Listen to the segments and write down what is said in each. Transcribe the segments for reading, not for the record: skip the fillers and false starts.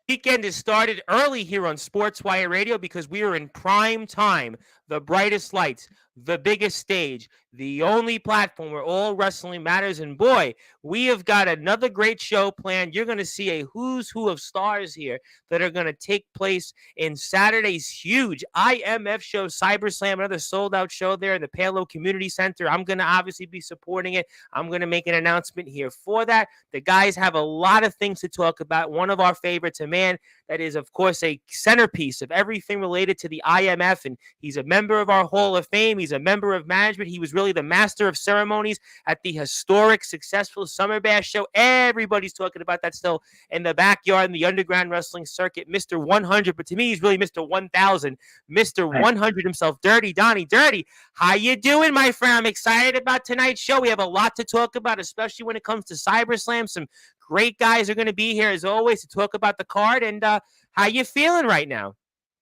weekend has started early here on Sportswire Radio because we are in prime time, the brightest lights, the biggest stage, the only platform where all wrestling matters. And boy, we have got another great show planned. You're going to see a who's who of stars here that are going to take place in Saturday's huge IMF show, CyberSlam, another sold-out show there in the Palo Community Center. I'm going to obviously be supporting it. I'm going to make an announcement here for that. The guys have a lot of things to talk about. One of our favorites, a man that is, of course, a centerpiece of everything related to the IMF, and he's a member of our Hall of Fame. He's a member of management. He was really the master of ceremonies at the historic, successful Summer Bash show. Everybody's talking about that still in the backyard in the underground wrestling circuit. Mr. 100, but to me, he's really Mr. 1000, Mr. 100 himself. Dirty Donnie. Dirty, how you doing, my friend? I'm excited about tonight's show. We have a lot to talk about, especially when it comes to CyberSlam. Some great guys are going to be here, as always, to talk about the card. And how you feeling right now?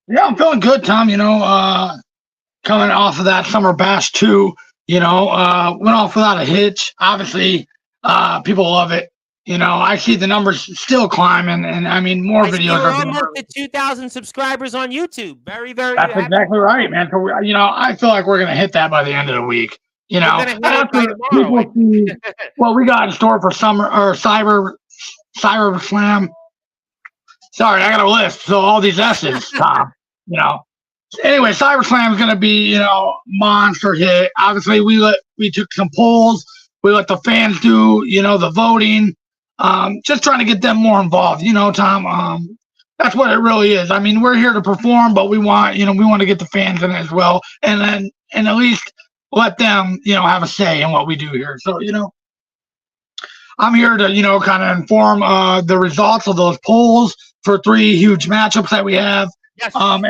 Yeah, I'm feeling good, Tom. Coming off of that Summer Bash 2, went off without a hitch. Obviously, people love it. I see the numbers still climbing, and I mean, more videos are are almost at 2,000 subscribers on YouTube. Very, very. That's happy. Exactly right, man. So, I feel like we're going to hit that by the end of the week. After people see what we got in store for summer or Cyber Slam. Sorry, I got a list. So all these S's, Tom. Anyway, Cyber Slam is going to be, monster hit. Obviously, we took some polls. We let the fans do, the voting. Just trying to get them more involved. Tom. That's what it really is. I mean, we're here to perform, but we want to get the fans in it as well, and at least let them, have a say in what we do here. So, I'm here to, kind of inform the results of those polls for 3 huge matchups that we have. Yes. And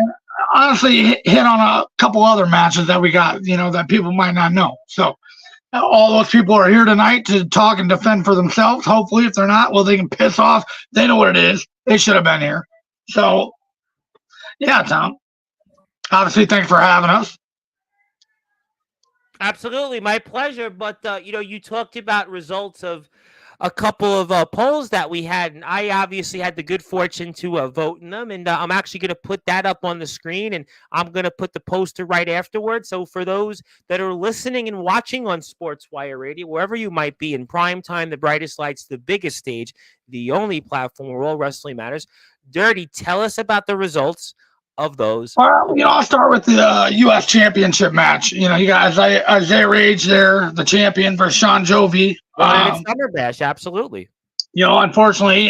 honestly, hit on a couple other matches that we got, that people might not know. So all those people are here tonight to talk and defend for themselves. Hopefully, if they're not, well, they can piss off. They know what it is. They should have been here. So, yeah, Tom. Obviously, thanks for having us. Absolutely, my pleasure. But, you talked about results of a couple of polls that we had, and I obviously had the good fortune to vote in them, and I'm actually going to put that up on the screen, and I'm going to put the poster right afterwards. So for those that are listening and watching on Sportswire Radio, wherever you might be, in prime time, the brightest lights, the biggest stage, the only platform where all wrestling matters. Dirty, tell us about the results of those. I'll start with the U.S. Championship match. You got Isaiah Rage there, the champion, versus Sean Jovi. It's Summer Bash, absolutely. Unfortunately,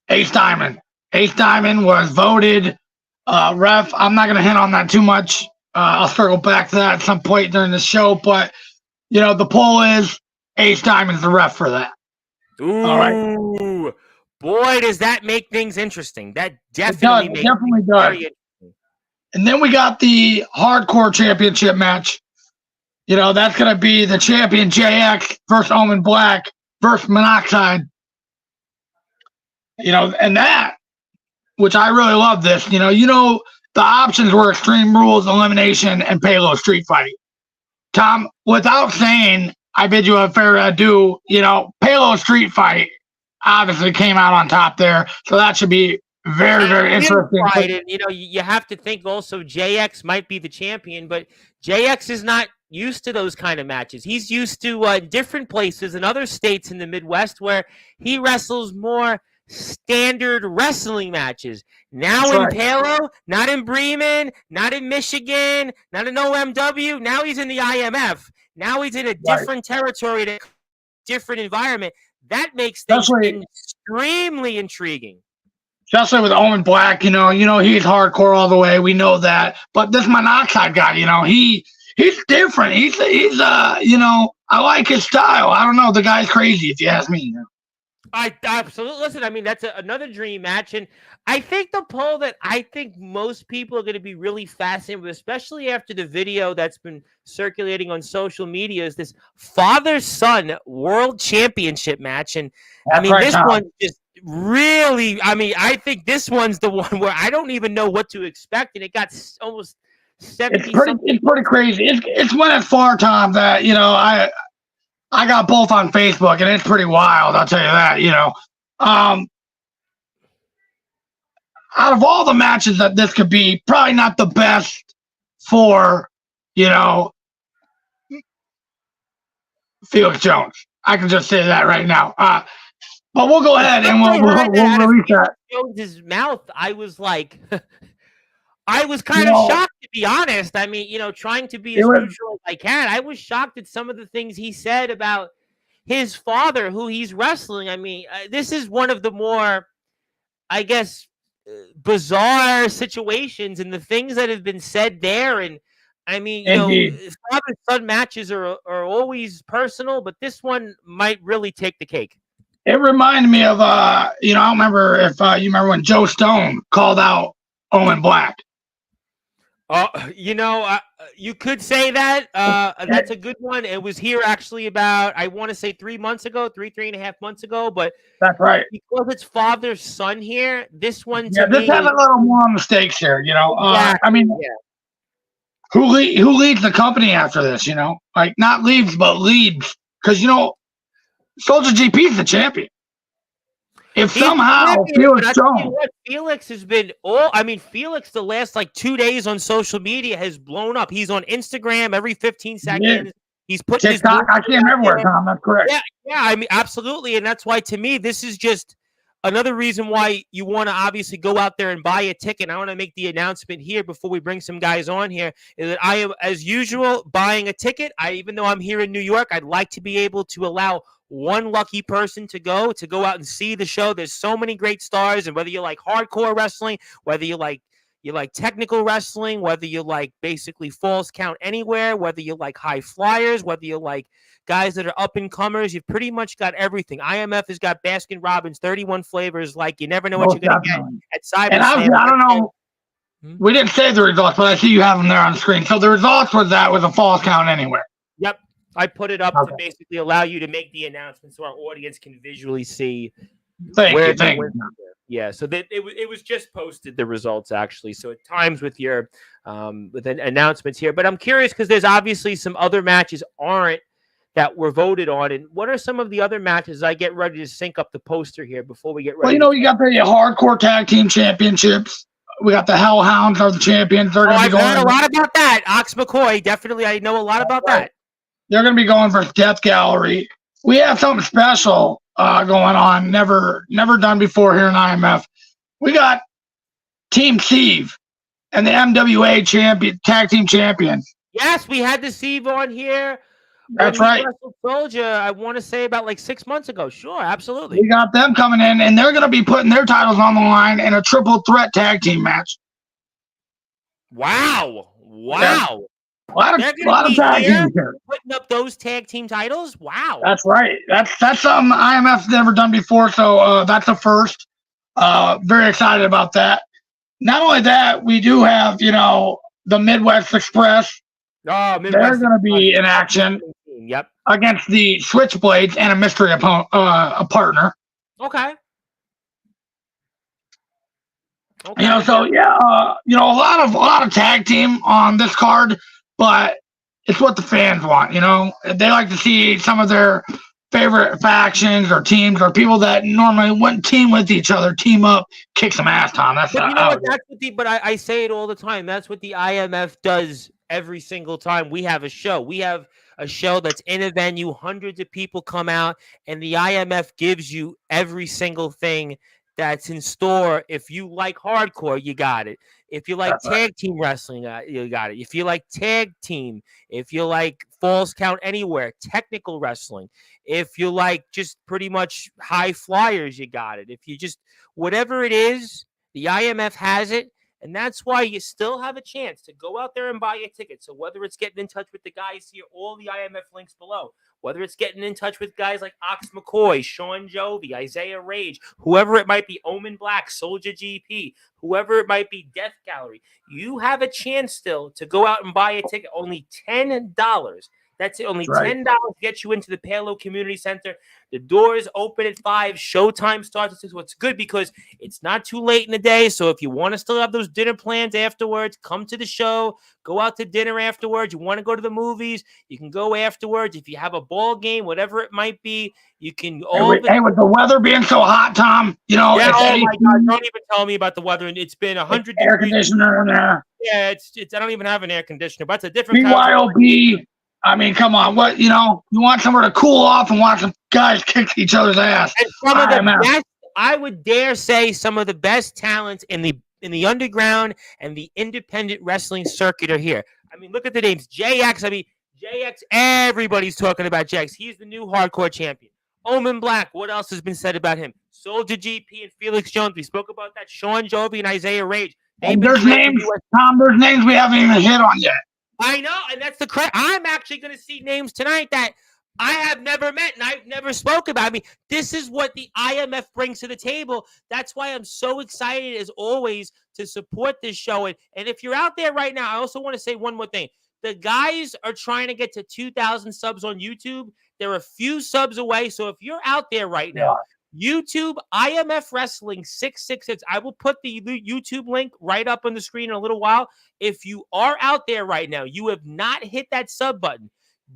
Ace Diamond. Ace Diamond was voted ref. I'm not going to hint on that too much. I'll circle back to that at some point during the show. But, the poll is Ace Diamond's the ref for that. Ooh. All right. Boy, does that make things interesting. That definitely makes things very interesting. And then we got the Hardcore Championship match. That's going to be the champion JX versus Omen Black versus Monoxide. And that, which I really love this, the options were Extreme Rules, Elimination, and Palo Street Fighting. Tom, without saying, I bid you a fair adieu, Palo Street Fight obviously came out on top there. So that should be very, very interesting. Right. And, you have to think also JX might be the champion, but JX is not used to those kind of matches. He's used to different places in other states in the Midwest where he wrestles more standard wrestling matches. Now in Palo, not in Bremen, not in Michigan, not in OMW. Now he's in the IMF. Now he's in a different territory, a different environment. That makes things extremely intriguing. Especially with Owen Black, he's hardcore all the way. We know that. But this Monoxide guy, he's different. He's I like his style. I don't know. The guy's crazy, if you ask me. I absolutely listen. I mean, that's another dream match, and I think the poll that I think most people are going to be really fascinated with, especially after the video that's been circulating on social media, is this father-son world championship match. And I mean, this one's just really. I mean, I think this one's the one where I don't even know what to expect, and it got almost 70. It's pretty crazy. It's went as far, Tom, that I got both on Facebook, and it's pretty wild. I'll tell you that. out of all the matches that this could be, probably not the best for, Felix Jones. I can just say that right now. But we'll go ahead and we'll release that. Jones's mouth, I was like, I was kind of shocked, to be honest. I mean, trying to be as neutral as I can. I was shocked at some of the things he said about his father, who he's wrestling. I mean, this is one of the more, I guess, bizarre situations and the things that have been said there. And I mean, father-son matches are always personal, but this one might really take the cake. It reminded me of, I don't remember if you remember when Joe Stone called out Owen Black. You could say that. That's a good one. It was here actually about, I want to say 3 months ago, 3.5 months ago. But that's right. Because it's father son here, this one to me, this has a little more mistakes here. I mean, who leads the company after this? Like not leads, but leads, because Soldier GP is the champion. If somehow Felix has been Felix the last 2 days on social media has blown up. He's on Instagram every 15 seconds. Yeah. He's putting TikTok. I can't remember where, Tom. That's correct. Yeah. I mean, absolutely, and that's why to me this is just another reason why you want to obviously go out there and buy a ticket. I want to make the announcement here before we bring some guys on here is that I am, as usual, buying a ticket. Even though I'm here in New York, I'd like to be able to allow one lucky person to go out and see the show. There's so many great stars, and whether you like hardcore wrestling, whether you like technical wrestling, whether you like basically falls count anywhere, whether you like high flyers, whether you like guys that are up and comers, you've pretty much got everything. IMF has got Baskin Robbins, 31 flavors. Like you never know what you're going to get at Cyber. And I don't know. We didn't say the results, but I see you have them there on the screen. So the results was a falls count anywhere. Yep. I put it up to basically allow you to make the announcement so our audience can visually see. Thank you. Yeah, so that it was just posted, the results actually. So at times with your with announcements here, but I'm curious because there's obviously some other matches that were voted on, and what are some of the other matches? I get ready to sync up the poster here before we get ready. Well, you got the hardcore tag team championships. We got the Hellhounds are the champions. They're I've heard a lot about that. Ox McCoy, definitely. I know a lot about that. They're going to be going for Death Gallery. We have something special going on, never done before here in IMF. We got Team Steve and the MWA tag team champions. Yes, we had the Steve on here. That's right. Soldier, I want to say about 6 months ago. Sure, absolutely. We got them coming in, and they're going to be putting their titles on the line in a triple threat tag team match. Wow. Yeah. A lot of tag teams here. Putting up those tag team titles. Wow. That's right. That's something IMF's never done before, so that's a first. Very excited about that. Not only that, we do have, the Midwest Express. Oh, Midwest They're going to be in action. Yep. Against the Switchblades and a mystery opponent, a partner. Okay. So a lot of tag team on this card. But it's what the fans want, They like to see some of their favorite factions or teams or people that normally wouldn't team with each other, team up, kick some ass, Tom. That's but I say it all the time. That's what the IMF does every single time we have a show. We have a show that's in a venue, hundreds of people come out, and the IMF gives you every single thing that's in store. If you like hardcore, you got it. If you like tag team wrestling, you got it. If you like tag team, if you like falls count anywhere, technical wrestling, if you like just pretty much high flyers, you got it. If you just, whatever it is, the IMF has it. And that's why you still have a chance to go out there and buy a ticket. So whether it's getting in touch with the guys here, all the IMF links below, whether it's getting in touch with guys like Ox McCoy, Sean Jovi, Isaiah Rage, whoever it might be, Omen Black, Soldier GP, whoever it might be, Death Gallery, you have a chance still to go out and buy a ticket. Only $10. That's it. Only $10 gets you into the Palo Community Center. The doors open at 5. Showtime starts at 6. What's good because it's not too late in the day. So if you want to still have those dinner plans afterwards, come to the show. Go out to dinner afterwards. You want to go to the movies, you can go afterwards. If you have a ball game, whatever it might be, you can. Hey, with the weather being so hot, Tom, yeah, oh my God, don't even tell me about the weather. It's been 100 degrees. Air conditioner in there. Yeah, it's. I don't even have an air conditioner, but it's a different BYOB. I mean, come on. What, you want somewhere to cool off and watch some guys kick each other's ass. And some of the best, I would dare say, some of the best talents in the underground and the independent wrestling circuit are here. I mean, look at the names. JX. I mean, JX. Everybody's talking about JX. He's the new hardcore champion. Omen Black. What else has been said about him? Soldier GP and Felix Jones. We spoke about that. Sean Jovi and Isaiah Rage. There's names, Tom. There's names we haven't even hit on yet. I know, and that's the credit. I'm actually going to see names tonight that I have never met and I've never spoke about. I mean, this is what the IMF brings to the table. That's why I'm so excited, as always, to support this show. And if you're out there right now, I also want to say one more thing. The guys are trying to get to 2,000 subs on YouTube. They're a few subs away. So if you're out there right now, YouTube, IMF Wrestling 666. I will put the YouTube link right up on the screen in a little while. If you are out there right now, you have not hit that sub button,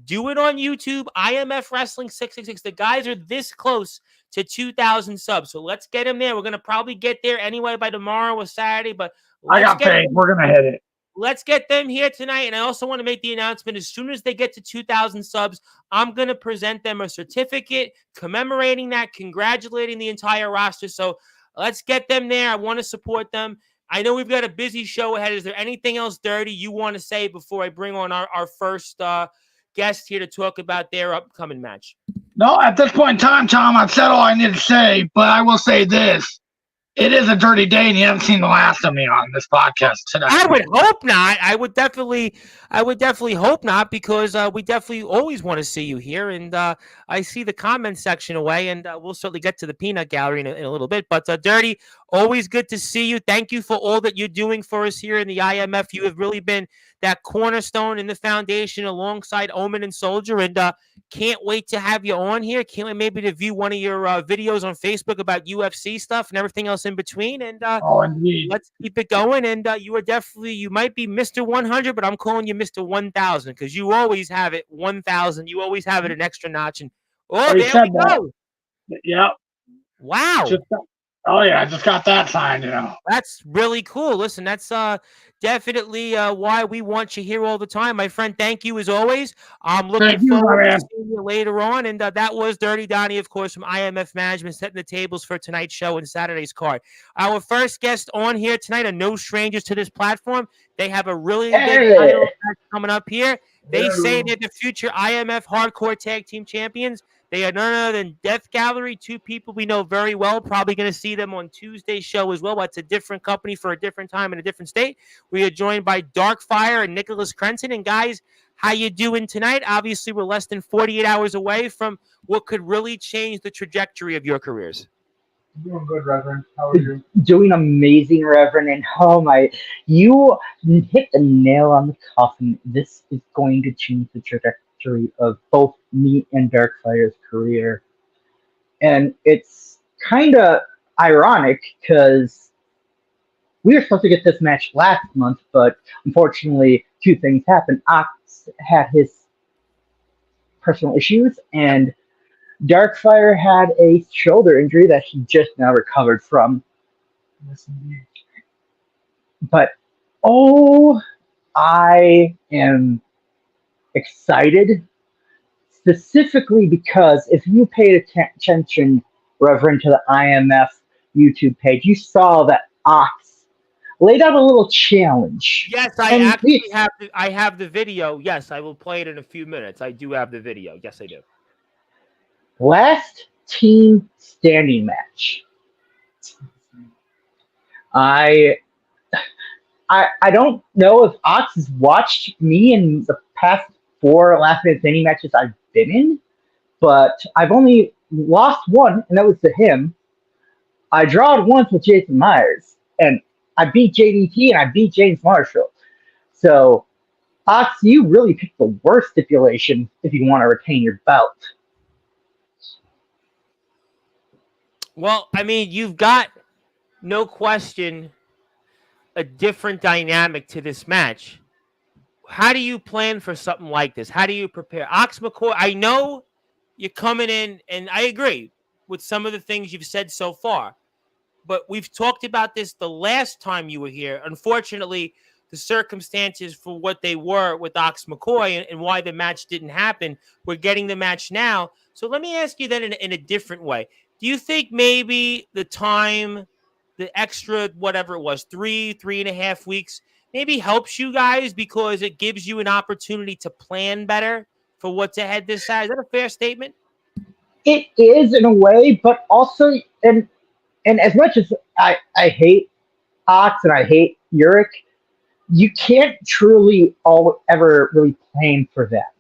do it on YouTube, IMF Wrestling 666. The guys are this close to 2,000 subs. So let's get them there. We're going to probably get there anyway by tomorrow or Saturday. But I got faith. We're going to hit it. Let's get them here tonight. And I also want to make the announcement, as soon as they get to 2,000 subs, I'm going to present them a certificate commemorating that, congratulating the entire roster. So let's get them there. I want to support them. I know we've got a busy show ahead. Is there anything else dirty you want to say before I bring on our first guest here to talk about their upcoming match? No, at this point in time, Tom, I've said all I need to say, but I will say this. It is a dirty day, and you haven't seen the last of me on this podcast today. I would hope not. I would definitely hope not, because we definitely always want to see you here. And I see the comment section away, and we'll certainly get to the peanut gallery in a little bit. But Dirty, always good to see you. Thank you for all that you're doing for us here in the IMF. You have really been that cornerstone in the foundation alongside Omen and Soldier, and can't wait to have you on here. Can't wait maybe to view one of your videos on Facebook about UFC stuff and everything else in between. And let's keep it going. And you might be Mr. 100, but I'm calling you Mr. 1000, because you always have it 1000. You always have it an extra notch. And there we go. Yep. Wow. I just got that signed, That's really cool. Listen, that's definitely why we want you here all the time. My friend, thank you as always. I'm looking forward to seeing you later on. And that was Dirty Donnie, of course, from IMF Management, setting the tables for tonight's show and Saturday's card. Our first guest on here tonight are no strangers to this platform. They have a really big title coming up here. They say they're the future IMF Hardcore Tag Team Champions. They are none other than Death Gallery, two people we know very well. Probably going to see them on Tuesday's show as well. But it's a different company for a different time in a different state. We are joined by Darkfire and Nicholas Crenton. And guys, how you doing tonight? Obviously, we're less than 48 hours away from what could really change the trajectory of your careers. Doing good, Reverend. How are you? Doing amazing, Reverend. And you hit the nail on the coffin. This is going to change the trajectory of both me and Darkfire's career. And it's kind of ironic, because we were supposed to get this match last month, but unfortunately, two things happened. Ox had his personal issues, and Darkfire had a shoulder injury that he just now recovered from. Yes, indeed. But, I am excited, specifically because if you paid attention, Reverend, to the IMF YouTube page, you saw that Ox laid out a little challenge. Yes, I have the video. Yes, I will play it in a few minutes. I do have the video. Yes, I do. Last team standing match. I don't know if Ox has watched me in the past 4 last minute standing matches I've been in, but I've only lost one, and that was to him. I drawed once with Jason Myers, and I beat JDT and I beat James Marshall. So Ox, you really picked the worst stipulation if you want to retain your belt. Well, I mean, you've got no question a different dynamic to this match. How do you plan for something like this? How do you prepare? Ox McCoy, I know you're coming in, and I agree with some of the things you've said so far, but we've talked about this the last time you were here. Unfortunately, the circumstances for what they were with Ox McCoy and why the match didn't happen, we're getting the match now. So let me ask you that in a different way. Do you think maybe the time, the extra, whatever it was, 3.5 weeks, maybe helps you guys because it gives you an opportunity to plan better for what's ahead this side? Is that a fair statement? It is in a way, but also, and as much as I hate Ox and I hate Uric, you can't truly ever really plan for that.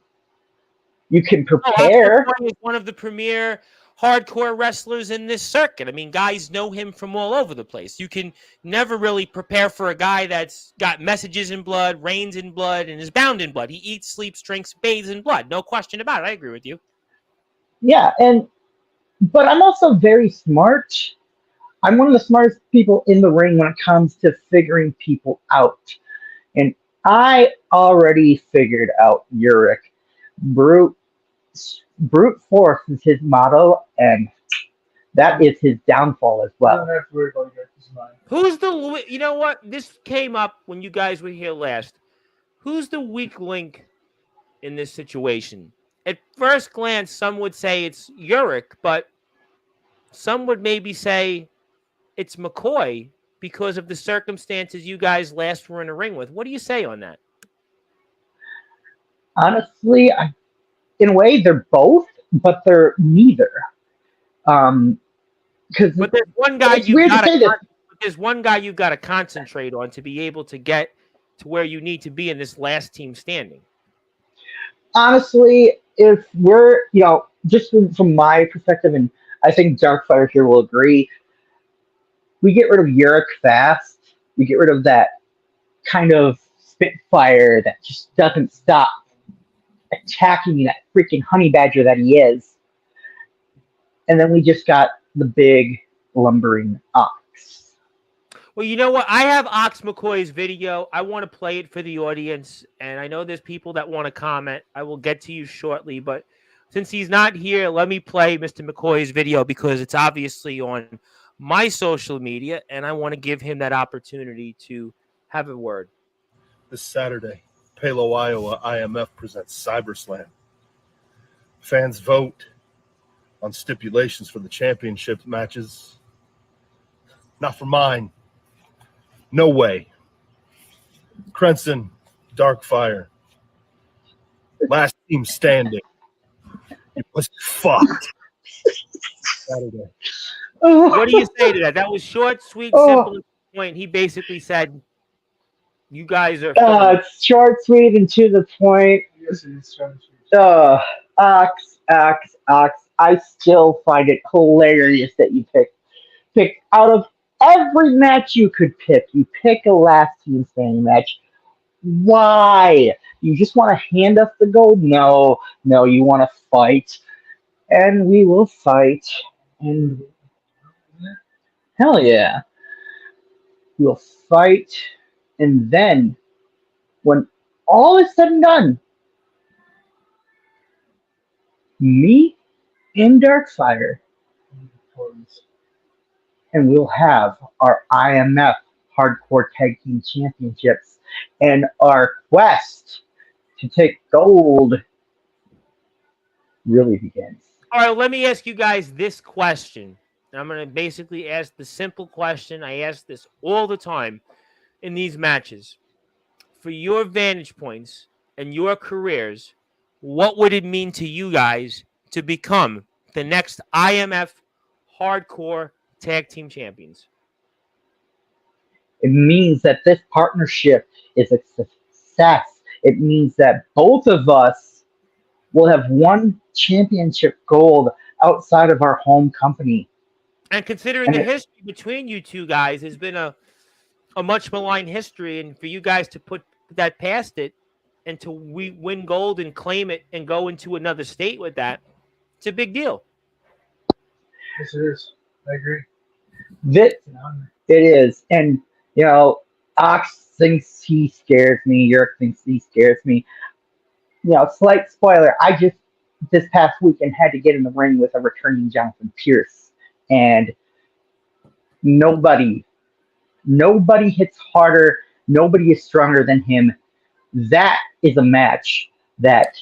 You can prepare. Ox McCoy is one of the premier hardcore wrestlers in this circuit. I mean, guys know him from all over the place. You can never really prepare for a guy that's got messages in blood, reigns in blood, and is bound in blood. He eats, sleeps, drinks, bathes in blood. No question about it. I agree with you. Yeah, but I'm also very smart. I'm one of the smartest people in the ring when it comes to figuring people out. And I already figured out Uric. Brute force is his motto, and that is his downfall as I well. don't have to worry about your Who's the, you know what? This came up when you guys were here last. Who's the weak link in this situation? At first glance, some would say it's Uric, but some would maybe say it's McCoy because of the circumstances you guys last were in a ring with. What do you say on that? Honestly, in a way, they're both, but they're neither. Because But there's one guy it's weird to say this. There's one guy you've got to concentrate on to be able to get to where you need to be in this last team standing. Honestly, if we're, just from my perspective, and I think Darkfire here will agree, we get rid of Uric fast. We get rid of that kind of spitfire that just doesn't stop attacking that freaking honey badger that he is. And then we just got the big lumbering Ox. Well, you know what? I have Ox McCoy's video. I want to play it for the audience, and I know there's people that want to comment. I will get to you shortly, but since he's not here, let me play Mr. McCoy's video because it's obviously on my social media, and I want to give him that opportunity to have a word. This Saturday, Palo, Iowa, IMF presents CyberSlam. Fans vote on stipulations for the championship matches. Not for mine. No way. Crenson, Darkfire. Last team standing. It was fucked. Saturday. What do you say to that? That was short, sweet, simple, and point. He basically said, "You guys are." It's short, sweet, and to the point. Yes, it is short and sweet. Ox. I still find it hilarious that you pick out of every match you could pick. You pick a last team standing match. Why? You just want to hand us the gold? No, you want to fight, and we will fight. And hell yeah, we'll fight. And then, when all is said and done, me and Darkfire, and we'll have our IMF Hardcore Tag Team Championships and our quest to take gold really begins. All right, let me ask you guys this question. I'm going to basically ask the simple question. I ask this all the time in these matches. For your vantage points and your careers, what would it mean to you guys to become the next IMF Hardcore Tag Team Champions? It means that this partnership is a success. It means that both of us will have won championship gold outside of our home company. And considering the history between you two guys has been a much maligned history, and for you guys to put that past it and to win gold and claim it and go into another state with that, it's a big deal. Yes, it is. I agree. It is. And, Ox thinks he scares me. Yerk thinks he scares me. Slight spoiler, I just, this past weekend, had to get in the ring with a returning Jonathan Pierce. And nobody hits harder. Nobody is stronger than him. That is a match that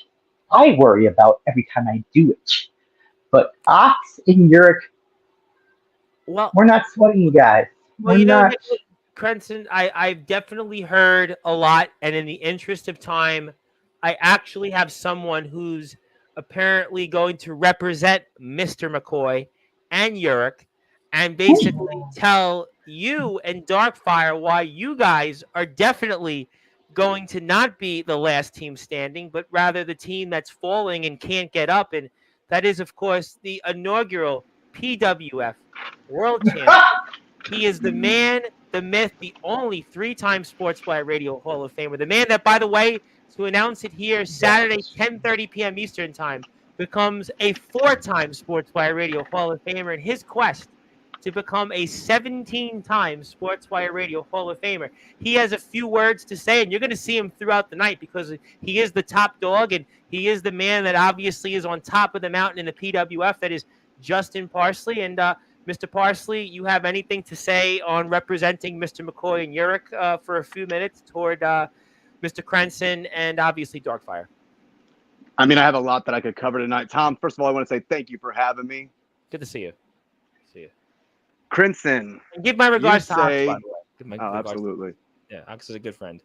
I worry about every time I do it. But Ox and Yerk, we're not sweating you guys. Well, Crenson, I've definitely heard a lot, and in the interest of time, I actually have someone who's apparently going to represent Mr. McCoy and Yurik and basically tell you and Darkfire why you guys are definitely going to not be the last team standing, but rather the team that's falling and can't get up. And that is, of course, the inaugural PWF World Champion. He is the man, the myth, the only 3-time Sportswire Radio Hall of Famer. The man that, by the way, to announce it here, Saturday, 10:30 p.m. Eastern Time, becomes a 4-time Sportswire Radio Hall of Famer in his quest to become a 17-time Sportswire Radio Hall of Famer. He has a few words to say, and you're going to see him throughout the night because he is the top dog, and he is the man that obviously is on top of the mountain in the PWF. That is Justin Parsley. And Mr. Parsley, you have anything to say on representing Mr. McCoy and Yurik for a few minutes toward Mr. Crenson and obviously Darkfire? I mean, I have a lot that I could cover tonight. Tom, first of all, I want to say thank you for having me. Good to see you. Crenson. And give my regards to Ox, by the way. Absolutely. Yeah, Ox is a good friend.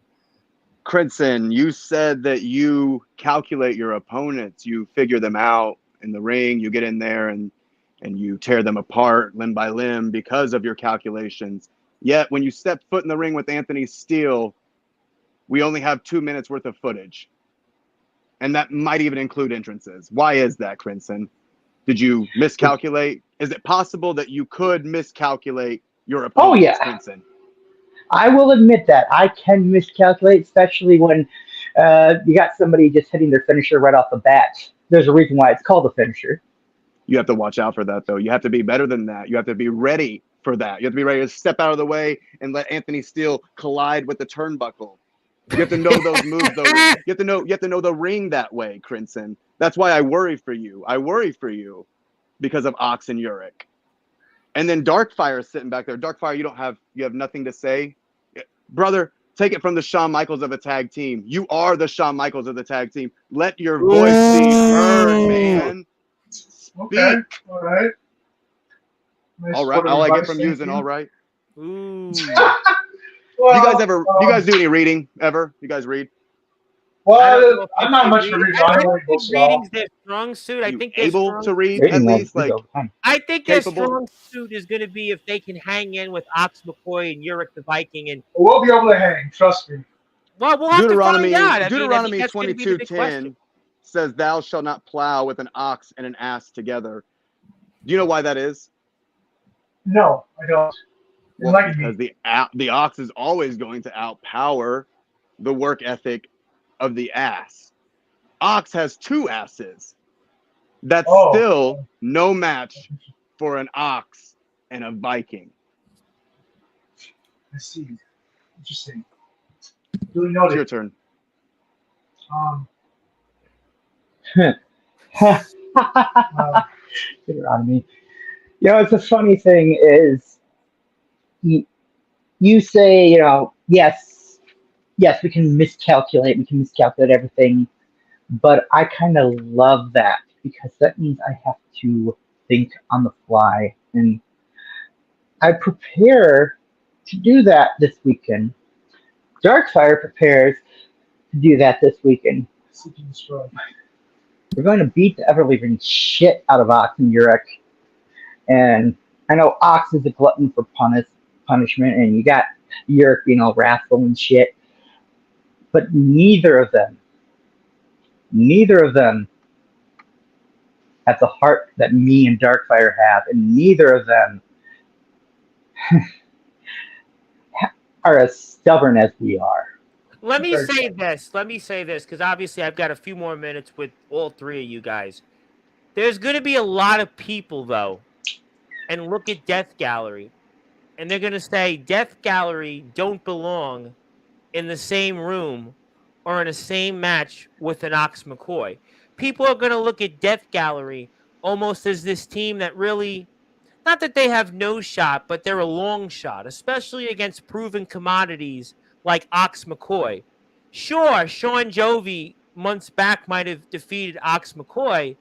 Crenson, you said that you calculate your opponents. You figure them out in the ring. You get in there and you tear them apart limb by limb because of your calculations. Yet when you step foot in the ring with Anthony Steele, we only have 2 minutes worth of footage. And that might even include entrances. Why is that, Crenson? Did you miscalculate? Is it possible that you could miscalculate your opponent? Oh, yeah. Crenson? I will admit that. I can miscalculate, especially when you got somebody just hitting their finisher right off the bat. There's a reason why it's called a finisher. You have to watch out for that, though. You have to be better than that. You have to be ready for that. You have to be ready to step out of the way and let Anthony Steele collide with the turnbuckle. You have to know those moves, though. You have to know the ring that way, Crenson. That's why I worry for you. I worry for you because of Ox and Yurik. And then Darkfire is sitting back there. Darkfire, you have nothing to say. Brother, take it from the Shawn Michaels of the tag team. You are the Shawn Michaels of the tag team. Let your voice be heard, man. Okay. All right. Nice. All right. All I get from you is an all right. Ooh. Well, do you guys do any reading ever? You guys read? Well, I'm not much for reading. I don't read books at all. Reading's their strong suit. I think able to read Reading at least, like I think capable. their strong suit is going to be if they can hang in with Ox McCoy and Yurik the Viking. And We'll be able to hang. Trust me. well, we'll have to find out. Deuteronomy 22:10 says, "Thou shalt not plow with an ox and an ass together." Do you know why that is? No, I don't. Well, because the ox is always going to outpower the work ethic of the ass. Ox has 2 asses. That's still no match for an ox and a Viking. I see. Interesting. Duly noted. It's your turn. Get it out of me. It's a funny thing is you say, yes, we can miscalculate everything, but I kind of love that because that means I have to think on the fly, and I prepare to do that this weekend. Darkfire prepares to do that this weekend. We're going to beat the ever-living shit out of Ox and Yurik. And I know Ox is a glutton for punishment, and you got Yurik being all wrathful and shit. But neither of them have the heart that me and Darkfire have, and neither of them are as stubborn as we are. Let me say this, because obviously I've got a few more minutes with all three of you guys. There's going to be a lot of people, though, and look at Death Gallery, and they're going to say Death Gallery don't belong in the same room or in the same match with an Ox McCoy. People are going to look at Death Gallery almost as this team that really, not that they have no shot, but they're a long shot, especially against proven commodities like Ox McCoy. Sure, Sean Jovi months back might have defeated Ox McCoy,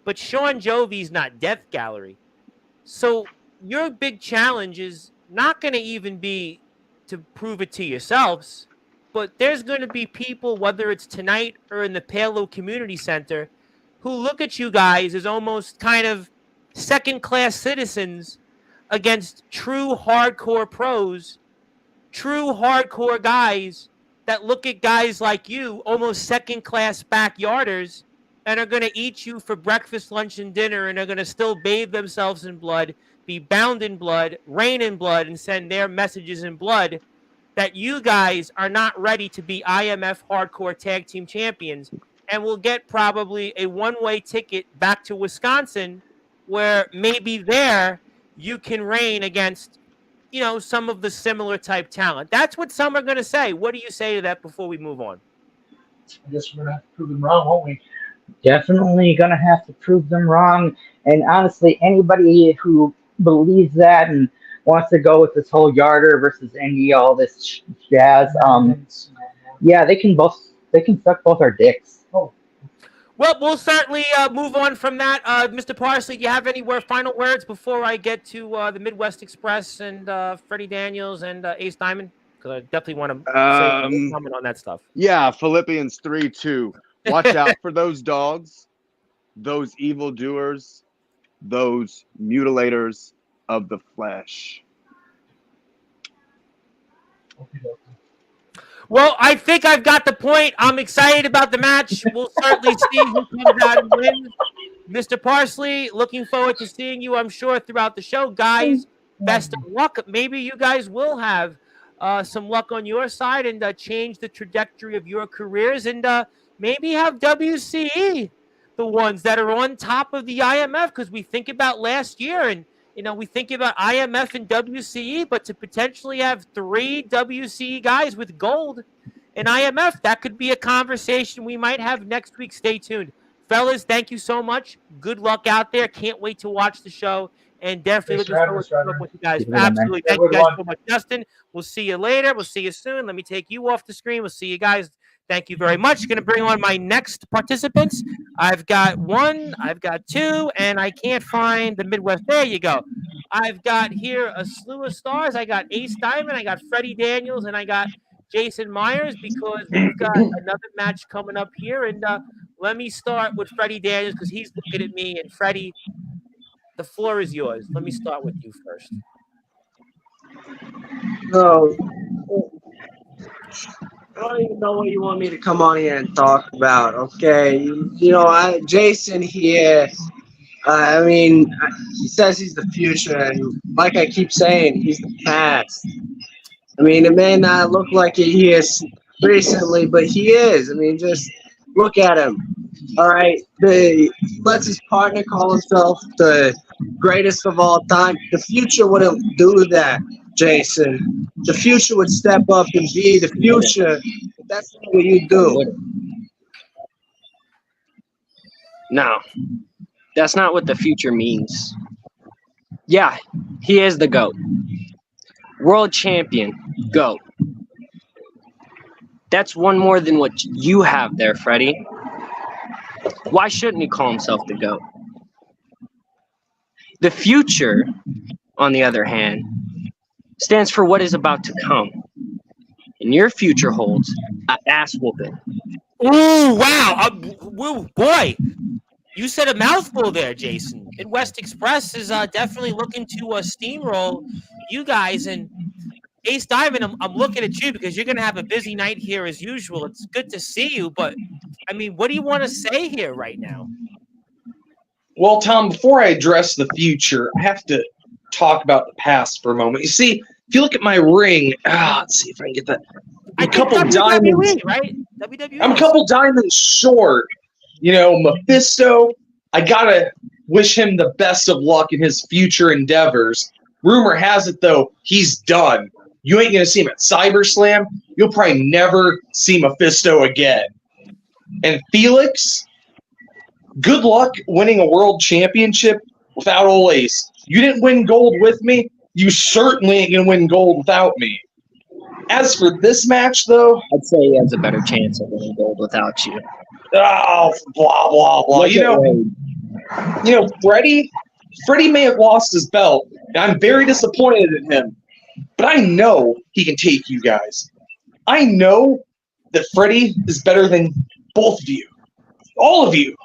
but Sean Jovi's not Death Gallery. So your big challenge is not going to even be to prove it to yourselves, but there's going to be people, whether it's tonight or in the Palo Community Center, who look at you guys as almost kind of second-class citizens against true hardcore pros, true hardcore guys that look at guys like you, almost second-class backyarders, and are going to eat you for breakfast, lunch, and dinner, and are going to still bathe themselves in blood, be bound in blood, rain in blood, and send their messages in blood, that you guys are not ready to be IMF Hardcore Tag Team Champions, and will get probably a one-way ticket back to Wisconsin, where maybe there you can reign against, you know, some of the similar type talent. That's what some are going to say. What do you say to that before we move on? I guess we're going to have to prove them wrong, won't we? Definitely going to have to prove them wrong. And honestly, anybody who believes that and wants to go with this whole Yarder versus Indy, all this jazz, yeah, they can suck both our dicks. Oh. Well, we'll certainly move on from that. Mr. Parsley, do you have any final words before I get to the Midwest Express and Freddie Daniels and Ace Diamond? Because I definitely want to say comment on that stuff. Yeah, Philippians 3:2. Watch out for those dogs, those evildoers, those mutilators of the flesh. Well, I think I've got the point. I'm excited about the match. We'll certainly see who comes out and wins. Mr. Parsley, looking forward to seeing you, I'm sure, throughout the show. Guys, best of luck. Maybe you guys will have some luck on your side and change the trajectory of your careers and maybe have WCE, the ones that are on top of the IMF, because we think about last year and, you know, we think about IMF and WCE, but to potentially have 3 WCE guys with gold in IMF, that could be a conversation we might have next week. Stay tuned. Fellas, thank you so much. Good luck out there. Can't wait to watch the show. And definitely looking forward to working with you guys. Absolutely. Thank you guys so much. Justin, we'll see you later. We'll see you soon. Let me take you off the screen. We'll see you guys. Thank you very much. Going to bring on my next participants. I've got 1, I've got 2, and I can't find the Midwest. There you go. I've got here a slew of stars. I got Ace Diamond, I got Freddie Daniels, and I got Jason Myers, because we've got another match coming up here. And let me start with Freddie Daniels because he's looking at me. And Freddie, the floor is yours. Let me start with you first. No. I don't even know what you want me to come on here and talk about. Okay, you know, Jason here. I mean, he says he's the future, and like I keep saying, he's the past. I mean, it may not look like he is recently, but he is. I mean, just look at him. All right, he lets his partner call himself the greatest of all time. The future wouldn't do that, Jason. The future would step up and be the future. But that's not what you do. No, that's not what the future means. Yeah, he is the GOAT. World champion, GOAT. That's one more than what you have there, Freddie. Why shouldn't he call himself the GOAT? The future, on the other hand, stands for what is about to come. And your future holds an ass whooping. Ooh, wow. Woo, boy, you said a mouthful there, Jason. Midwest Express is definitely looking to steamroll you guys. And Ace Diamond, I'm looking at you because you're going to have a busy night here as usual. It's good to see you. But, I mean, what do you want to say here right now? Well, Tom, before I address the future, I have to talk about the past for a moment. You see, if you look at my ring, let's see if I can get that. A couple diamonds, right? WWE. I'm a couple diamonds short. Mephisto, I gotta wish him the best of luck in his future endeavors. Rumor has it, though, he's done. You ain't gonna see him at CyberSlam. You'll probably never see Mephisto again. And Felix, good luck winning a world championship without old Ace. You didn't win gold with me. You certainly ain't gonna win gold without me. As for this match, though, I'd say he has a better chance of winning gold without you. Oh, blah blah blah. Freddie may have lost his belt, and I'm very disappointed in him. But I know he can take you guys. I know that Freddie is better than both of you, all of you,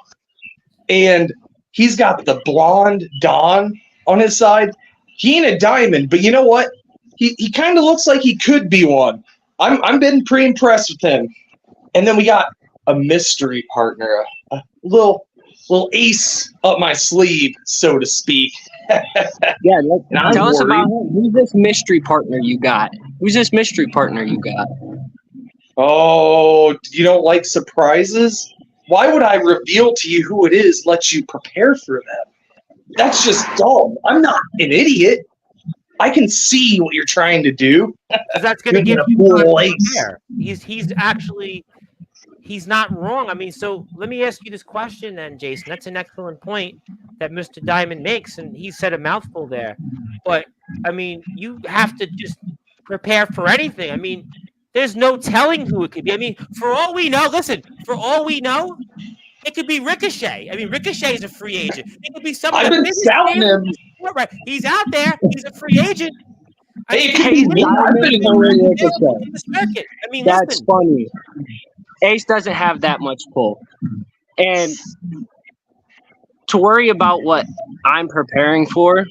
and he's got the blonde Don on his side. He ain't a diamond, but you know what? He kind of looks like he could be one. I'm been pretty impressed with him. And then we got a mystery partner, a little ace up my sleeve, so to speak. Yeah, tell us about him. Who's this mystery partner you got? Oh, you don't like surprises? Why would I reveal to you who it is, let you prepare for them? That's just dumb. I'm not an idiot. I can see what you're trying to do. That's going to give you there. He's not wrong. I mean, so let me ask you this question then, Jason. That's an excellent point that Mr. Diamond makes, and he said a mouthful there. But, I mean, you have to just prepare for anything. I mean, there's no telling who it could be. I mean, for all we know, it could be Ricochet. I mean, Ricochet is a free agent. It could be someone. I've been scouting him. Right. He's out there. He's a free agent. I've been in the circuit. I mean, that's funny. Ace doesn't have that much pull. And to worry about what I'm preparing for,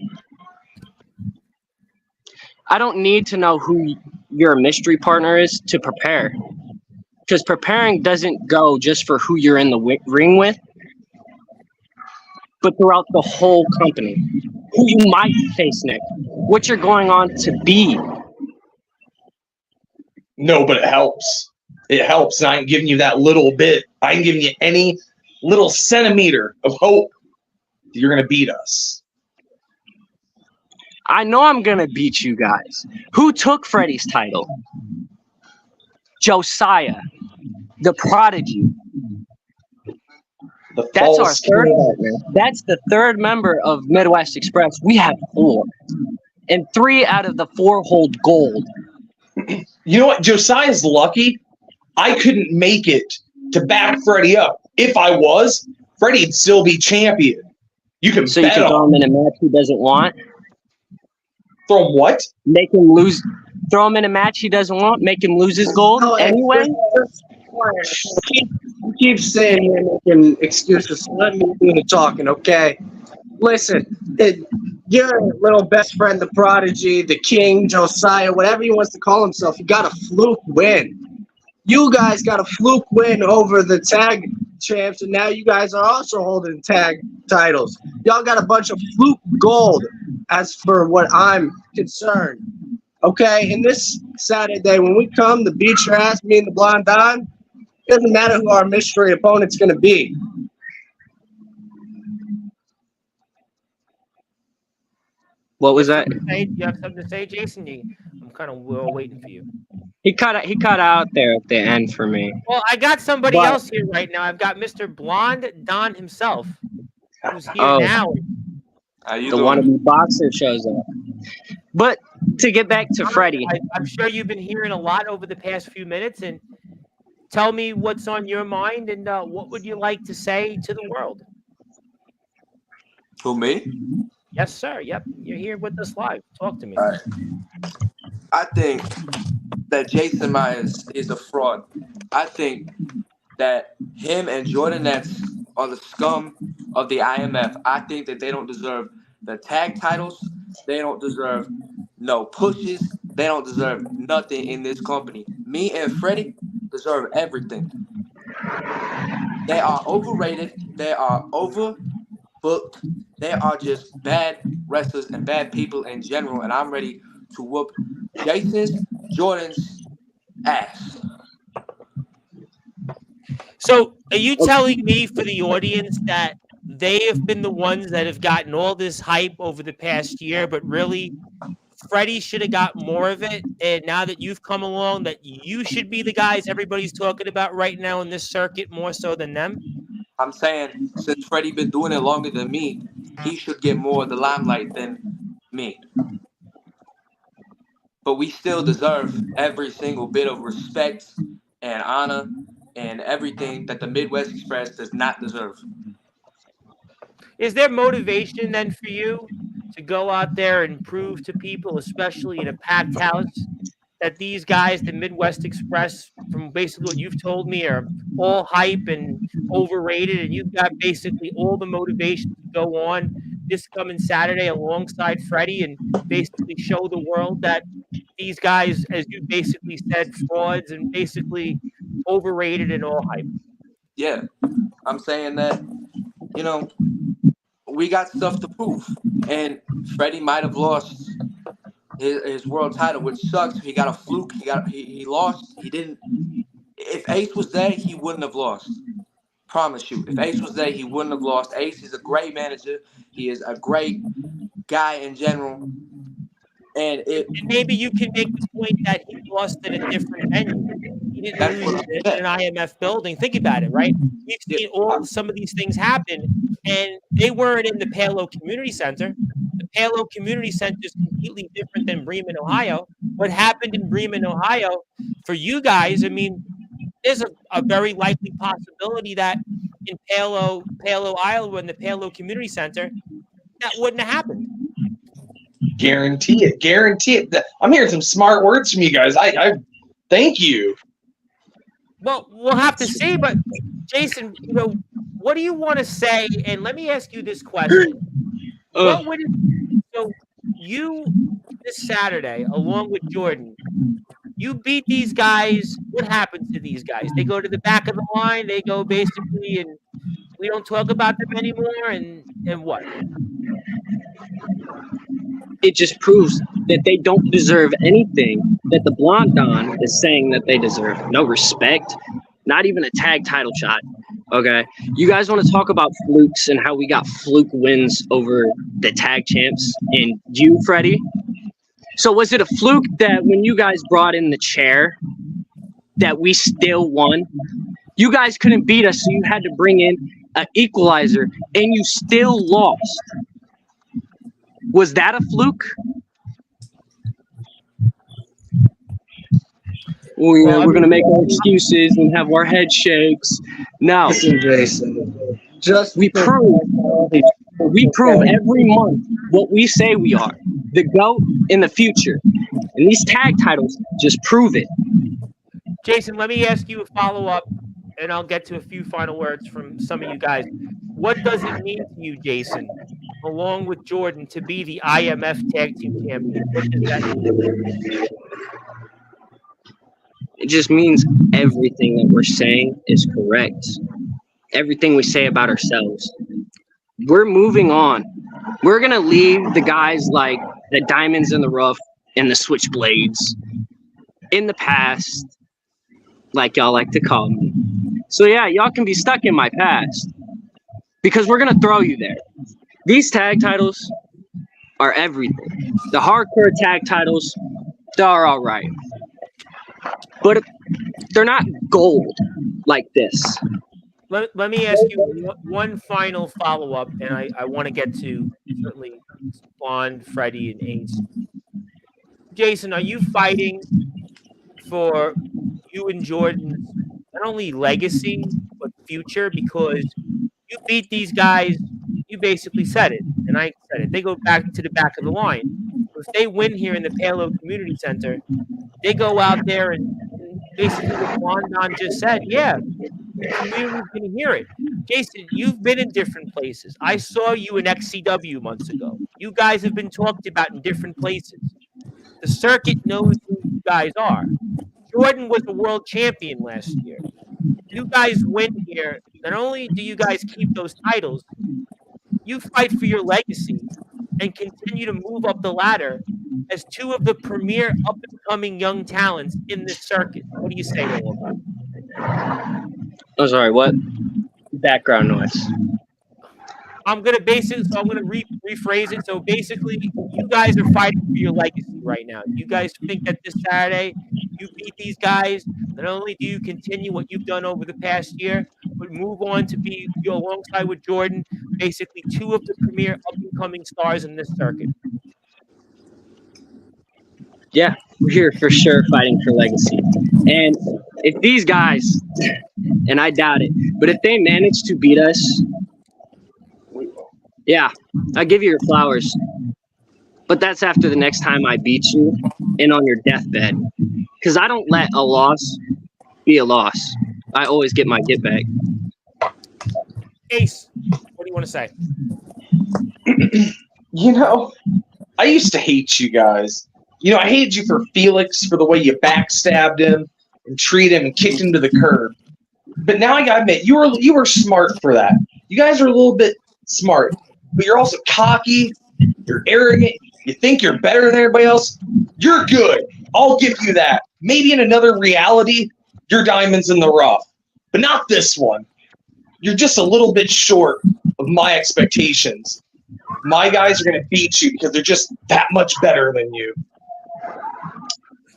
I don't need to know who your mystery partner is to prepare. Because preparing doesn't go just for who you're in the ring with, but throughout the whole company. Who you might face next. What you're going on to be. No, but it helps. It helps. And I ain't giving you that little bit. I ain't giving you any little centimeter of hope that you're going to beat us. I know I'm going to beat you guys. Who took Freddie's title? Josiah, the Prodigy. That's our third partner. That's the third member of Midwest Express. We have 4. And 3 out of the 4 hold gold. You know what? Josiah's lucky. I couldn't make it to back Freddie up. If I was, Freddie'd still be champion. You can so bet you can throw him in a match he doesn't want? Throw him what? Make him lose. Throw him in a match he doesn't want? Make him lose his gold anyway? You keep saying you're making excuses. So let me do the talking, okay? Listen, your little best friend, the Prodigy, the King, Josiah, whatever he wants to call himself, he got a fluke win. You guys got a fluke win over the tag champs, and now you guys are also holding tag titles. Y'all got a bunch of fluke gold, as for what I'm concerned. Okay, and this Saturday, when we come to beat your ass, me and the Blonde Don, it doesn't matter who our mystery opponent's going to be. What was that? You have something to say, Jason? I'm kind of waiting for you. He cut out there at the end for me. Well, I got somebody else here right now. I've got Mr. Blonde Don himself, who's here now. The wannabe boxer shows up. But to get back to Freddie. I'm sure you've been hearing a lot over the past few minutes, and tell me what's on your mind and what would you like to say to the world? Who, me? Yes, sir. Yep. You're here with us live. Talk to me. All right. I think that Jason Myers is a fraud. I think that him and Jordan Nets are the scum of the IMF. I think that they don't deserve the tag titles. They don't deserve no pushes. They don't deserve nothing in this company. Me and Freddie deserve everything. They are overrated. They are overbooked. They are just bad wrestlers and bad people in general, and I'm ready to whoop Jason's, Jordan's ass. So, are you telling me for the audience that they have been the ones that have gotten all this hype over the past year, but really Freddie should have got more of it? And now that you've come along, that you should be the guys everybody's talking about right now in this circuit more so than them? I'm saying, since Freddie been doing it longer than me, he should get more of the limelight than me. But we still deserve every single bit of respect and honor and everything that the Midwest Express does not deserve. Is there motivation then for you to go out there and prove to people, especially in a packed house, that these guys, the Midwest Express, from basically what you've told me, are all hype and overrated, and you've got basically all the motivation to go on this coming Saturday alongside Freddie and basically show the world that these guys, as you basically said, frauds and basically overrated and all hype? Yeah, I'm saying that, we got stuff to prove. And Freddie might have lost his world title, which sucks. He got a fluke. He lost. He didn't. If Ace was there, he wouldn't have lost. Promise you. If Ace was there, he wouldn't have lost. Ace is a great manager. He is a great guy in general. And maybe you can make the point that he lost at a different venue. He didn't lose in an IMF building. Think about it, right? We've seen some of these things happen, and they weren't in the Palo Community Center. The Palo Community Center is completely different than Bremen, Ohio. What happened in Bremen, Ohio, for you guys, I mean, there's a very likely possibility that in Palo, Iowa, in the Palo Community Center, that wouldn't have happened. Guarantee it. I'm hearing some smart words from you guys. I thank you. Well, we'll have to see, but Jason, what do you want to say? And let me ask you this question. So you, this Saturday, along with Jordan, you beat these guys. What happens to these guys? They go to the back of the line. They go basically, and we don't talk about them anymore. And what? It just proves that they don't deserve anything that the Blonde Don is saying that they deserve. No respect, not even a tag title shot. Okay, you guys want to talk about flukes and how we got fluke wins over the tag champs and you, Freddie? So was it a fluke that when you guys brought in the chair that we still won? You guys couldn't beat us, so you had to bring in an equalizer, and you still lost. Was that a fluke? We're going to make our excuses and have our head shakes. No. Listen, Jason. We prove every month what we say we are. The GOAT in the future. And these tag titles just prove it. Jason, let me ask you a follow-up, and I'll get to a few final words from some of you guys. What does it mean to you, Jason, along with Jordan, to be the IMF Tag Team Champion? What does that mean? It just means everything that we're saying is correct. Everything we say about ourselves. We're moving on. We're going to leave the guys like the Diamonds in the Rough and the Switchblades in the past, like y'all like to call me. So yeah, y'all can be stuck in my past because we're going to throw you there. These tag titles are everything. The hardcore tag titles, they're all right. But they're not gold like this. Let me ask you one final follow-up, and I want to get to certainly Bond, Freddie, and Ace. Jason, are you fighting for you and Jordan's not only legacy, but future? Because you beat these guys, you basically said it, and I said it. They go back to the back of the line. If they win here in the Palo Community Center, they go out there and basically what Don just said, yeah, the community's going to hear it. Jason, you've been in different places. I saw you in XCW months ago. You guys have been talked about in different places. The circuit knows who you guys are. Jordan was a world champion last year. You guys win here. Not only do you guys keep those titles, you fight for your legacy and continue to move up the ladder as two of the premier up-and-coming young talents in this circuit. What do you say to all of that? Oh, sorry, what? Background noise. I'm going to rephrase it. So basically, you guys are fighting for your legacy right now. You guys think that this Saturday you beat these guys. Not only do you continue what you've done over the past year, but move on to be alongside with Jordan, basically two of the premier up-and-coming stars in this circuit. Yeah, we're here for sure fighting for legacy. And if these guys, and I doubt it, but if they manage to beat us, yeah, I'll give you your flowers. But that's after the next time I beat you and on your deathbed. Because I don't let a loss be a loss. I always get my get back. Ace, what do you want to say? You know, I used to hate you guys. You know, I hated you for Felix, for the way you backstabbed him and treated him and kicked him to the curb. But now I gotta admit, you were smart for that. You guys are a little bit smart. But you're also cocky, you're arrogant, you think you're better than everybody else. You're good. I'll give you that. Maybe in another reality, you're diamonds in the rough. But not this one. You're just a little bit short of my expectations. My guys are going to beat you because they're just that much better than you.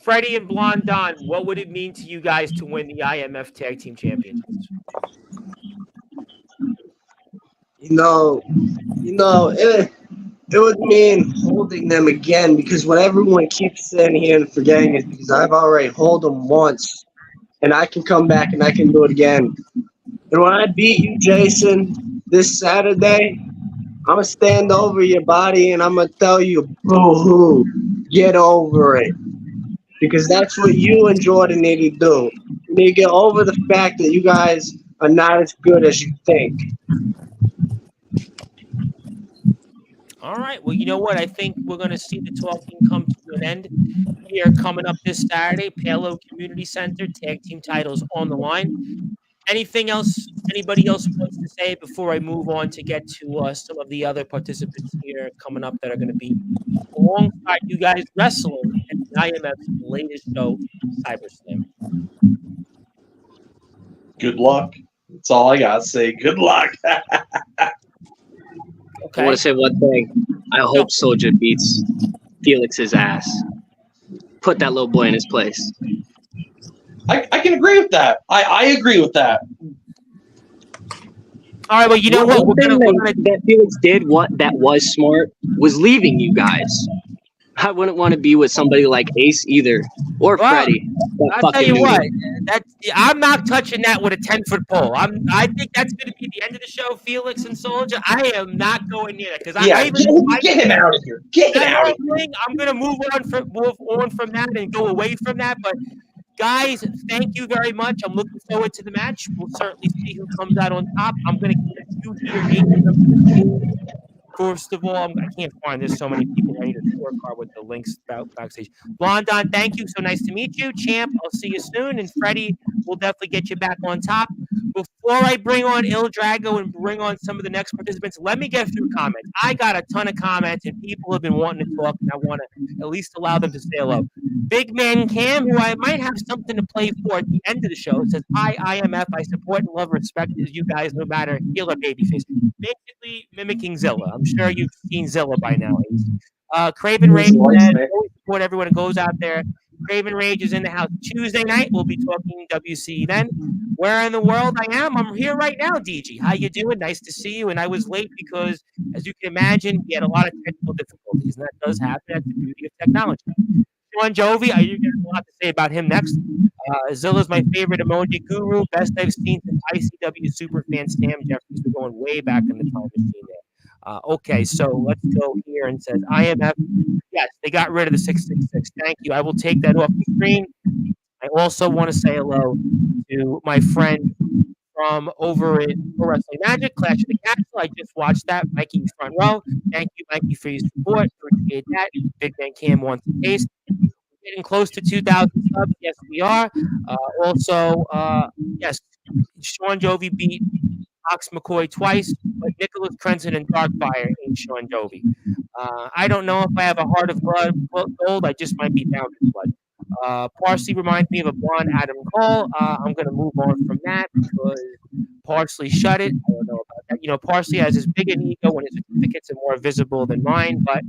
Freddie and Blonde Don, what would it mean to you guys to win the IMF Tag Team Championships? It would mean holding them again, because what everyone keeps saying here and forgetting is because I've already held them once, and I can come back and I can do it again. And when I beat you, Jason, this Saturday, I'm going to stand over your body and I'm going to tell you, boo-hoo, get over it. Because that's what you and Jordan need to do. You need to get over the fact that you guys are not as good as you think. All right. Well, you know what? I think we're going to see the talking come to an end here coming up this Saturday. Palo Community Center, tag team titles on the line. Anything else anybody else wants to say before I move on to get to some of the other participants here coming up that are going to be alongside you guys wrestling at the IMF's latest show, CyberSlam? Good luck. That's all I got to say. Good luck. Okay. I want to say one thing. I hope Soldier beats Felix's ass. Put that little boy in his place. I can agree with that. I agree with that. All right, well, you know what? That Felix did that was smart was leaving you guys. I wouldn't want to be with somebody like Ace either, or Freddie. I'll tell you what, I'm not touching that with a 10-foot pole. I think that's going to be the end of the show, Felix and Soldier. I am not going near that because get him out of here. Get him out of here. I'm going to move on from that and go away from that. But guys, thank you very much. I'm looking forward to the match. We'll certainly see who comes out on top. I'm going to get you here. First of all, I can't find. There's so many people. I need a scorecard with the links backstage. Blondon, thank you. So nice to meet you. Champ, I'll see you soon. And Freddie, we'll definitely get you back on top. Before I bring on Il Drago and bring on some of the next participants, let me get through comments. I got a ton of comments, and people have been wanting to talk, and I want to at least allow them to say hello. Big Man Cam, who I might have something to play for at the end of the show, says, "Hi, IMF. I support and love and respect you guys, no matter heel or babyface." Basically mimicking Zilla. I'm sure you've seen Zilla by now. Craven Rage said, always support everyone who goes out there. Craven Rage is in the house Tuesday night. We'll be talking WC then. Where in the world I am? I'm here right now, DG. How you doing? Nice to see you. And I was late because, as you can imagine, we had a lot of technical difficulties, and that does happen. That's the beauty of technology. Sean Jovi, you got a lot to say about him next. Zilla's my favorite emoji guru. Best I've seen since ICW superfan Sam Jeffries. We're going way back in the time machine there. Okay, so let's go here and says IMF. Yes, they got rid of the 666. Thank you. I will take that off the screen. I also want to say hello to my friend from over in Pro Wrestling Magic, Clash of the Castle. I just watched that. Mikey front row. Thank you, Mikey, for your support. Appreciate that. Big Man Cam wants a taste. We're getting close to 2,000 subs. Yes, we are. Yes, Sean Jovi beat Ox McCoy twice, but Nicholas Crenson and Darkfire ain't Sean Jovi. I don't know if I have a heart of gold. I just might be down to blood. Parsley reminds me of a blonde Adam Cole. I'm going to move on from that because Parsley shut it. I don't know about that. Parsley has as big an ego when his certificates are more visible than mine, but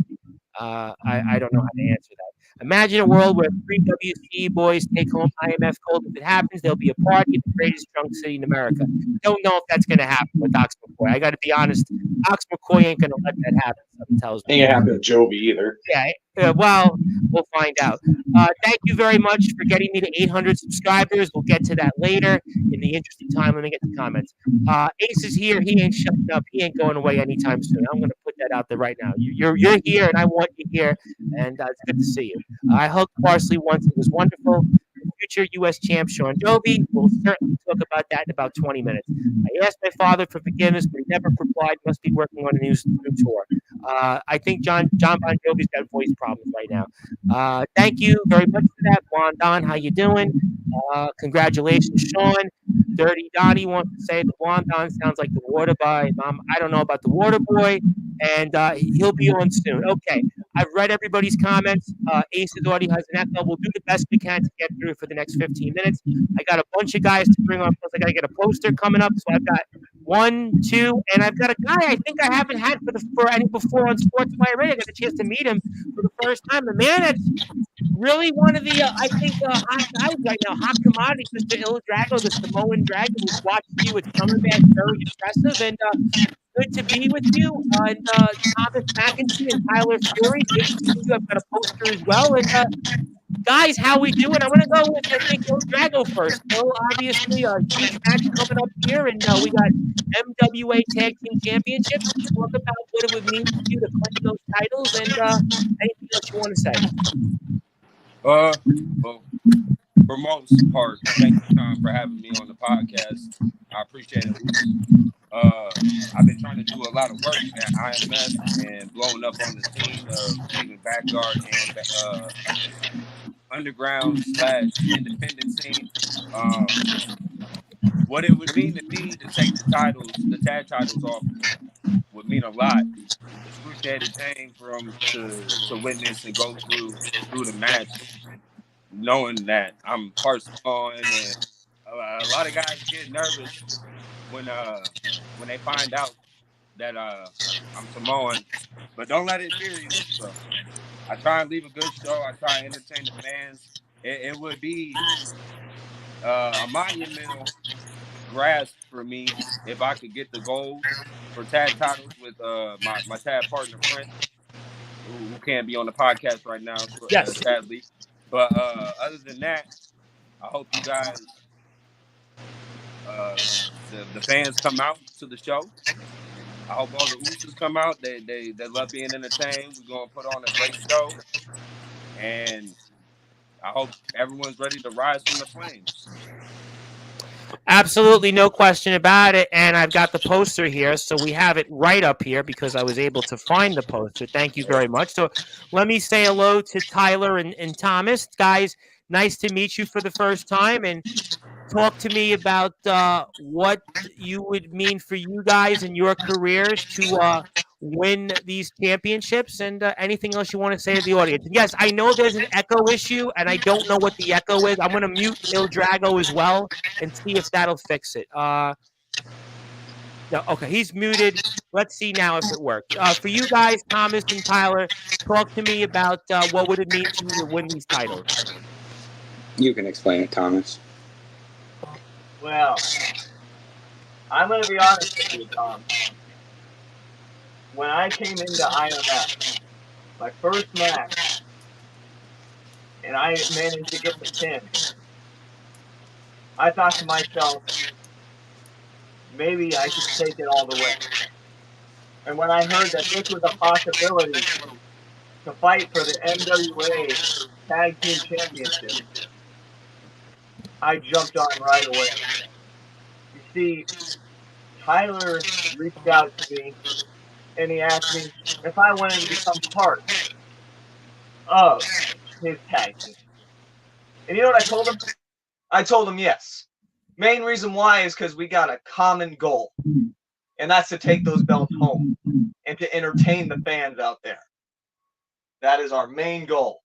I don't know how to answer that. Imagine a world where 3 WC boys take home IMF gold. If it happens, there'll be a party in the greatest drunk city in America. Don't know if that's going to happen with Ox McCoy. I got to be honest. Ox McCoy ain't going to let that happen. Something tells me. Ain't gonna happen with Jovi either. Yeah. Well, we'll find out. Thank you very much for getting me to 800 subscribers. We'll get to that later. In the interesting time, let me get the comments. Ace is here. He ain't shutting up. He ain't going away anytime soon. I'm going to put that out there right now. You're here, and I want you here, and it's good to see you. I hugged Parsley once. It was wonderful. Future U.S. champ Sean Joby. We'll certainly talk about that in about 20 minutes. I asked my father for forgiveness, but he never replied. Must be working on a new tour. I think John Bon Jovi's got voice problems right now. Thank you very much for that, Juan Don. How you doing? Congratulations, Sean. Dirty Donnie wants to say the Juan Don sounds like the Water Boy. I don't know about the Water Boy, and he'll be on soon. Okay, I've read everybody's comments. Ace's audio has an echo. We'll do the best we can to get through for the next 15 minutes. I got a bunch of guys to bring on. Plus, I got to get a poster coming up. So I've got 1, 2, and I've got a guy I think I haven't had for any before on Sportzwire Radio. I got a chance to meet him for the first time. The man that's really one of the, I think, hot guys right now, hot commodity, Mr. Il Drago, the Samoan Dragon. Was watching you at Summerbash, very impressive, and good to be with you. And Thomas McEntee and Tyler Fury, good to see you. I've got a poster as well. And guys, how we doing? I'm going to go with, I think, Il Drago first. Well, obviously, a huge match coming up here, and we got MWA Tag Team Championships. Talk about what it would mean for you to claim those titles, and anything else you want to say. Well, for most part, thank you, Tom, for having me on the podcast. I appreciate it. I've been trying to do a lot of work at IMF and blowing up on the scene of even backyard and underground/independent scene. What it would mean to me to take the tag titles off would mean a lot. Excruciating pain to witness and go through the match, knowing that I'm part Samoan, and a lot of guys get nervous when they find out that I'm Samoan, but don't let it fear you. So I try and leave a good show. I try and entertain the fans. It would be a monumental grasp for me if I could get the gold for tag titles with my tag partner Prince, who can't be on the podcast right now, sadly. But other than that, I hope you guys, the fans, come out to the show. I hope all the Usos come out. They love being entertained. We're gonna put on a great show, and I hope everyone's ready to rise from the flames. Absolutely, no question about it. And I've got the poster here, so we have it right up here because I was able to find the poster. Thank you very much. So let me say hello to Tyler and Thomas. Guys, nice to meet you for the first time. And talk to me about what you would mean for you guys in your careers to win these championships, and anything else you want to say to the audience. And yes, I know there's an echo issue, and I don't know what the echo is. I'm going to mute Il Drago as well and see if that'll fix it. No, okay, he's muted. Let's see now if it works. For you guys, Thomas and Tyler, talk to me about what would it mean to you to win these titles. You can explain it, Thomas. Well, I'm going to be honest with you, Tom. When I came into IMF, my first match, and I managed to get the pin, I thought to myself, maybe I should take it all the way. And when I heard that this was a possibility to fight for the NWA Tag Team Championship, I jumped on right away. You see, Tyler reached out to me and he asked me if I wanted to become part of his tag team. And you know what I told him? I told him yes. Main reason why is because we got a common goal, and that's to take those belts home and to entertain the fans out there. That is our main goal.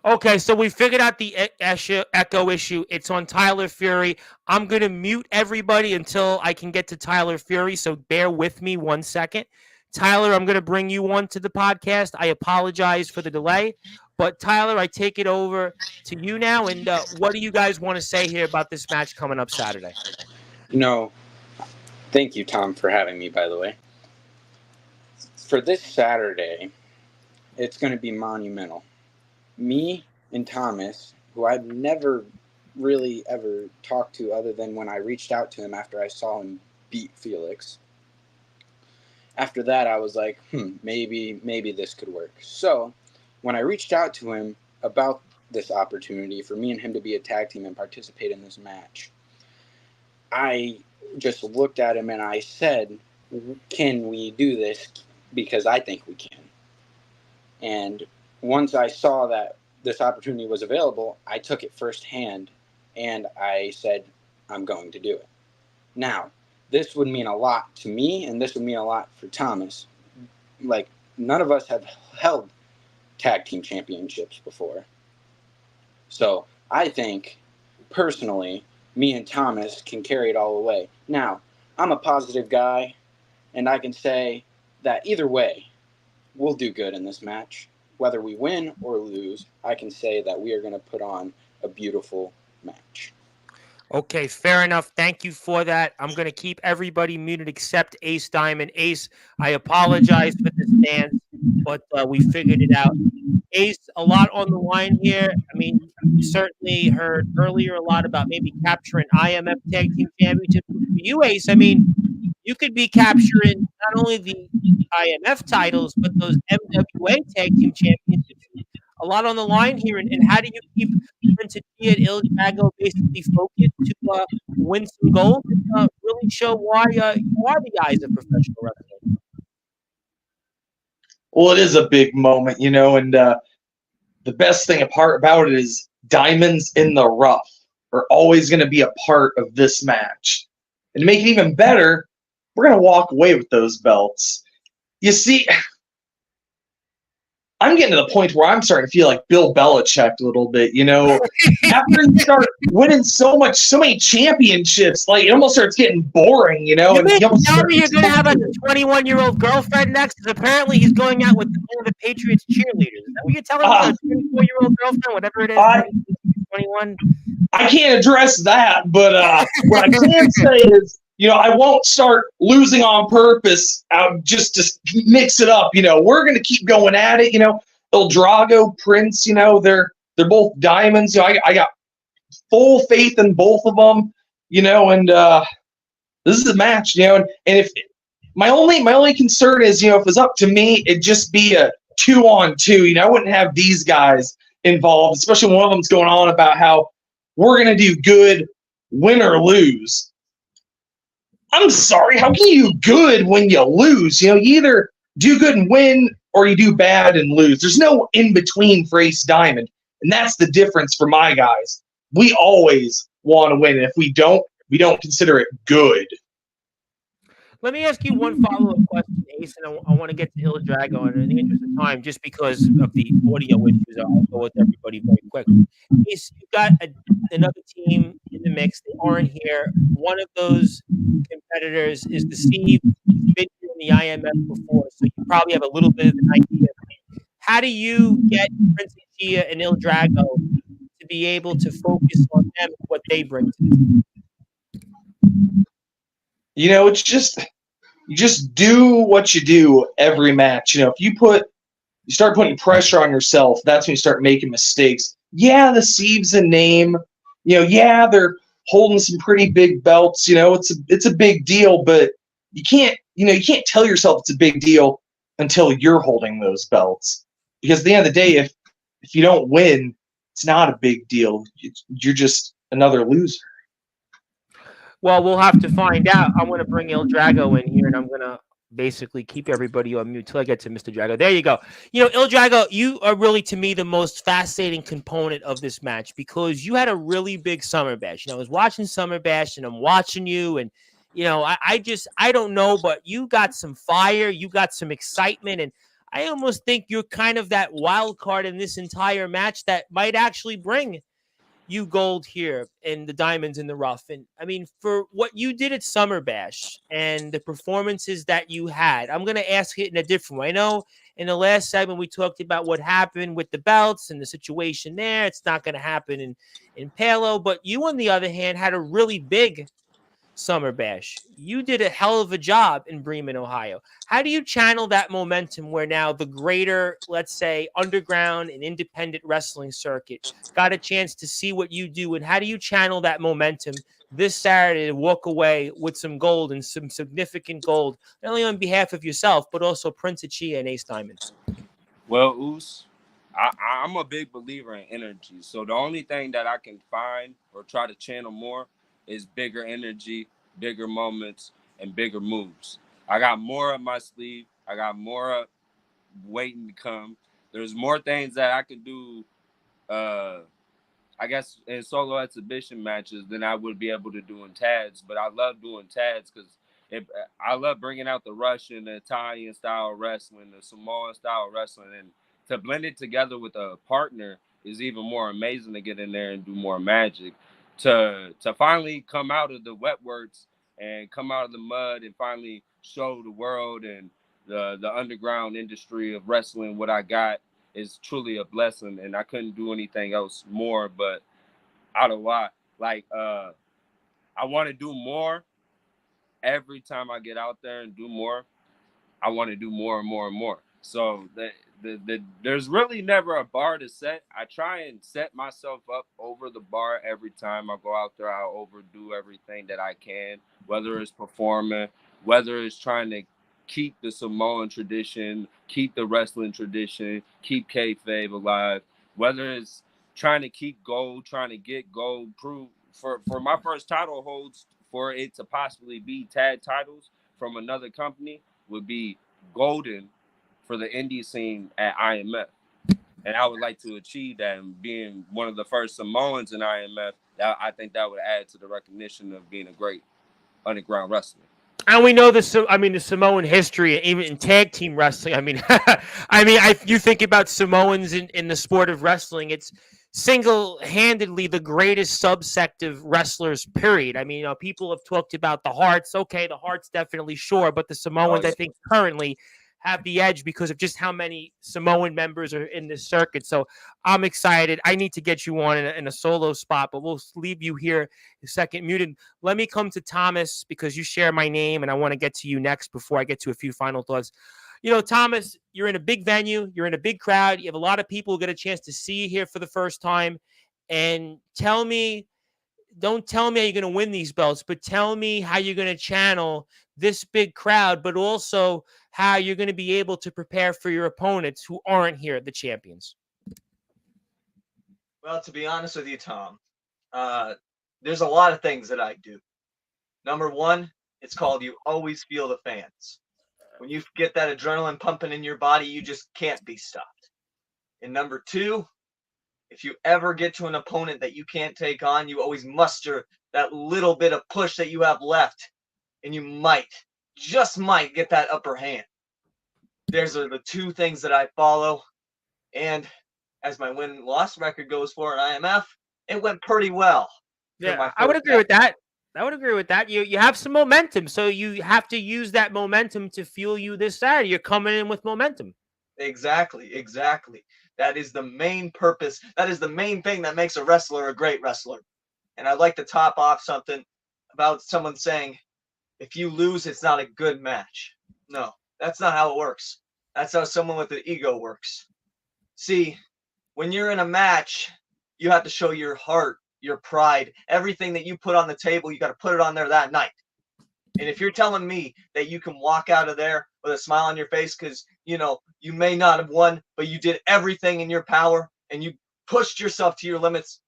Okay, so we figured out the echo issue. It's on Tyler Fury. I'm going to mute everybody until I can get to Tyler Fury, so bear with me 1 second. Tyler, I'm going to bring you on to the podcast. I apologize for the delay. But, Tyler, I take it over to you now. And what do you guys want to say here about this match coming up Saturday? Thank you, Tom, for having me, by the way. For this Saturday, it's going to be monumental. Me and Thomas, who I've never really ever talked to other than when I reached out to him after I saw him beat Felix. After that, I was like, maybe this could work. So when I reached out to him about this opportunity for me and him to be a tag team and participate in this match, I just looked at him and I said, can we do this? Because I think we can. And once I saw that this opportunity was available, I took it firsthand and I said, I'm going to do it. Now, this would mean a lot to me and this would mean a lot for Thomas. Like, none of us have held tag team championships before. So I think, personally, me and Thomas can carry it all the way. Now, I'm a positive guy and I can say that either way, we'll do good in this match. Whether we win or lose, I can say that we are going to put on a beautiful match. Okay, fair enough. Thank you for that. I'm going to keep everybody muted except Ace Diamond. Ace, I apologize for the stance, but we figured it out. Ace, a lot on the line here. I mean, you certainly heard earlier a lot about maybe capturing IMF Tag Team Championship. For you, Ace, I mean, you could be capturing not only the IMF titles, but those MWA Tag Team Championships. A lot on the line here. And how do you keep Prince and Il Drago basically focused to win some gold and really show why you are the eyes of professional wrestling? Well, it is a big moment, and the best thing about it is diamonds in the rough are always going to be a part of this match. And to make it even better, we're going to walk away with those belts. You see, I'm getting to the point where I'm starting to feel like Bill Belichick a little bit, After you start winning so many championships, like it almost starts getting boring, You and mean you almost tell me you're going to have a 21-year-old girlfriend next? Because apparently he's going out with one of the Patriots cheerleaders. Is that what you're telling me? A 24-year-old girlfriend, whatever it is, 21? I can't address that, but what I can say is, I won't start losing on purpose just to mix it up. We're going to keep going at it. Il Drago, Prince, they're both diamonds. I got full faith in both of them, and this is a match, and if my only concern is, if it was up to me, it'd just be a 2-on-2. I wouldn't have these guys involved, especially when one of them's going on about how we're going to do good, win or lose. I'm sorry, how can you do good when you lose? You either do good and win or you do bad and lose. There's no in-between for Ace Diamond, and that's the difference for my guys. We always want to win, and if we don't consider it good. Let me ask you one follow-up question, Ace, and I want to get to Il Drago, and in the interest of time, just because of the audio issues, I'll go with everybody very quick. Ace, you got another team in the mix. They aren't here. One of those competitors is the Steve. He's been here in the IMF before, so you probably have a little bit of an idea. How do you get Prince Chia and Il Drago to be able to focus on them and what they bring to the team? It's you just do what you do every match. If you start putting pressure on yourself, that's when you start making mistakes. Yeah, the Steve's a name. Yeah, they're holding some pretty big belts. It's a big deal, but you can't tell yourself it's a big deal until you're holding those belts. Because at the end of the day, if you don't win, it's not a big deal. You're just another loser. Well, we'll have to find out. I'm going to bring Il Drago in here, and I'm going to basically keep everybody on mute till I get to Mr. Drago. There you go. Il Drago, you are really, to me, the most fascinating component of this match because you had a really big Summer Bash. I was watching Summer Bash, and I'm watching you, and, I don't know, but you got some fire, you got some excitement, and I almost think you're kind of that wild card in this entire match that might actually bring you gold here in the diamonds in the rough. And I mean, for what you did at Summer Bash and the performances that you had, I'm going to ask it in a different way. I know in the last segment we talked about what happened with the belts and the situation there. It's not going to happen in Palo, but you, on the other hand, had a really big Summer Bash. You did a hell of a job in Bremen, Ohio. How do you channel that momentum where now the greater, let's say, underground and independent wrestling circuit got a chance to see what you do, and how do you channel that momentum this Saturday to walk away with some gold and some significant gold, not only on behalf of yourself, but also Prince Achia and Ace Diamond? Well, Oos, I'm a big believer in energy. So the only thing that I can find or try to channel more is bigger energy, bigger moments, and bigger moves. I got more up my sleeve. I got more waiting to come. There's more things that I could do, I guess, in solo exhibition matches than I would be able to do in TADs. But I love doing TADs because I love bringing out the Russian, the Italian style wrestling, the Samoan style wrestling, and to blend it together with a partner is even more amazing to get in there and do more magic. To finally come out of the wet works and come out of the mud and finally show the world and the underground industry of wrestling what I got is truly a blessing, and I couldn't do anything else more. But out of why, like, I want to do more. Every time I get out there and do more, I want to do more and more and more. So there's really never a bar to set. I try and set myself up over the bar every time I go out there. I'll overdo everything that I can, whether it's performing, whether it's trying to keep the Samoan tradition, keep the wrestling tradition, keep kayfabe alive, whether it's trying to keep gold, trying to get gold, prove for my first title holds for it to possibly be tag titles from another company would be golden for the indie scene at IMF. And I would like to achieve that, and being one of the first Samoans in IMF, I think that would add to the recognition of being a great underground wrestler. And we know the Samoan history, even in tag team wrestling. You think about Samoans in the sport of wrestling, it's single-handedly the greatest subsect of wrestlers, period. People have talked about the Hearts. Okay, the Hearts definitely, sure, but the Samoans, I think, currently have the edge because of just how many Samoan members are in this circuit. So I'm excited. I need to get you on in a solo spot, but we'll leave you here a second muted. Let me come to Thomas because you share my name, and I want to get to you next before I get to a few final thoughts. Thomas, you're in a big venue. You're in a big crowd. You have a lot of people who get a chance to see you here for the first time. And don't tell me how you're going to win these belts, but tell me how you're going to channel this big crowd, but also how you're going to be able to prepare for your opponents who aren't here, the champions. Well, to be honest with you, Tom, there's a lot of things that I do. Number one, it's called you always feel the fans. When you get that adrenaline pumping in your body, you just can't be stopped. And number two, if you ever get to an opponent that you can't take on, you always muster that little bit of push that you have left, and you just might get that upper hand. There's the two things that I follow, and as my win-loss record goes for an IMF, it went pretty well. Yeah, I would agree with that. You have some momentum, so you have to use that momentum to fuel you this Saturday. You're coming in with momentum. Exactly. That is the main purpose. That is the main thing that makes a wrestler a great wrestler. And I'd like to top off something about someone saying, if you lose, it's not a good match. No, that's not how it works. That's how someone with an ego works. See, when you're in a match, you have to show your heart, your pride, everything that you put on the table, you got to put it on there that night. And if you're telling me that you can walk out of there with a smile on your face because, you may not have won, but you did everything in your power and you pushed yourself to your limits,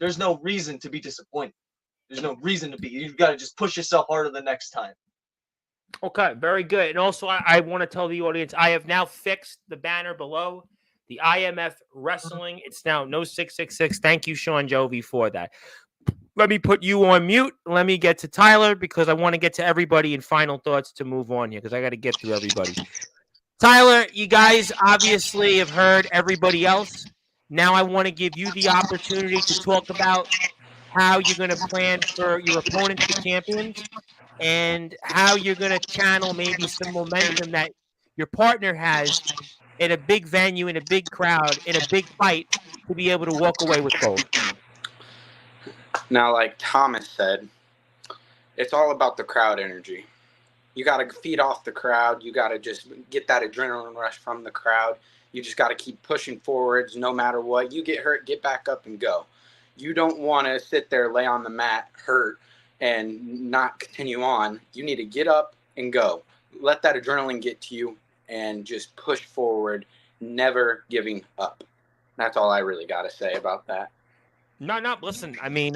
there's no reason to be disappointed. There's no reason to be. You've got to just push yourself harder the next time. Okay, very good. And also, I want to tell the audience, I have now fixed the banner below, the IMF Wrestling. It's now no 666. Thank you, Sean Jovi, for that. Let me put you on mute. Let me get to Tyler because I want to get to everybody in final thoughts to move on here because I got to get through everybody. Tyler, you guys obviously have heard everybody else. Now I want to give you the opportunity to talk about how you're going to plan for your opponents, the champions, and how you're going to channel maybe some momentum that your partner has in a big venue, in a big crowd, in a big fight to be able to walk away with gold. Now, like Thomas said, it's all about the crowd energy. You got to feed off the crowd. You got to just get that adrenaline rush from the crowd. You just got to keep pushing forwards no matter what. You get hurt, get back up and go. You don't want to sit there, lay on the mat, hurt, and not continue on. You need to get up and go. Let that adrenaline get to you and just push forward, never giving up. That's all I really got to say about that. No, listen, I mean,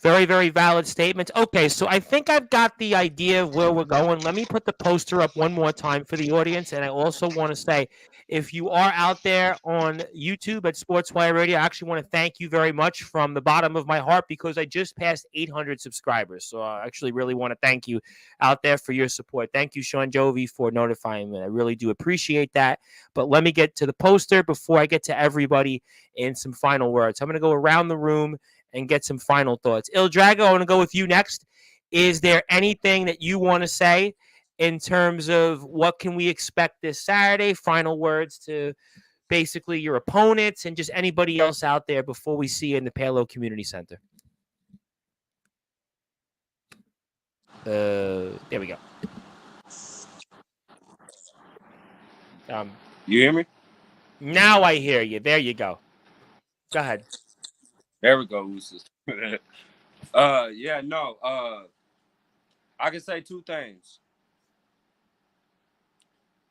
very, very valid statements. Okay, so I think I've got the idea of where we're going. Let me put the poster up one more time for the audience. And I also want to say, if you are out there on YouTube at Sportswire Radio, I actually want to thank you very much from the bottom of my heart because I just passed 800 subscribers. So I actually really want to thank you out there for your support. Thank you, Sean Jovi, for notifying me. I really do appreciate that. But let me get to the poster before I get to everybody in some final words. I'm going to go around the room and get some final thoughts. Il Drago, I want to go with you next. Is there anything that you want to say in terms of what can we expect this Saturday? Final words to basically your opponents and just anybody else out there before we see you in the Palo Community Center. There we go. You hear me? Now I hear you. There you go. Go ahead. There we go, Usos. I can say two things.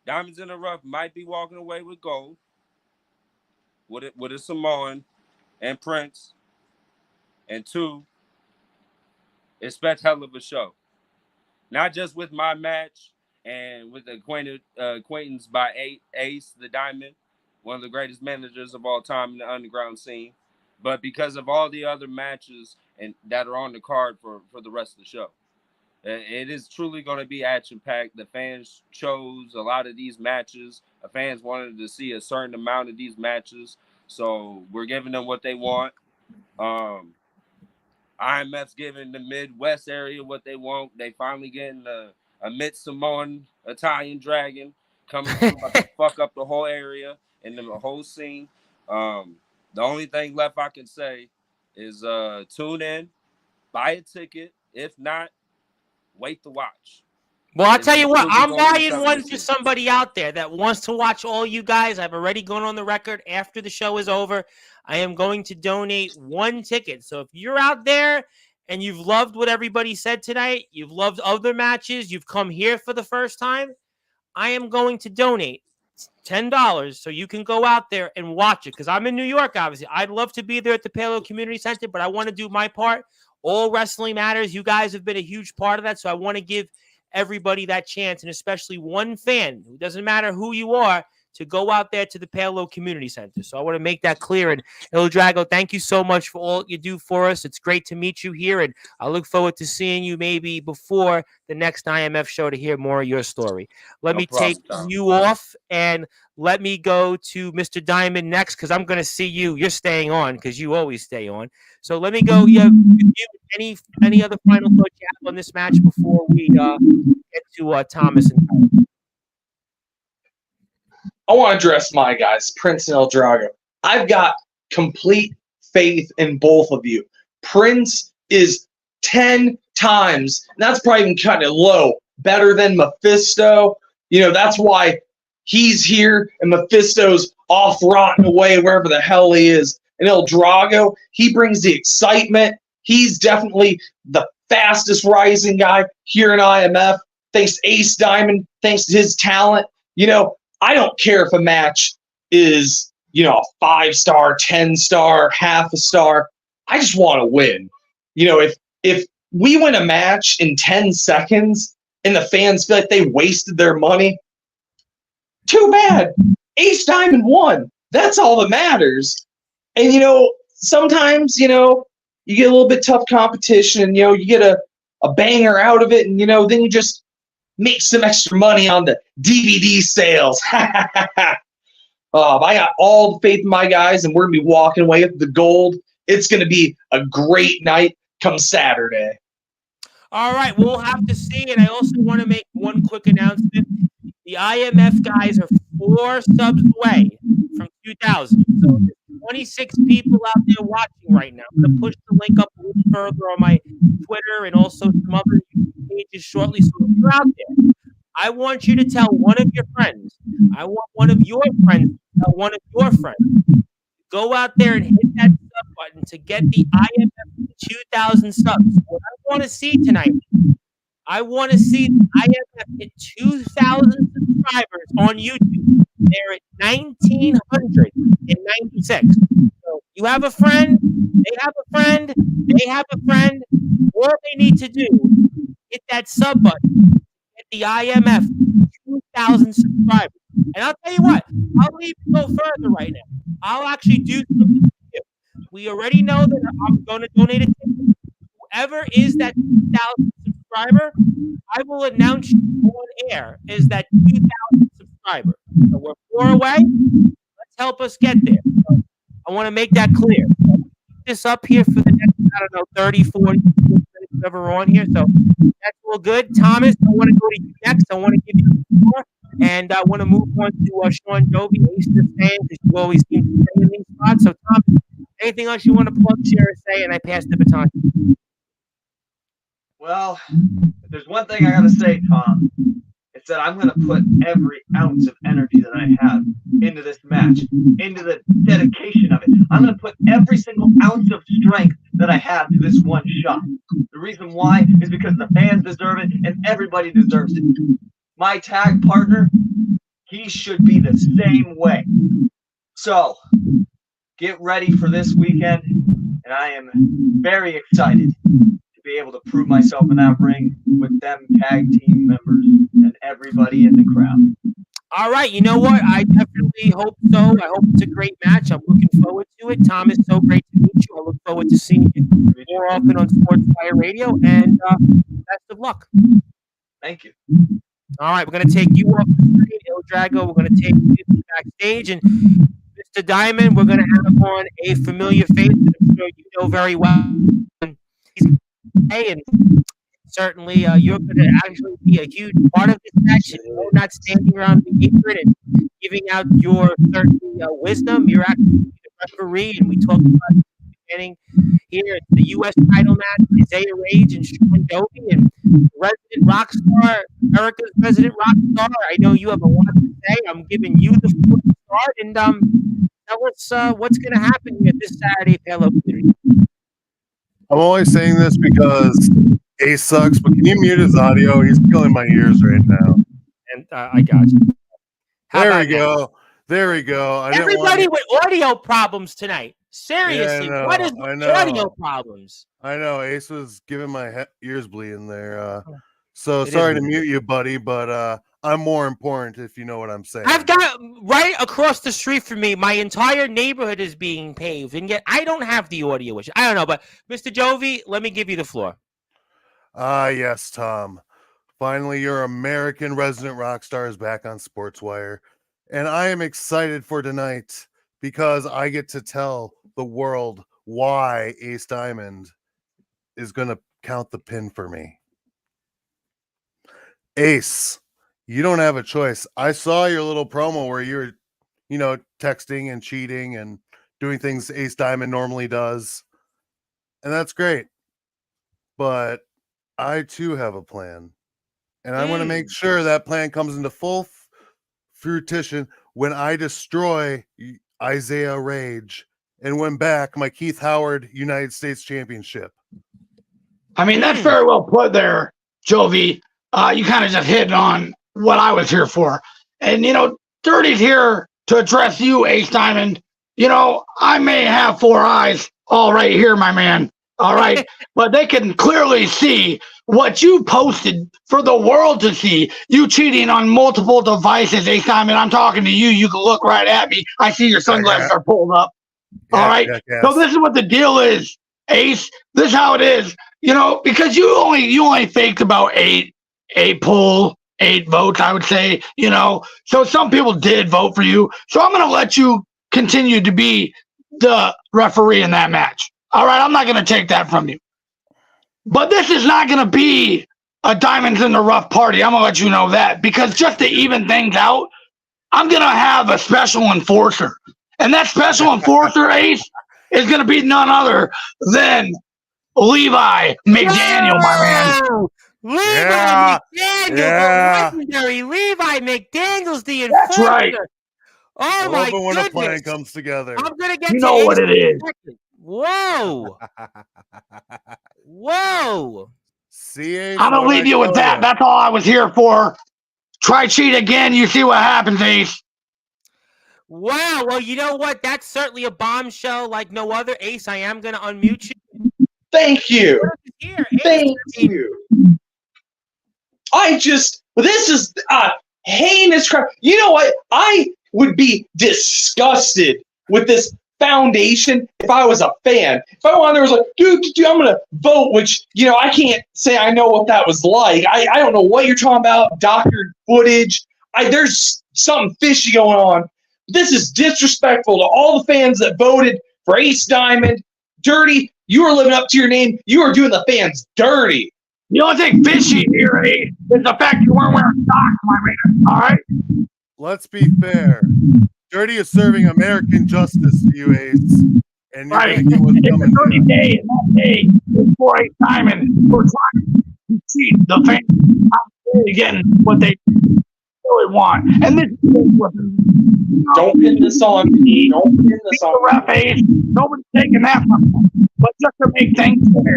Diamonds in the Rough might be walking away with gold with a Samoan and Prince. And two, expect hell of a show. Not just with my match and with the acquaintance by Ace, the Diamond, one of the greatest managers of all time in the underground scene, but because of all the other matches and that are on the card for the rest of the show. It is truly going to be action-packed. The fans chose a lot of these matches. The fans wanted to see a certain amount of these matches, so we're giving them what they want. IMF's giving the Midwest area what they want. They finally getting a Mid-Samoan Italian dragon coming through to fuck up the whole area and the whole scene. The only thing left I can say is tune in, buy a ticket. If not, wait to watch. Well, I'll tell you what, I'm buying one for somebody out there that wants to watch all you guys. I've already gone on the record after the show is over. I am going to donate one ticket. So if you're out there and you've loved what everybody said tonight, you've loved other matches, you've come here for the first time, I am going to donate $10 so you can go out there and watch it because I'm in New York, obviously. I'd love to be there at the Palo Community Center, but I want to do my part. All wrestling matters. You guys have been a huge part of that, so I want to give everybody that chance, and especially one fan, who doesn't matter who you are, to go out there to the Palo Community Center. So I want to make that clear. And Il Drago, thank you so much for all you do for us. It's great to meet you here, and I look forward to seeing you maybe before the next IMF show to hear more of your story. Let me take you off, and let me go to Mr. Diamond next because I'm going to see you. You're staying on because you always stay on. So let me go. You have any other final thoughts you have on this match before we get to Thomas and Tyler? I want to address my guys, Prince and El Drago. I've got complete faith in both of you. Prince is 10 times, and that's probably even kind of low, better than Mephisto. You know, that's why he's here, and Mephisto's off rotting away wherever the hell he is. And El Drago, he brings the excitement. He's definitely the fastest rising guy here in IMF, thanks to Ace Diamond, thanks to his talent. You know, I don't care if a match is, a 5-star, 10-star, half a star. I just want to win. You know, if we win a match in 10 seconds and the fans feel like they wasted their money, too bad. Ace Diamond won. That's all that matters. And, sometimes, you get a little bit tough competition and, you get a banger out of it and, then you just make some extra money on the DVD sales. I got all the faith in my guys, and we're going to be walking away with the gold. It's going to be a great night come Saturday. All right, we'll have to see. And I also want to make one quick announcement. The IMF guys are 4 subs away from 2,000. So there's 26 people out there watching right now. I'm going to push the link up a little further on my Twitter and also some other pages shortly. So if you're out there, I want you to tell one of your friends. I want one of your friends to tell one of your friends. Go out there and hit that sub button to get the IMF 2,000 subs. What I want to see tonight, I want to see the IMF hit 2,000 subscribers on YouTube. They're at 1,996. So you have a friend, they have a friend, they have a friend. All they need to do, hit that sub button, get the IMF 2,000 subscribers. And I'll tell you what, I'll even go further right now. I'll actually do something for you. We already know that I'm going to donate a ticket. Whoever is that 2,000 subscriber, I will announce you on air as that 2,000 subscriber. So we're 4 away. Let's help us get there. So I want to make that clear. So keep this up here for the next, 30, 40 minutes, whatever we're on here. So that's all good. Thomas, I want to go to you next. I want to give you the floor. And I want to move on to Sean Dovey, Easter fan, because you always seem to stay in these spots. So, Tom, anything else you want to plug, share, or say? And I pass the baton. Well, if there's one thing I got to say, Tom, it's that I'm going to put every ounce of energy that I have into this match, into the dedication of it. I'm going to put every single ounce of strength that I have to this one shot. The reason why is because the fans deserve it and everybody deserves it. My tag partner, he should be the same way. So, get ready for this weekend, and I am very excited to be able to prove myself in that ring with them tag team members and everybody in the crowd. All right, you know what? I definitely hope so. I hope it's a great match. I'm looking forward to it. Tom, it's so great to meet you. I look forward to seeing you more often on Sportzwire Radio, and best of luck. Thank you. All right, we're going to take you off the screen, Il Drago. We're going to take you backstage. And Mr. Diamond, we're going to have on a familiar face that I'm sure you know very well. And certainly you're going to actually be a huge part of this match. And you're not standing around the apron and giving out your certain wisdom. You're actually the referee. And we talked about it at the beginning here. It's the U.S. title match, Isaiah Rage and Sean Dovey. And resident rock star, America's resident rock star. I know you have a lot to say. I'm giving you the floor to start, and tell us what's going to happen here this Saturday, Palo Community. I'm always saying this because Ace sucks, but can you mute his audio? He's killing my ears right now. And I got you. There we go. There we go. Everybody with audio problems tonight. Seriously, yeah, what is the audio problems? I know. Ace was giving my ears bleeding there. So It sorry to is. mute you, buddy, but I'm more important if you know what I'm saying. I've got right across the street from me, my entire neighborhood is being paved, and yet I don't have the audio issue. I don't know, but Mr. Jovi, let me give you the floor. Yes, Tom. Finally, your American resident rock star is back on Sportswire, and I am excited for tonight because I get to tell the world why Ace Diamond is going to count the pin for me. Ace, you don't have a choice. I saw your little promo where you're, texting and cheating and doing things Ace Diamond normally does. And that's great. But I too have a plan. And I want to make sure that plan comes into full fruition when I destroy Isaiah Rage and win back my Keith Howard United States Championship. I mean, that's very well put there, Jovi. You kind of just hit on what I was here for. And, Dirty's here to address you, Ace Diamond. I may have 4 eyes all right here, my man. All right. But they can clearly see what you posted for the world to see. You cheating on multiple devices, Ace Diamond. I'm talking to you. You can look right at me. I see your sunglasses are pulled up. All right. So this is what the deal is, Ace. This is how it is. Because you only faked about eight pull 8 votes, I would say, So some people did vote for you. So I'm going to let you continue to be the referee in that match. All right, I'm not going to take that from you. But this is not going to be a diamonds in the rough party. I'm going to let you know that, because just to even things out, I'm going to have a special enforcer. And that special enforcer, Ace, is going to be none other than Levi McDaniel, my man. Levi McDaniel, the legendary Levi McDaniel's the enforcer. That's right. Oh, my goodness. When a plan comes together. I'm going to get you know what it is. Whoa. Whoa. See, Ace, I'm going to leave you with that. That's all I was here for. Try cheat again. You see what happens, Ace. Wow. Well, you know what? That's certainly a bombshell like no other. Ace, I am going to unmute you. Thank you. Thank you. This is heinous crap. You know what? I would be disgusted with this foundation if I was a fan. If I wanted, there was like, dude, I'm going to vote, which, I can't say I know what that was like. I don't know what you're talking about, doctored footage. There's something fishy going on. This is disrespectful to all the fans that voted for Ace Diamond. Dirty. You are living up to your name. You are doing the fans dirty. The only thing fishy here, Ace, is the fact you weren't wearing socks, my man. All right? Let's be fair. Dirty is serving American justice to you, Ace. And you're going to get what's coming. It's a dirty day, and that day is for Ace Diamond. We're trying to cheat the fans out getting what they really want. And this is what don't pin this on me. Don't pin this on the ref, Ace. Nobody's taking that from him. But just to make things fair,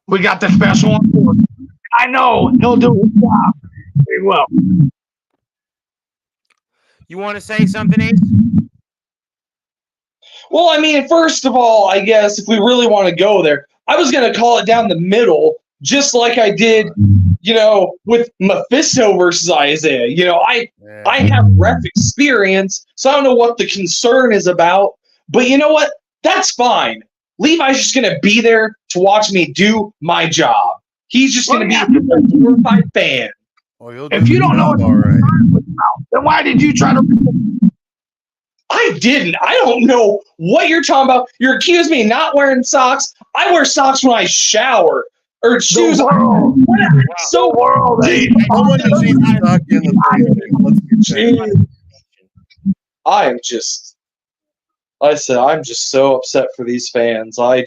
we got the special enforcer. I know he'll do his job very well. You want to say something, Ace? Well, I mean, first of all, I guess if we really want to go there, I was going to call it down the middle, just like I did, with Mephisto versus Isaiah. I have ref experience, so I don't know what the concern is about. But you know what? That's fine. Levi's just going to be there to watch me do my job. He's just going to be a glorified fan. If you don't know what right. Then why did you try to... I didn't. I don't know what you're talking about. You're accusing me of not wearing socks. I wear socks when I shower. Or shoes. So world. I'm just so upset for these fans. I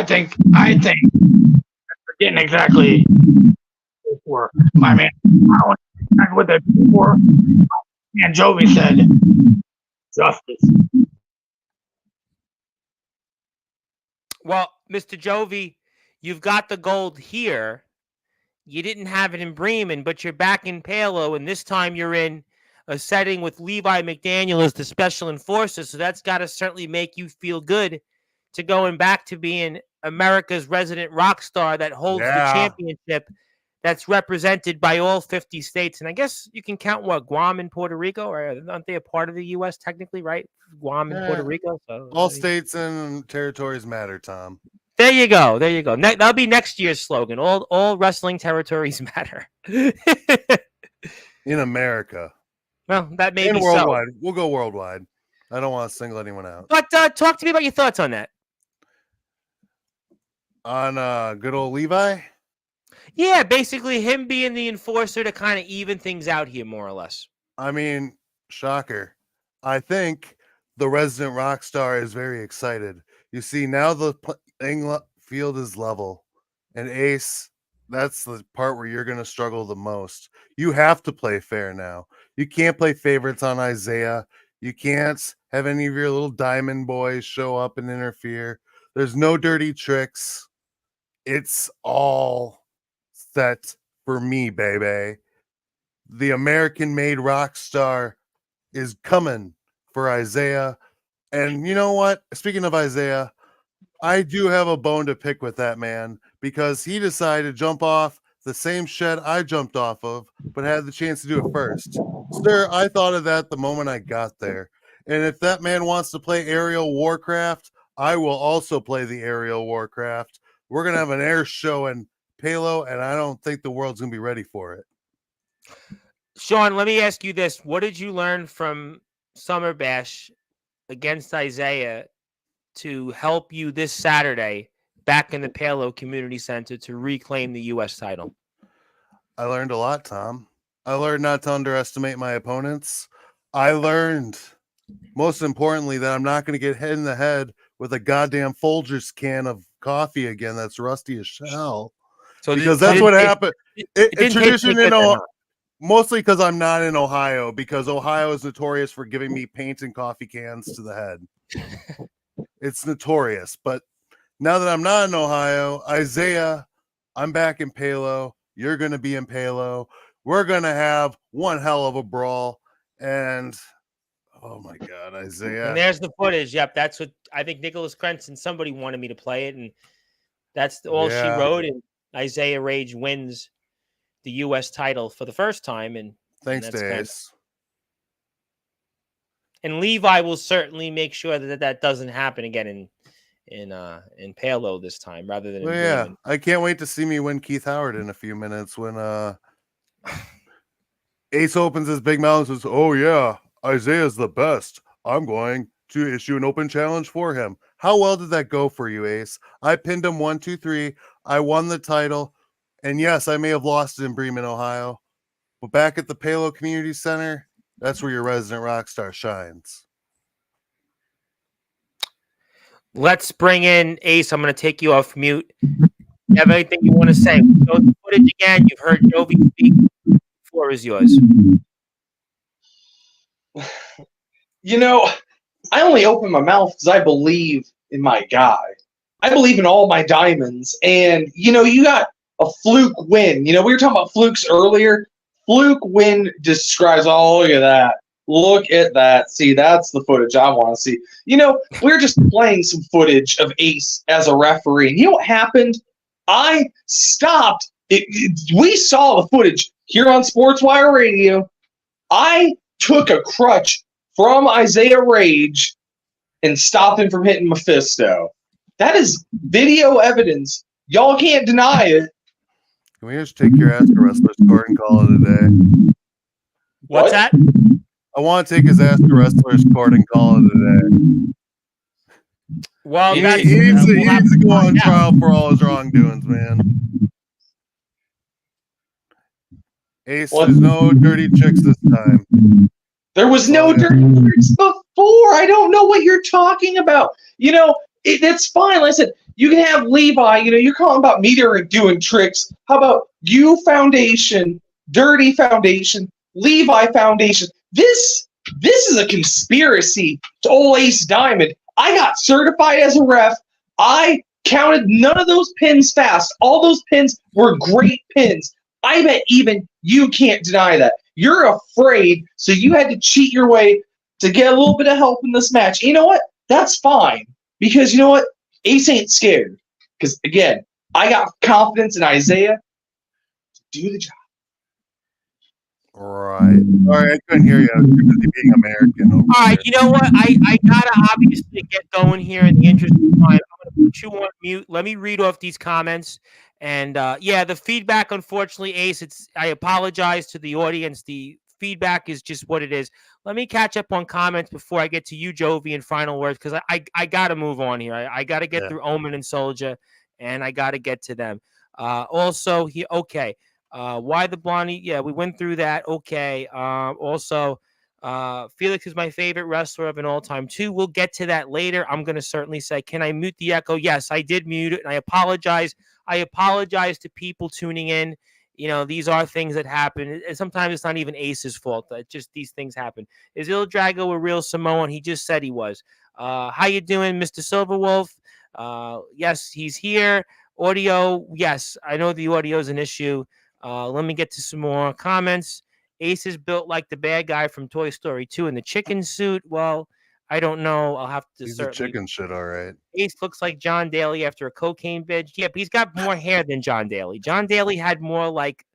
think they're getting exactly for my man. I don't know what they before. And Jovi said justice. Well, Mr. Jovi, you've got the gold here. You didn't have it in Bremen, but you're back in Palo, and this time you're in a setting with Levi McDaniel as the special enforcer, so that's got to certainly make you feel good to going back to being America's resident rock star that holds the championship that's represented by all 50 states. And I guess you can count, Guam and Puerto Rico? Or aren't they a part of the U.S. technically, right? Guam and Puerto Rico? So, all states and territories matter, Tom. There you go. There you go. That'll be next year's slogan. All wrestling territories matter. In America. Well, that may be worldwide. So. We'll go worldwide. I don't want to single anyone out. But talk to me about your thoughts on that. On good old Levi? Yeah, basically him being the enforcer to kind of even things out here, more or less. I mean, shocker. I think the resident rock star is very excited. You see, now the field is level. And Ace, that's the part where you're going to struggle the most. You have to play fair now. You can't play favorites on Isaiah. You can't have any of your little diamond boys show up and interfere. There's no dirty tricks. It's all set for me, baby. The American-made rock star is coming for Isaiah. And you know what? Speaking of Isaiah, I do have a bone to pick with that man because he decided to jump off the same shed I jumped off of, but had the chance to do it first. Sir, I thought of that the moment I got there. And if that man wants to play aerial Warcraft, I will also play the aerial Warcraft. We're going to have an air show in Palo, and I don't think the world's gonna be ready for it. Sean, let me ask you this: what did you learn from Summer Bash against Isaiah to help you this Saturday back in the Palo Community Center to reclaim the U.S. title? I learned a lot, Tom. I learned not to underestimate my opponents. I learned, most importantly, that I'm not going to get hit in the head with a goddamn Folgers can of coffee again that's rusty as hell. So because that's what happened. It's tradition in Ohio. Huh? Mostly because I'm not in Ohio, because Ohio is notorious for giving me paint and coffee cans to the head. It's notorious. But now that I'm not in Ohio, Isaiah, I'm back in Palo. You're going to be in Palo. We're going to have one hell of a brawl. And, oh my God, Isaiah. And there's the footage. Yep, that's what I think Nicholas Crenson, somebody wanted me to play it. And that's all she wrote. And Isaiah Rage wins the U.S. title for the first time. And thanks to Ace. And Levi will certainly make sure that doesn't happen again in Palo this time, rather than in I can't wait to see me win Keith Howard in a few minutes when Ace opens his big mouth and says, "Oh yeah, Isaiah's the best. I'm going to issue an open challenge for him." How well did that go for you, Ace? I pinned him 1, 2, 3. I won the title. And yes, I may have lost it in Bremen, Ohio, but back at the Palo Community Center, that's where your resident rock star shines. Let's bring in Ace. I'm going to take you off mute. You have anything you want to say? Show the footage again. You've heard Jovi speak. The floor is yours. You know, I only open my mouth because I believe in my guy. I believe in all my diamonds. And, you know, you got a fluke win. You know, we were talking about flukes earlier. Fluke win describes, oh, look at that. Look at that. See, that's the footage I want to see. You know, we're just playing some footage of Ace as a referee. And you know what happened? I stopped. We saw the footage here on Sportswire Radio. I took a crutch from Isaiah Rage and stopped him from hitting Mephisto. That is video evidence. Y'all can't deny it. Can we just take your ass to Wrestler's Court and call it a day? What's that? I want to take his ass to Wrestler's Court and call it a day. Well, he needs to go on trial for all his wrongdoings, man. Ace, there's no dirty chicks this time. There was no dirty chicks before. I don't know what you're talking about. You know, it's fine. Like I said, you can have Levi. You know, you're calling about Meteor and doing tricks. How about you Foundation, Dirty Foundation, Levi Foundation? This is a conspiracy to old Ace Diamond. I got certified as a ref. I counted none of those pins fast. All those pins were great pins. I bet even you can't deny that. You're afraid, so you had to cheat your way to get a little bit of help in this match. You know what? That's fine. Because you know what? Ace ain't scared. Because, again, I got confidence in Isaiah to do the job. Right. Sorry, I couldn't hear you. I was too busy being American. All right, you know what? I gotta obviously get going here in the interest of time. I'm gonna put you on mute. Let me read off these comments. And yeah, the feedback, unfortunately, Ace, I apologize to the audience. The feedback is just what it is. Let me catch up on comments before I get to you, Jovi, and final words, because I gotta move on here. I gotta get through Omen and Soldier, and I gotta get to them. Also, okay. Why the Blondie? Yeah, we went through that. Okay. Also, Felix is my favorite wrestler of an all-time too. We'll get to that later. I'm going to certainly say, can I mute the echo? Yes, I did mute it, and I apologize. I apologize to people tuning in. You know, these are things that happen. And sometimes it's not even Ace's fault. Just these things happen. Is Il Drago a real Samoan? He just said he was. How you doing, Mr. Silverwolf? Yes, he's here. Audio, yes, I know the audio is an issue. Let me get to some more comments. Ace is built like the bad guy from Toy Story 2 in the chicken suit. Well, I don't know. I'll have to He's a chicken shit, all right. Ace looks like John Daly after a cocaine binge. Yeah, but he's got more hair than John Daly. John Daly had more like,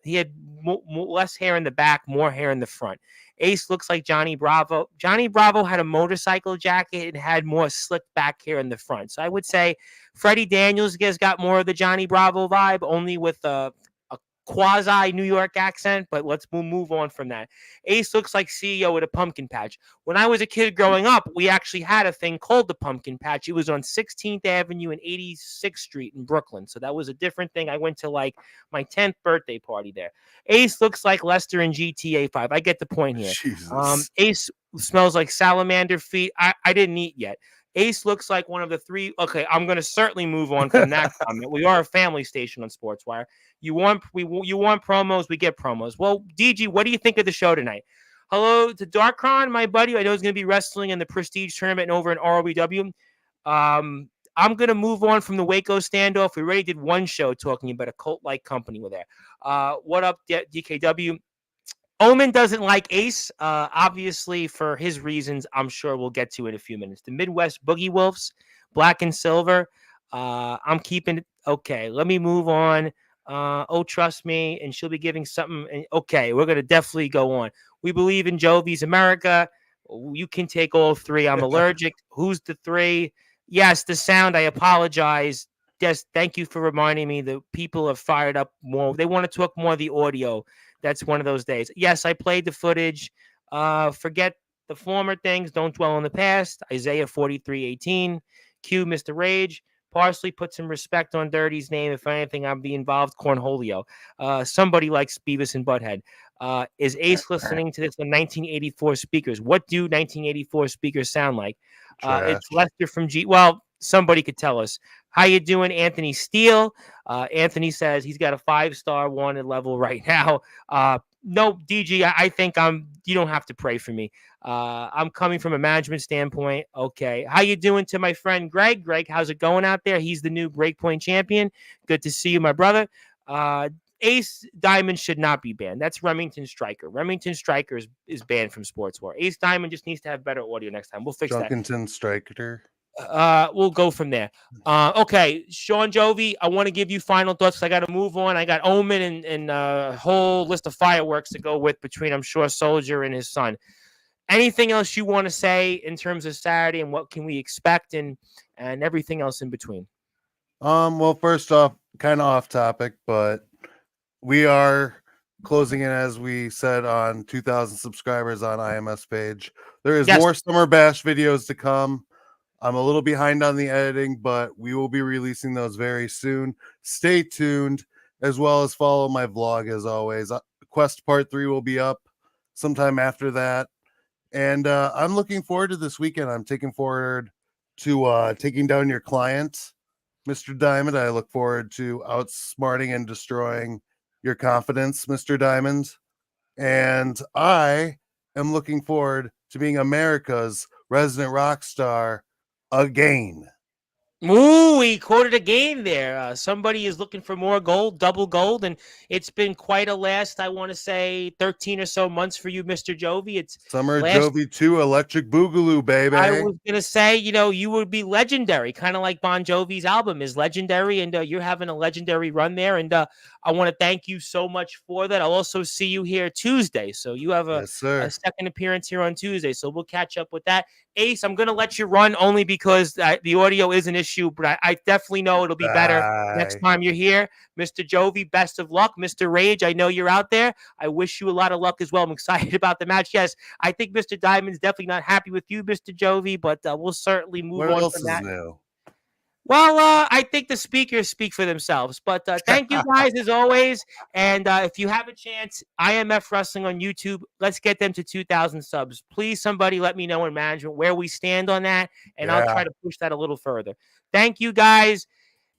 he had less hair in the back, more hair in the front. Ace looks like Johnny Bravo. Johnny Bravo had a motorcycle jacket and had more slicked back hair in the front. So I would say Freddie Daniels has got more of the Johnny Bravo vibe, only with a quasi New York accent, but let's move on from that. Ace looks like CEO with a pumpkin patch. When I was a kid growing up, we actually had a thing called the pumpkin patch. It was on 16th Avenue and 86th Street in Brooklyn. So that was a different thing. I went to like my 10th birthday party there. Ace looks like Lester in GTA 5. I get the point here. Ace smells like salamander feet. I didn't eat yet. Ace looks like one of the three. Okay, I'm going to certainly move on from that comment. We are a family station on Sportswire. You want promos, we get promos. Well, DG, what do you think of the show tonight? Hello to Darkron, my buddy. I know he's going to be wrestling in the Prestige tournament and over in ROBW. I'm going to move on from the Waco standoff. We already did one show talking about a cult-like company with there. What up, DKW? Omen doesn't like Ace, obviously for his reasons. I'm sure we'll get to in a few minutes. The Midwest Boogie Wolves, Black and Silver. I'm keeping it. Okay, let me move on. Trust me, and she'll be giving something. Okay, we're going to definitely go on. We believe in Jovi's America. You can take all three. I'm allergic. Who's the three? Yes, the sound. I apologize. Yes, thank you for reminding me. The people are fired up more. They want to talk more of the audio. That's one of those days. Yes, I played the footage. Forget the former things. Don't dwell on the past. Isaiah 43:18. Q, Mr. Rage. Parsley, put some respect on Dirty's name. If anything, I'll be involved. Cornholio. Somebody likes Beavis and Butthead. Is Ace listening to this on 1984 speakers? What do 1984 speakers sound like? It's Lester from G. Well, somebody could tell us. How you doing, Anthony Steele? Anthony says he's got a 5-star wanted level right now. No, DG, I think you don't have to pray for me. I'm coming from a management standpoint. Okay. How you doing to my friend Greg? Greg, how's it going out there? He's the new Breakpoint champion. Good to see you, my brother. Ace Diamond should not be banned. That's Remington Striker. Remington Striker is banned from Sportswire. Ace Diamond just needs to have better audio next time. We'll fix that. Junkinton Striker. We'll go from there. Okay, Sean Jovi, I want to give you final thoughts. I got to move on. I got Omen and a whole list of fireworks to go with between, I'm sure, Soldier and his son. Anything else you want to say in terms of Saturday and what can we expect and everything else in between? Well, first off, kind of off topic, but we are closing in, as we said, on 2,000 subscribers on IMF's page. There is more Summer Bash videos to come. I'm a little behind on the editing, but we will be releasing those very soon. Stay tuned, as well as follow my vlog as always. Quest Part 3 will be up sometime after that. And I'm looking forward to this weekend. I'm taking forward to taking down your client, Mr. Diamond. I look forward to outsmarting and destroying your confidence, Mr. Diamond. And I am looking forward to being America's resident rock star again. Ooh, he quoted a game there. Somebody is looking for more gold, double gold, and it's been quite a last, I want to say, 13 or so months for you, Mr. Jovi. It's Summer Jovi 2 Electric Boogaloo, baby. I was going to say, you would be legendary, kind of like Bon Jovi's album is legendary, and you're having a legendary run there, and I want to thank you so much for that. I'll also see you here Tuesday, so you have a second appearance here on Tuesday, so we'll catch up with that. Ace, I'm going to let you run only because the audio is an issue, but I definitely know it'll be better next time you're here. Mr. Jovi, best of luck. Mr. Rage, I know you're out there. I wish you a lot of luck as well. I'm excited about the match. Yes, I think Mr. Diamond's definitely not happy with you, Mr. Jovi, but we'll certainly move on else from that. Is new? Well, I think the speakers speak for themselves, but thank you guys as always. And if you have a chance, IMF Wrestling on YouTube, let's get them to 2,000 subs. Please, somebody let me know in management where we stand on that, and I'll try to push that a little further. Thank you guys.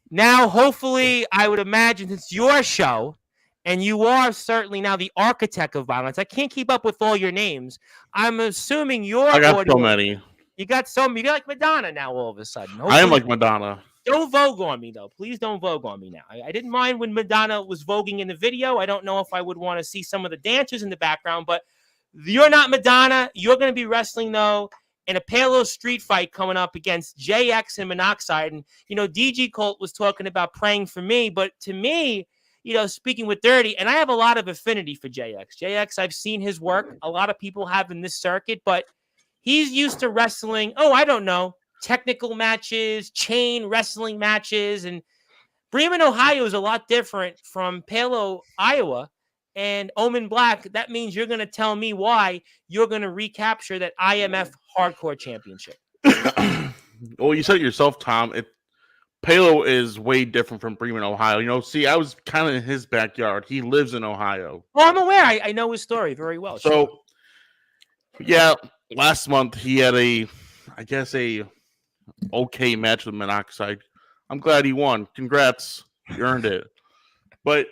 Now, hopefully, I would imagine it's your show, and you are certainly now the architect of violence. I can't keep up with all your names. I'm assuming your I got so many. You got some. You're like Madonna now all of a sudden. I am like Madonna. Don't Vogue on me, though. Please don't Vogue on me now. I didn't mind when Madonna was voguing in the video. I don't know if I would want to see some of the dancers in the background, but you're not Madonna. You're going to be wrestling, though, in a Palo street fight coming up against JX and Monoxide. And, DG Colt was talking about praying for me, but to me, speaking with Dirty, and I have a lot of affinity for JX. JX, I've seen his work. A lot of people have in this circuit, but he's used to wrestling. Oh, I don't know, technical matches, chain wrestling matches, and Bremen, Ohio is a lot different from Palo, Iowa, and Omen Black. That means you're going to tell me why you're going to recapture that IMF Hardcore Championship. Well, you said it yourself, Tom. Palo is way different from Bremen, Ohio. See, I was kind of in his backyard. He lives in Ohio. Well, I'm aware. I know his story very well. So, yeah, last month he had a okay match with Monoxide. I'm glad he won. Congrats. You earned it. But,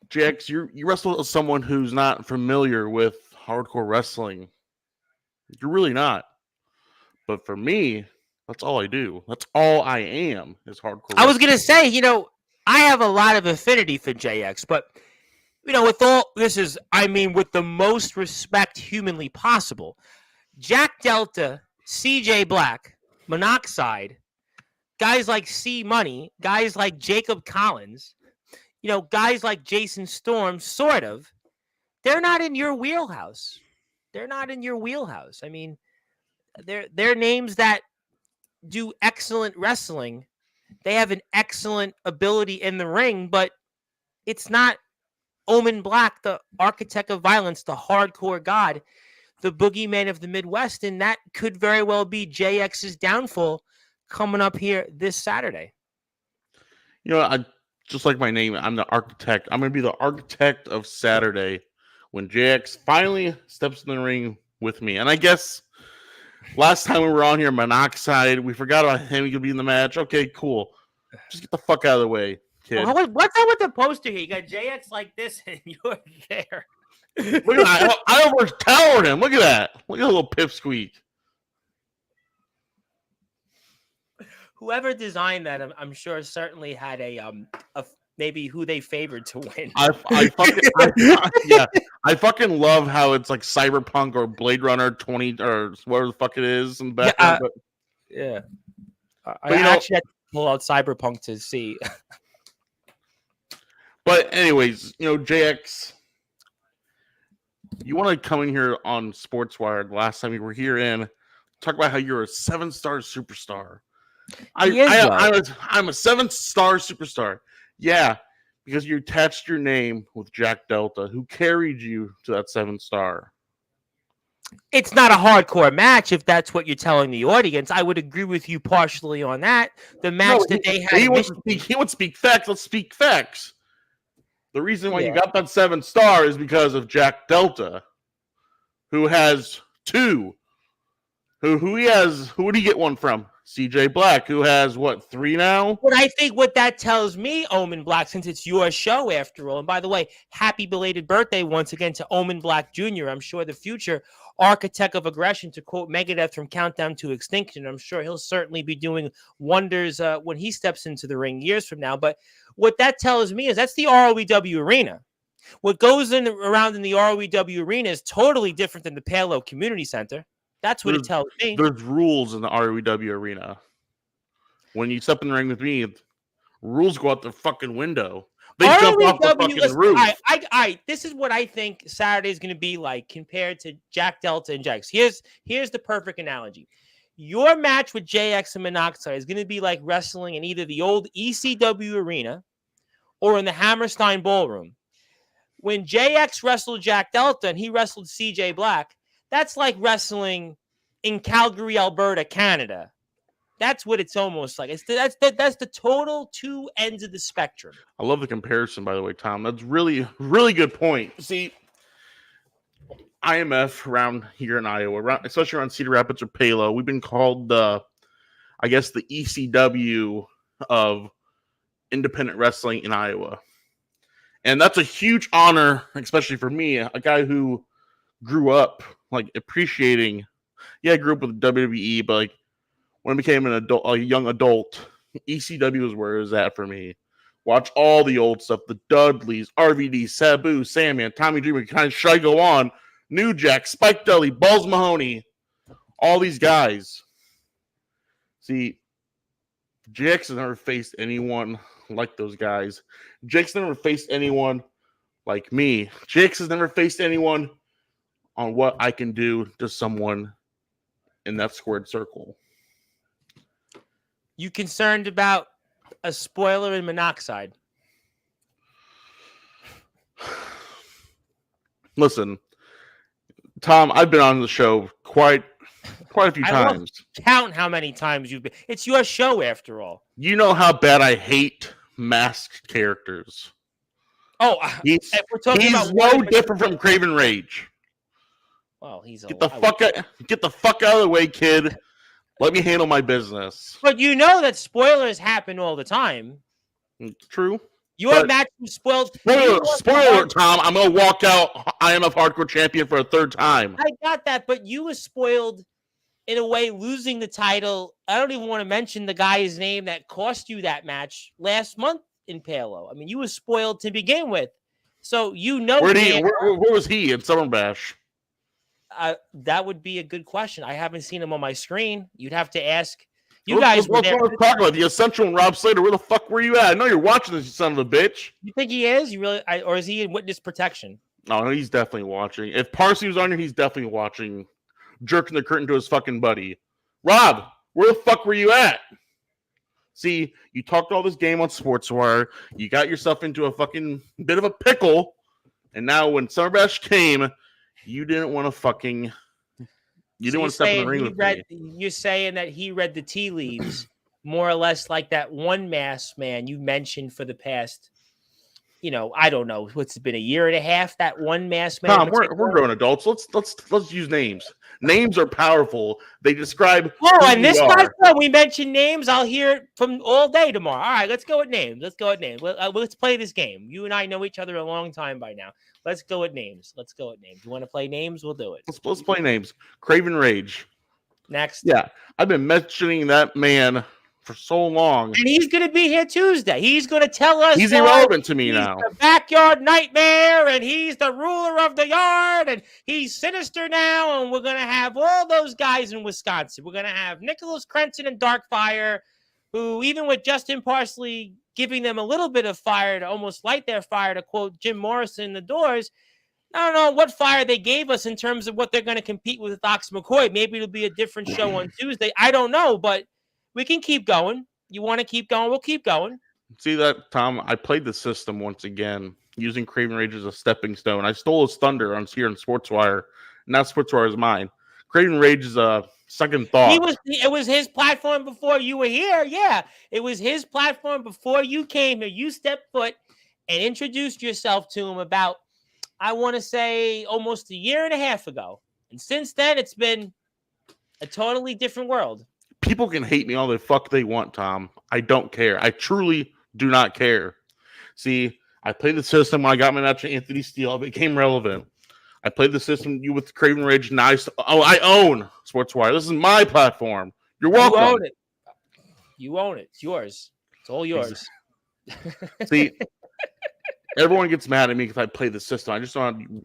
Jax, you wrestle with someone who's not familiar with hardcore wrestling. You're really not. But for me, that's all I do. That's all I am is hardcore wrestling. I was going to say, I have a lot of affinity for JX, but, with all this with the most respect humanly possible, Jack Delta, CJ Black, Monoxide, guys like C Money, guys like Jacob Collins, guys like Jason Storm, sort of, they're not in your wheelhouse. They're not in your wheelhouse. I mean, they're names that do excellent wrestling. They have an excellent ability in the ring, but it's not Omen Black, the architect of violence, the hardcore god, the boogeyman of the Midwest, and that could very well be JX's downfall coming up here this Saturday. I just like my name. I'm the architect. I'm going to be the architect of Saturday when JX finally steps in the ring with me. And I guess last time we were on here, Monoxide, we forgot about him. He could be in the match. Okay, cool. Just get the fuck out of the way, kid. Well, what's up with the poster here? You got JX like this, and you're there. Look at that. I overtowered him. Look at that. Look at that little pipsqueak. Whoever designed that, I'm sure certainly had a maybe who they favored to win. I fucking love how it's like Cyberpunk or Blade Runner 20 or whatever the fuck it is in the background. I actually had to pull out Cyberpunk to see. But anyways, JX, you want to come in here on Sportswire the last time you were here and talk about how you're a 7-star superstar. I'm a 7-star superstar. Yeah, because you attached your name with Jack Delta, who carried you to that 7-star. It's not a hardcore match, if that's what you're telling the audience. I would agree with you partially on that. The match that they had. He would speak facts. Let's speak facts. The reason why you got that 7-star is because of Jack Delta, who has 2. Who would he get one from? CJ Black, who has 3 now? But I think what that tells me, Omen Black, since it's your show after all, and by the way, happy belated birthday once again to Omen Black Jr. I'm sure the future architect of aggression, to quote Megadeth from Countdown to Extinction. I'm sure he'll certainly be doing wonders when he steps into the ring years from now. But what that tells me is that's the ROEW arena. What goes around in the ROEW arena is totally different than the Palo Community Center. That's what it tells me. There's rules in the ROEW arena. When you step in the ring with me, rules go out the fucking window. They jump off the fucking roof. This is what I think Saturday is going to be like compared to Jack Delta and Jax. Here's the perfect analogy. Your match with JX and Monoxide is going to be like wrestling in either the old ECW arena or in the Hammerstein Ballroom. When JX wrestled Jack Delta and he wrestled CJ Black, that's like wrestling in Calgary, Alberta, Canada. That's what it's almost like. That's the total 2 ends of the spectrum. I love the comparison, by the way, Tom. That's really, really good point. See, IMF around here in Iowa, especially around Cedar Rapids or Palo, we've been called the ECW of independent wrestling in Iowa. And that's a huge honor, especially for me, a guy who grew up appreciating. I grew up with WWE, but when I became a young adult, ECW is where it was at for me. Watch all the old stuff, the Dudleys, RVD, Sabu, Sandman, Tommy Dreamer, should I go on? New Jack, Spike Dudley, Balls Mahoney, all these guys. See, JX has never faced anyone like those guys. JX never faced anyone like me. JX has never faced anyone on what I can do to someone in that squared circle. You concerned about a spoiler in monoxide? Listen, Tom, I've been on the show quite a few times. Count how many times you've been. It's your show after all. You know how bad I hate masked characters. Oh, he's no different from Craven Rage. Well, he's get the fuck out of the way, kid. Let me handle my business. But you know that spoilers happen all the time. It's true. Your match was spoiled. Spoiler, Tom. I'm gonna walk out IMF Hardcore Champion for a third time. I got that, but you were spoiled in a way, losing the title. I don't even want to mention the guy's name that cost you that match last month in Palo. I mean, you were spoiled to begin with. So you know where was he in Summer Bash? That would be a good question. I haven't seen him on my screen. You'd have to ask. You guys were there. Talking about the Essential and Rob Slater. Where the fuck were you at? I know you're watching this, you son of a bitch. You think he is? You really? Or is he in witness protection? No, he's definitely watching. If Parsley was on here, he's definitely watching, jerking the curtain to his fucking buddy. Rob, where the fuck were you at? See, you talked all this game on Sportswire. You got yourself into a fucking bit of a pickle. And now when Summer Bash came, you didn't want to fucking... You didn't want to step in the ring with me. You're saying that he read the tea leaves more or less like that one masked man you mentioned for the past, I don't know, what's it been, a year and a half, that one masked man? Tom, we're grown adults. Let's use names. Names are powerful. They describe and this time we mention names, I'll hear it from all day tomorrow. All right, let's go with names. Let's play this game. You and I know each other a long time by now. Let's go with names. You want to play names? We'll do it. Let's play names. Craven Rage. Next. Yeah, I've been mentioning that man for so long. And he's going to be here Tuesday. He's going to tell us. He's irrelevant to me now. The backyard nightmare, and he's the ruler of the yard, and he's sinister now, and we're going to have all those guys in Wisconsin. We're going to have Nicholas Crenton and Darkfire, who, even with Justin Parsley giving them a little bit of fire to almost light their fire, to quote Jim Morrison in The Doors, I don't know what fire they gave us in terms of what they're going to compete with Ox McCoy. Maybe it'll be a different show on Tuesday. I don't know, but we can keep going. You want to keep going? We'll keep going. See that, Tom? I played the system once again, using Craven Rage as a stepping stone. I stole his thunder here on Sportswire. Now Sportswire is mine. Craven Rage is a second thought. It was his platform before you were here. Yeah, it was his platform before you came here. You stepped foot and introduced yourself to him about, I want to say, almost a year and a half ago. And since then, it's been a totally different world. People can hate me all the fuck they want, Tom. I don't care. I truly do not care. See, I played the system when I got my match with Anthony Steele. I became relevant. I played the system with Craven Rage. And I own Sportswire. This is my platform. You're welcome. You own it. You own it. It's yours. It's all yours. See, everyone gets mad at me because I play the system. I just don't know how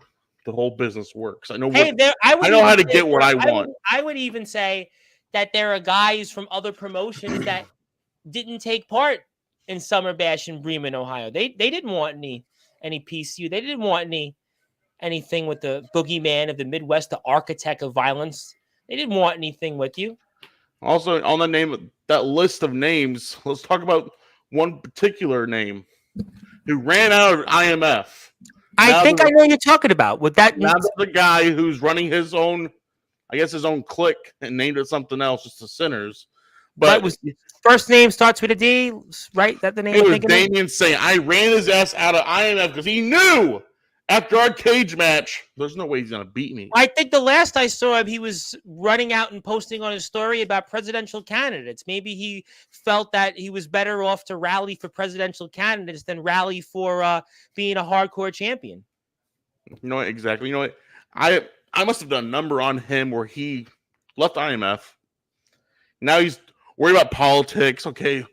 the whole business works. I know. I know how to get what I want. I would even say that there are guys from other promotions that didn't take part in Summer Bash in Bremen, Ohio. They didn't want any PCU. They didn't want anything with the boogeyman of the Midwest, the architect of violence. They didn't want anything with you. Also, on that list of names, let's talk about one particular name who ran out of IMF. I think I know what you're talking about. With that, now the guy who's running his own clique and named it something else, just the Sinners. But was first name starts with a D, right? That the name. It was Damien saying I ran his ass out of IMF because he knew after our cage match, there's no way he's gonna beat me. I think the last I saw him, he was running out and posting on his story about presidential candidates. Maybe he felt that he was better off to rally for presidential candidates than rally for being a hardcore champion. You know what, exactly. You know what? I must have done a number on him where he left IMF. Now he's worried about politics. Okay.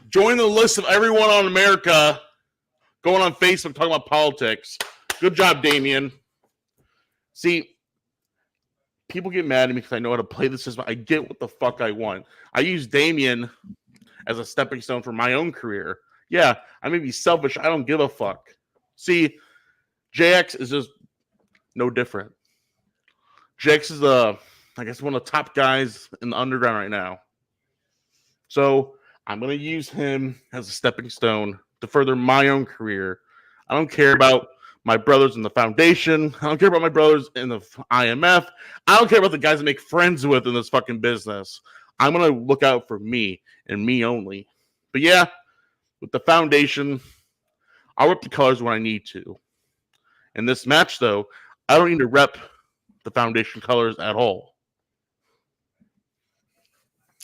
Join the list of everyone on America going on Facebook talking about politics. Good job, Damien. See, people get mad at me because I know how to play the system. I get what the fuck I want. I use Damien as a stepping stone for my own career. Yeah, I may be selfish. I don't give a fuck. See, JX is just no different. JX is I guess one of the top guys in the underground right now. So I'm going to use him as a stepping stone to further my own career. I don't care about my brothers in the foundation. I don't care about my brothers in the IMF. I don't care about the guys I make friends with in this fucking business. I'm going to look out for me and me only. But yeah, with the foundation, I'll rep the colors when I need to. In this match, though, I don't need to rep the foundation colors at all.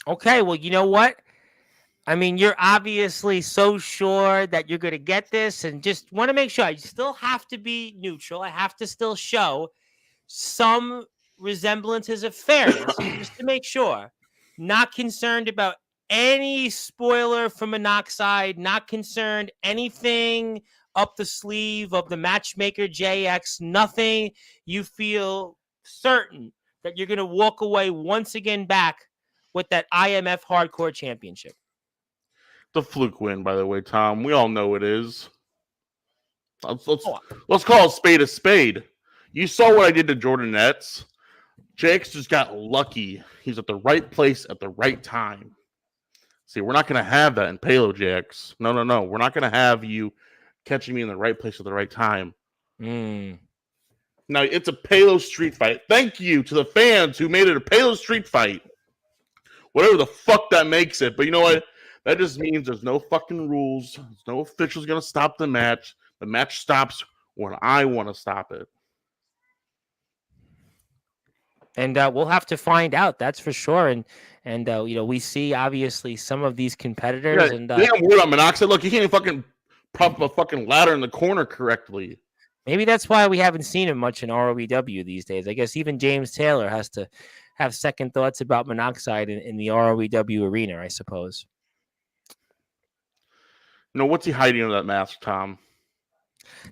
Okay, well, you know what? I mean, you're obviously so sure that you're going to get this, and just want to make sure. I still have to be neutral. I have to still show some resemblances of fairness, just to make sure. Not concerned about any spoiler from Monoxide, not concerned anything up the sleeve of the matchmaker JX, nothing. You feel certain that you're going to walk away once again back with that IMF Hardcore Championship. The fluke win, by the way, Tom. We all know it is. Let's call a spade a spade. You saw what I did to Jordan Nets. JX just got lucky. He's at the right place at the right time. See, we're not going to have that in Palo, JX. No. We're not going to have you catching me in the right place at the right time. Now, it's a Palo street fight. Thank you to the fans who made it a Palo street fight. Whatever the fuck that makes it. But you know what? That just means there's no fucking rules. There's no officials going to stop the match. The match stops when I want to stop it. And we'll have to find out. That's for sure. And we see obviously some of these competitors. Yeah, and damn word on Monoxide. Look, you can't even fucking prop a fucking ladder in the corner correctly. Maybe that's why we haven't seen him much in ROEW these days. I guess even James Taylor has to have second thoughts about Monoxide in the ROEW arena, I suppose. What's he hiding under that mask, Tom?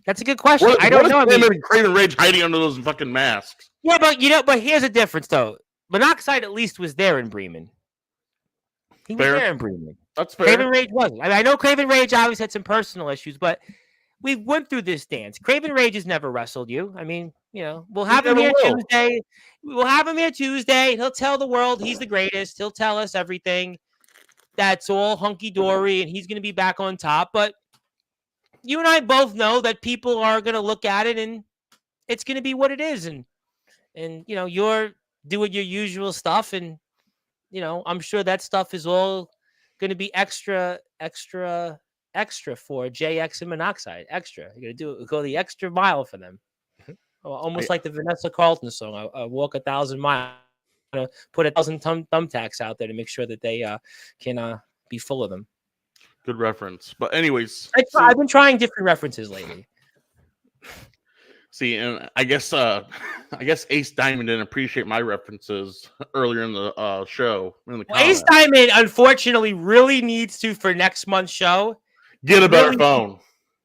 That's a good question. I don't know. I mean, Craven Rage hiding under those fucking masks. Yeah, but here's a difference though. Monoxide at least was there in Bremen. He was there in Bremen. That's fair. Craven Rage wasn't. I know Craven Rage obviously had some personal issues, but we went through this dance. Craven Rage has never wrestled you. I mean, we'll have him here Tuesday. We'll have him here Tuesday. He'll tell the world he's the greatest. He'll tell us everything. That's all hunky-dory, and he's going to be back on top. But you and I both know that people are going to look at it, and it's going to be what it is. And you're doing your usual stuff, and, I'm sure that stuff is all going to be extra for JX and Monoxide. Extra. You're going to go the extra mile for them. Almost like the Vanessa Carlton song, I walk 1,000 miles. Put 1,000 thumbtacks out there to make sure that they can be full of them. Good reference. But anyways, I've been trying different references lately. See, and I guess Ace Diamond didn't appreciate my references earlier in the show. Ace Diamond, unfortunately, really needs to, for next month's show, get a better phone.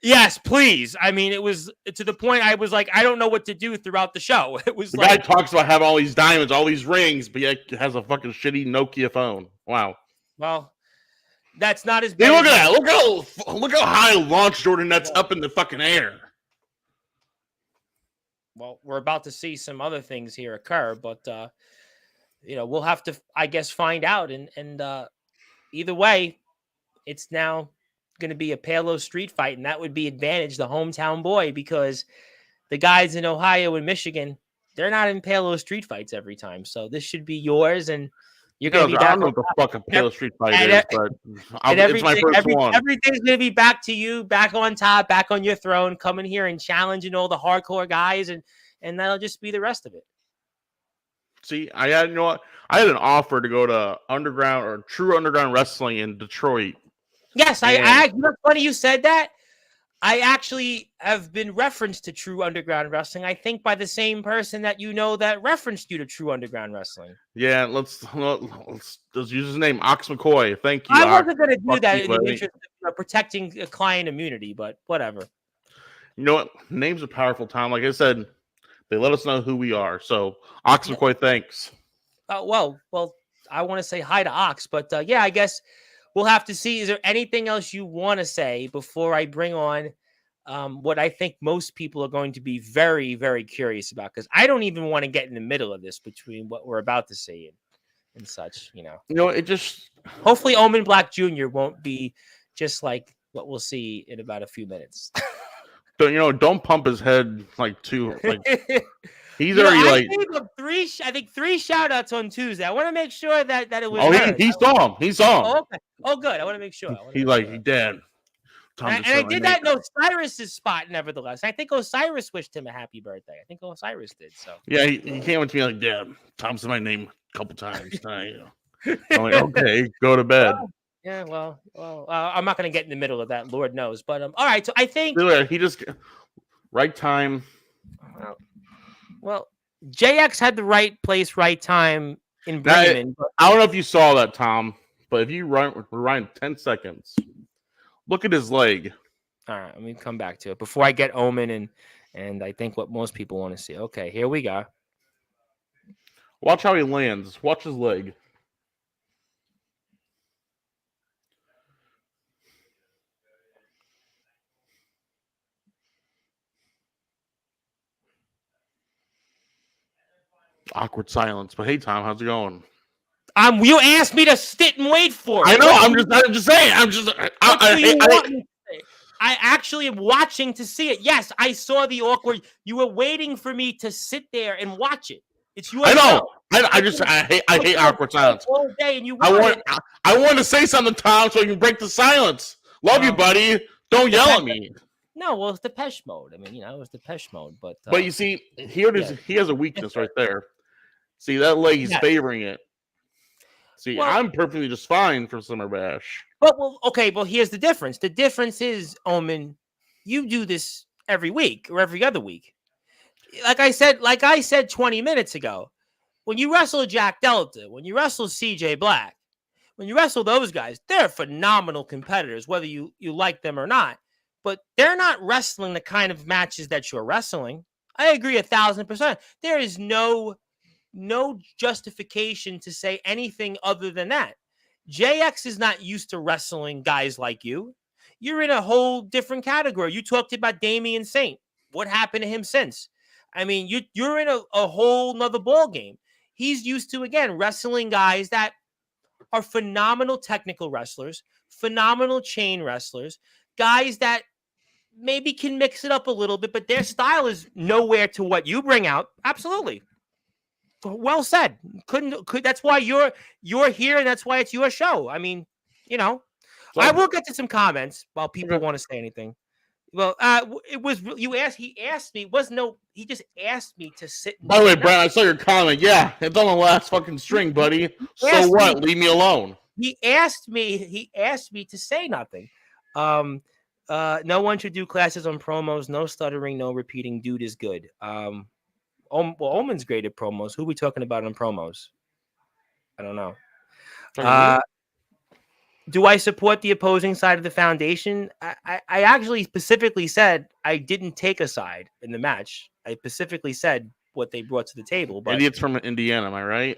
Yes, please. I mean, it was to the point I was like, I don't know what to do throughout the show. It was the guy talks about having all these diamonds, all these rings, but yet has a fucking shitty Nokia phone. Wow. Well, that's not as bad. Look at that. Look how high launched Jordan Nets up in the fucking air. Well, we're about to see some other things here occur, but we'll have to, I guess, find out. And either way, it's now going to be a Palo street fight, and that would be advantage the hometown boy, because the guys in Ohio and Michigan, they're not in Palo street fights every time. So this should be yours, and you're going to be back. I don't know what the fuck a Palo street fight is, but it's my first one. Everything's going to be back to you, back on top, back on your throne, coming here and challenging all the hardcore guys, and that'll just be the rest of it. See, I had an offer to go to underground or true underground wrestling in Detroit. Yes, I funny you said that. I actually have been referenced to True Underground Wrestling, I think, by the same person that that referenced you to True Underground Wrestling. Yeah, let's use his name, Ox McCoy. Thank you. I wasn't going to do that in the interest of protecting client immunity, but whatever. You know what? Names are powerful, Tom. Like I said, they let us know who we are. So, Ox McCoy, thanks. Well, I want to say hi to Ox, but yeah, I guess we'll have to see. Is there anything else you want to say before I bring on what I think most people are going to be very, very curious about? Because I don't even want to get in the middle of this between what we're about to see and such. It just hopefully Omen Black Jr. won't be just like what we'll see in about a few minutes. Don't pump his head too. He's already I gave him three shout outs on Tuesday. I want to make sure that it was. He saw him. He saw him. Oh, okay. Oh, good. I want to make sure. He's dead. And I did that in Osiris's spot, nevertheless. I think Osiris wished him a happy birthday. I think Osiris did. So yeah, he came up to me like, "Dad, Tom said my name a couple times tonight." I'm like, "Okay, go to bed." Yeah, well, I'm not going to get in the middle of that, Lord knows. But all right. So I think he just right time. Well, JX had the right place, right time in Bremen. I don't know if you saw that, Tom, but if you rewind 10 seconds, look at his leg. All right, let me come back to it before I get Omen and I think what most people want to see. Okay, here we go. Watch how he lands. Watch his leg. Awkward silence. But hey, Tom, how's it going? You asked me to sit and wait for it. I know. I'm just saying. I actually am watching to see it. Yes, I saw the awkward. You were waiting for me to sit there and watch it. It's your. I know. I hate awkward silence. All day, and you. I want to say something, Tom, so you can break the silence. Love you, buddy. Don't yell at me. No, well, it's Depeche Mode. I mean, it was Depeche Mode, but you see, he has a weakness right there. See that leg? He's favoring it. See, I'm perfectly just fine for Summer Bash. But here's the difference. The difference is, Omen, you do this every week or every other week. Like I said 20 minutes ago, when you wrestle Jack Delta, when you wrestle CJ Black, when you wrestle those guys, they're phenomenal competitors, whether you like them or not. But they're not wrestling the kind of matches that you're wrestling. I agree 1,000%. There is no justification to say anything other than that. JX is not used to wrestling guys like you. You're in a whole different category. You talked about Damian Saint. What happened to him since? I mean, you're in a whole nother ball game. He's used to, again, wrestling guys that are phenomenal technical wrestlers, phenomenal chain wrestlers, guys that maybe can mix it up a little bit, but their style is nowhere to what you bring out. Absolutely. Well said. That's why you're here, and that's why it's your show. I mean, I will get to some comments while people want to say anything. Well, it was he asked me. He just asked me to sit. By the way, Brad, I saw your comment. Yeah, it's on the last fucking string, buddy. So what? Leave me alone. He asked me to say nothing. No one should do classes on promos. No stuttering, no repeating. Dude is good. Omen's great at promos. Who are we talking about on promos? I don't know. Do I support the opposing side of the foundation? I actually specifically said I didn't take a side in the match. I specifically said what they brought to the table. But Idiot's from Indiana, am I right?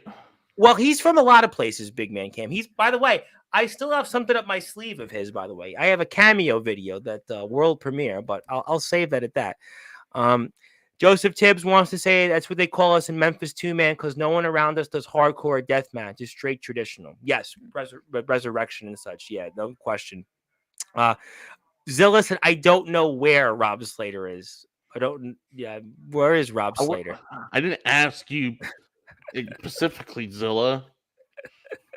Well, he's from a lot of places, Big Man Cam. By the way, I still have something up my sleeve of his, by the way. I have a cameo video that world premiere, but I'll save that at that. Joseph Tibbs wants to say that's what they call us in Memphis 2-man because no one around us does hardcore death match. It's straight traditional. Yes, resurrection and such. Yeah, no question. Zilla said, I don't know where Rob Slater is. Where is Rob Slater? I didn't ask you specifically, Zilla.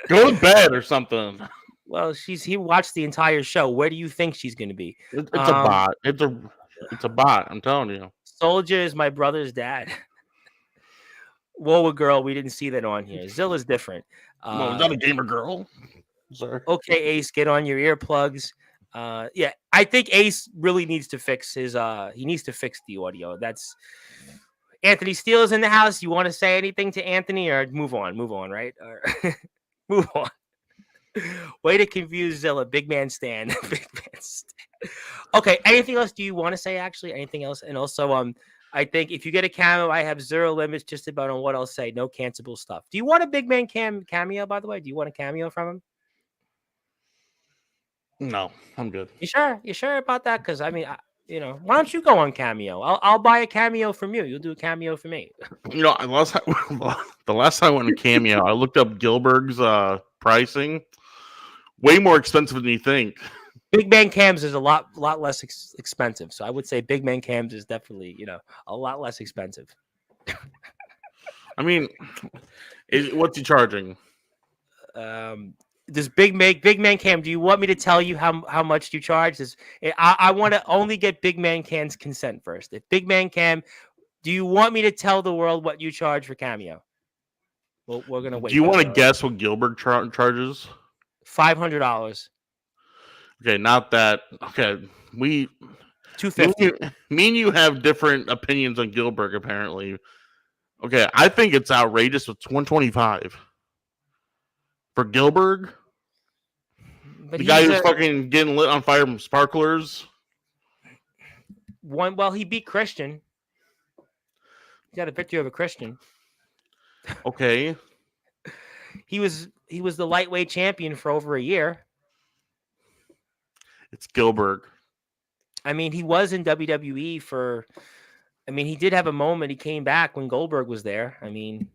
Go to bed or something. Well, he watched the entire show. Where do you think she's going to be? It's a bot. It's a bot. I'm telling you. Soldier is my brother's dad. Whoa, girl, we didn't see that on here. Zilla's different. Is that a gamer girl? Sorry. Okay, Ace, get on your earplugs. Yeah, I think Ace really needs to fix his. He needs to fix the audio. That's Anthony Steele is in the house. You want to say anything to Anthony, or move on? Move on, right? Or move on. Way to confuse Zilla. Big man Stan. Big man Stan. Okay, anything else do you want to say, actually? Anything else? And also, I think if you get a cameo, I have zero limits just about on what I'll say. No cancelable stuff. Do you want a Big Man cameo, by the way? Do you want a cameo from him? No, I'm good. You sure? You sure about that? Because I mean, why don't you go on Cameo? I'll buy a Cameo from you. You'll do a Cameo for me. The last time I went to Cameo, I looked up Gilbert's pricing. Way more expensive than you think. Big Man Cams is a lot less expensive. So I would say Big Man Cams is definitely, a lot less expensive. I mean, what's he charging? Does Big Man Cam? Do you want me to tell you how much you charge? I want to only get Big Man Cam's consent first. If Big Man Cam, do you want me to tell the world what you charge for Cameo? Well, we're gonna wait. Do you want to guess what Gilbert charges? $500. Okay, not that. Okay, $250. Me and you have different opinions on Gilbert, apparently. Okay, I think it's outrageous with $125 for Gilbert. But the guy who's fucking getting lit on fire from sparklers. He beat Christian. He got a victory over Christian. Okay. He was the lightweight champion for over a year. It's Gilbert. I mean, he was in WWE he did have a moment. He came back when Goldberg was there. I mean,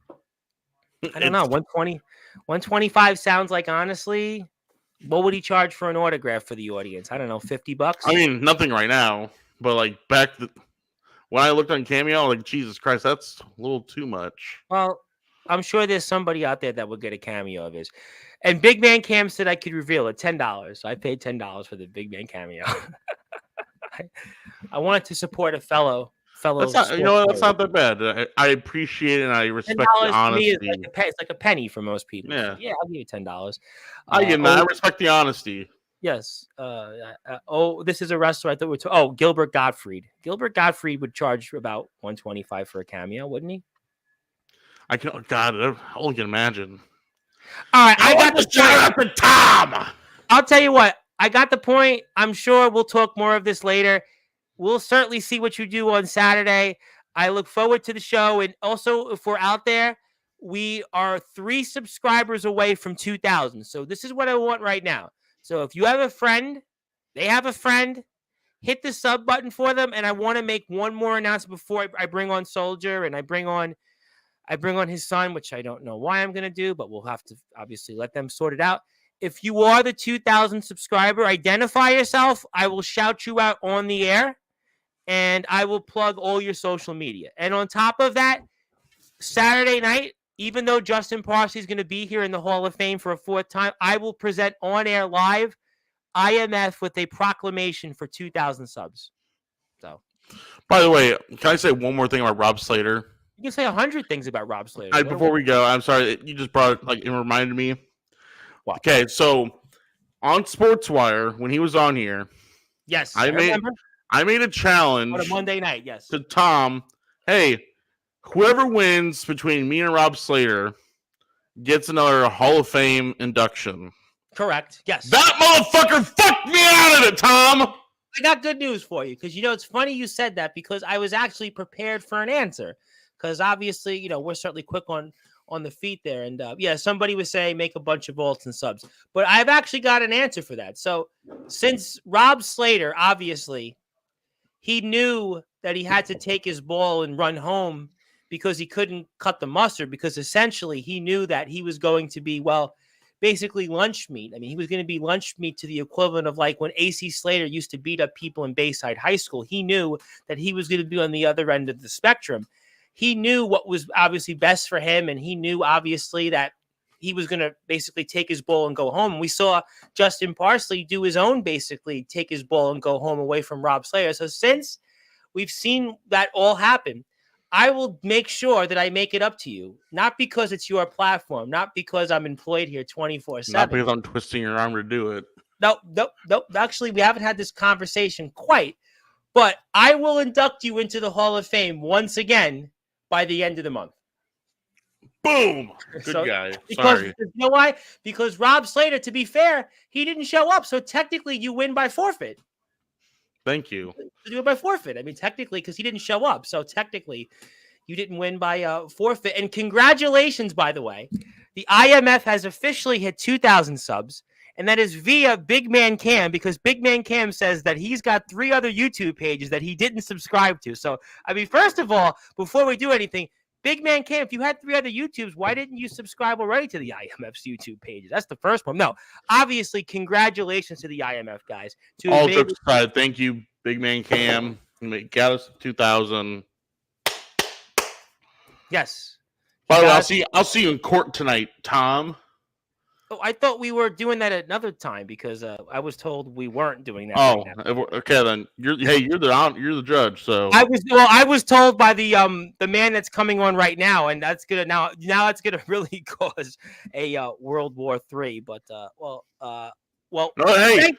I don't know. 125 sounds like, honestly, what would he charge for an autograph for the audience? I don't know, $50? I mean, nothing right now, but like when I looked on Cameo, like, Jesus Christ, that's a little too much. Well, I'm sure there's somebody out there that would get a cameo of his. And Big Man Cam said I could reveal it, $10. So I paid $10 for the Big Man cameo. I wanted to support a fellow. That's not that bad. I appreciate it and I respect the honesty. To me it's like a penny for most people. Yeah, I'll give you $10. I respect the honesty. Yes. This is a wrestler I thought Gilbert Gottfried. Gilbert Gottfried would charge about $125 for a cameo, wouldn't he? I only can imagine. All right, I got the shout out to Tom. I'll tell you what, I got the point. I'm sure we'll talk more of this later. We'll certainly see what you do on Saturday. I look forward to the show. And also, if we're out there, we are 3 subscribers away from 2,000. So this is what I want right now. So if you have a friend, they have a friend, hit the sub button for them. And I want to make one more announcement before I bring on Soldier and I bring on his son, which I don't know why I'm going to do, but we'll have to obviously let them sort it out. If you are the 2,000 subscriber, identify yourself. I will shout you out on the air. And I will plug all your social media. And on top of that, Saturday night, even though Justin Parsley is going to be here in the Hall of Fame for a 4th time, I will present on air live IMF with a proclamation for 2,000 subs. So, by the way, can I say one more thing about Rob Slater? You can say 100 things about Rob Slater. Before we go, I'm sorry, you just brought it reminded me. What? Okay, so on Sportswire, when he was on here, yes, I made a challenge on a Monday night, yes, to Tom. Hey, whoever wins between me and Rob Slater gets another Hall of Fame induction. Correct. Yes. That motherfucker fucked me out of it, Tom. I got good news for you because it's funny you said that because I was actually prepared for an answer because obviously we're certainly quick on the feet there and somebody was saying make a bunch of alts and subs, but I've actually got an answer for that. So since Rob Slater obviously. He knew that he had to take his ball and run home because he couldn't cut the mustard because essentially he knew that he was going to be, basically lunch meat. I mean, he was going to be lunch meat to the equivalent of like when AC Slater used to beat up people in Bayside High School. He knew that he was going to be on the other end of the spectrum. He knew what was obviously best for him, and he knew obviously that he was going to basically take his ball and go home. And we saw Justin Parsley do his own, basically take his ball and go home away from Rob Slater. So since we've seen that all happen, I will make sure that I make it up to you. Not because it's your platform, not because I'm employed here 24/7. Not because I'm twisting your arm to do it. Nope. Actually, we haven't had this conversation quite, but I will induct you into the Hall of Fame once again by the end of the month. Boom! Good guy. Sorry. You know why? Because Rob Slater, to be fair, he didn't show up. So technically, you win by forfeit. Thank you. You do it by forfeit. I mean, technically, because he didn't show up. So technically, you didn't win by forfeit. And congratulations, by the way. The IMF has officially hit 2,000 subs. and that is via Big Man Cam, because Big Man Cam says that he's got 3 other YouTube pages that he didn't subscribe to. So, I mean, first of all, before we do anything, Big Man Cam, if you had 3 other YouTubes, why didn't you subscribe already to the IMF's YouTube pages? That's the first one. No, obviously, congratulations to the IMF guys. All jokes aside, thank you, Big Man Cam. Got us 2,000. Yes. By the way, I'll see you in court tonight, Tom. Oh, I thought we were doing that another time because I was told we weren't doing that. Oh, right now. Okay then. You're the judge. So I was told by the man that's coming on right now, and that's gonna now it's gonna really cause a World War III. But thank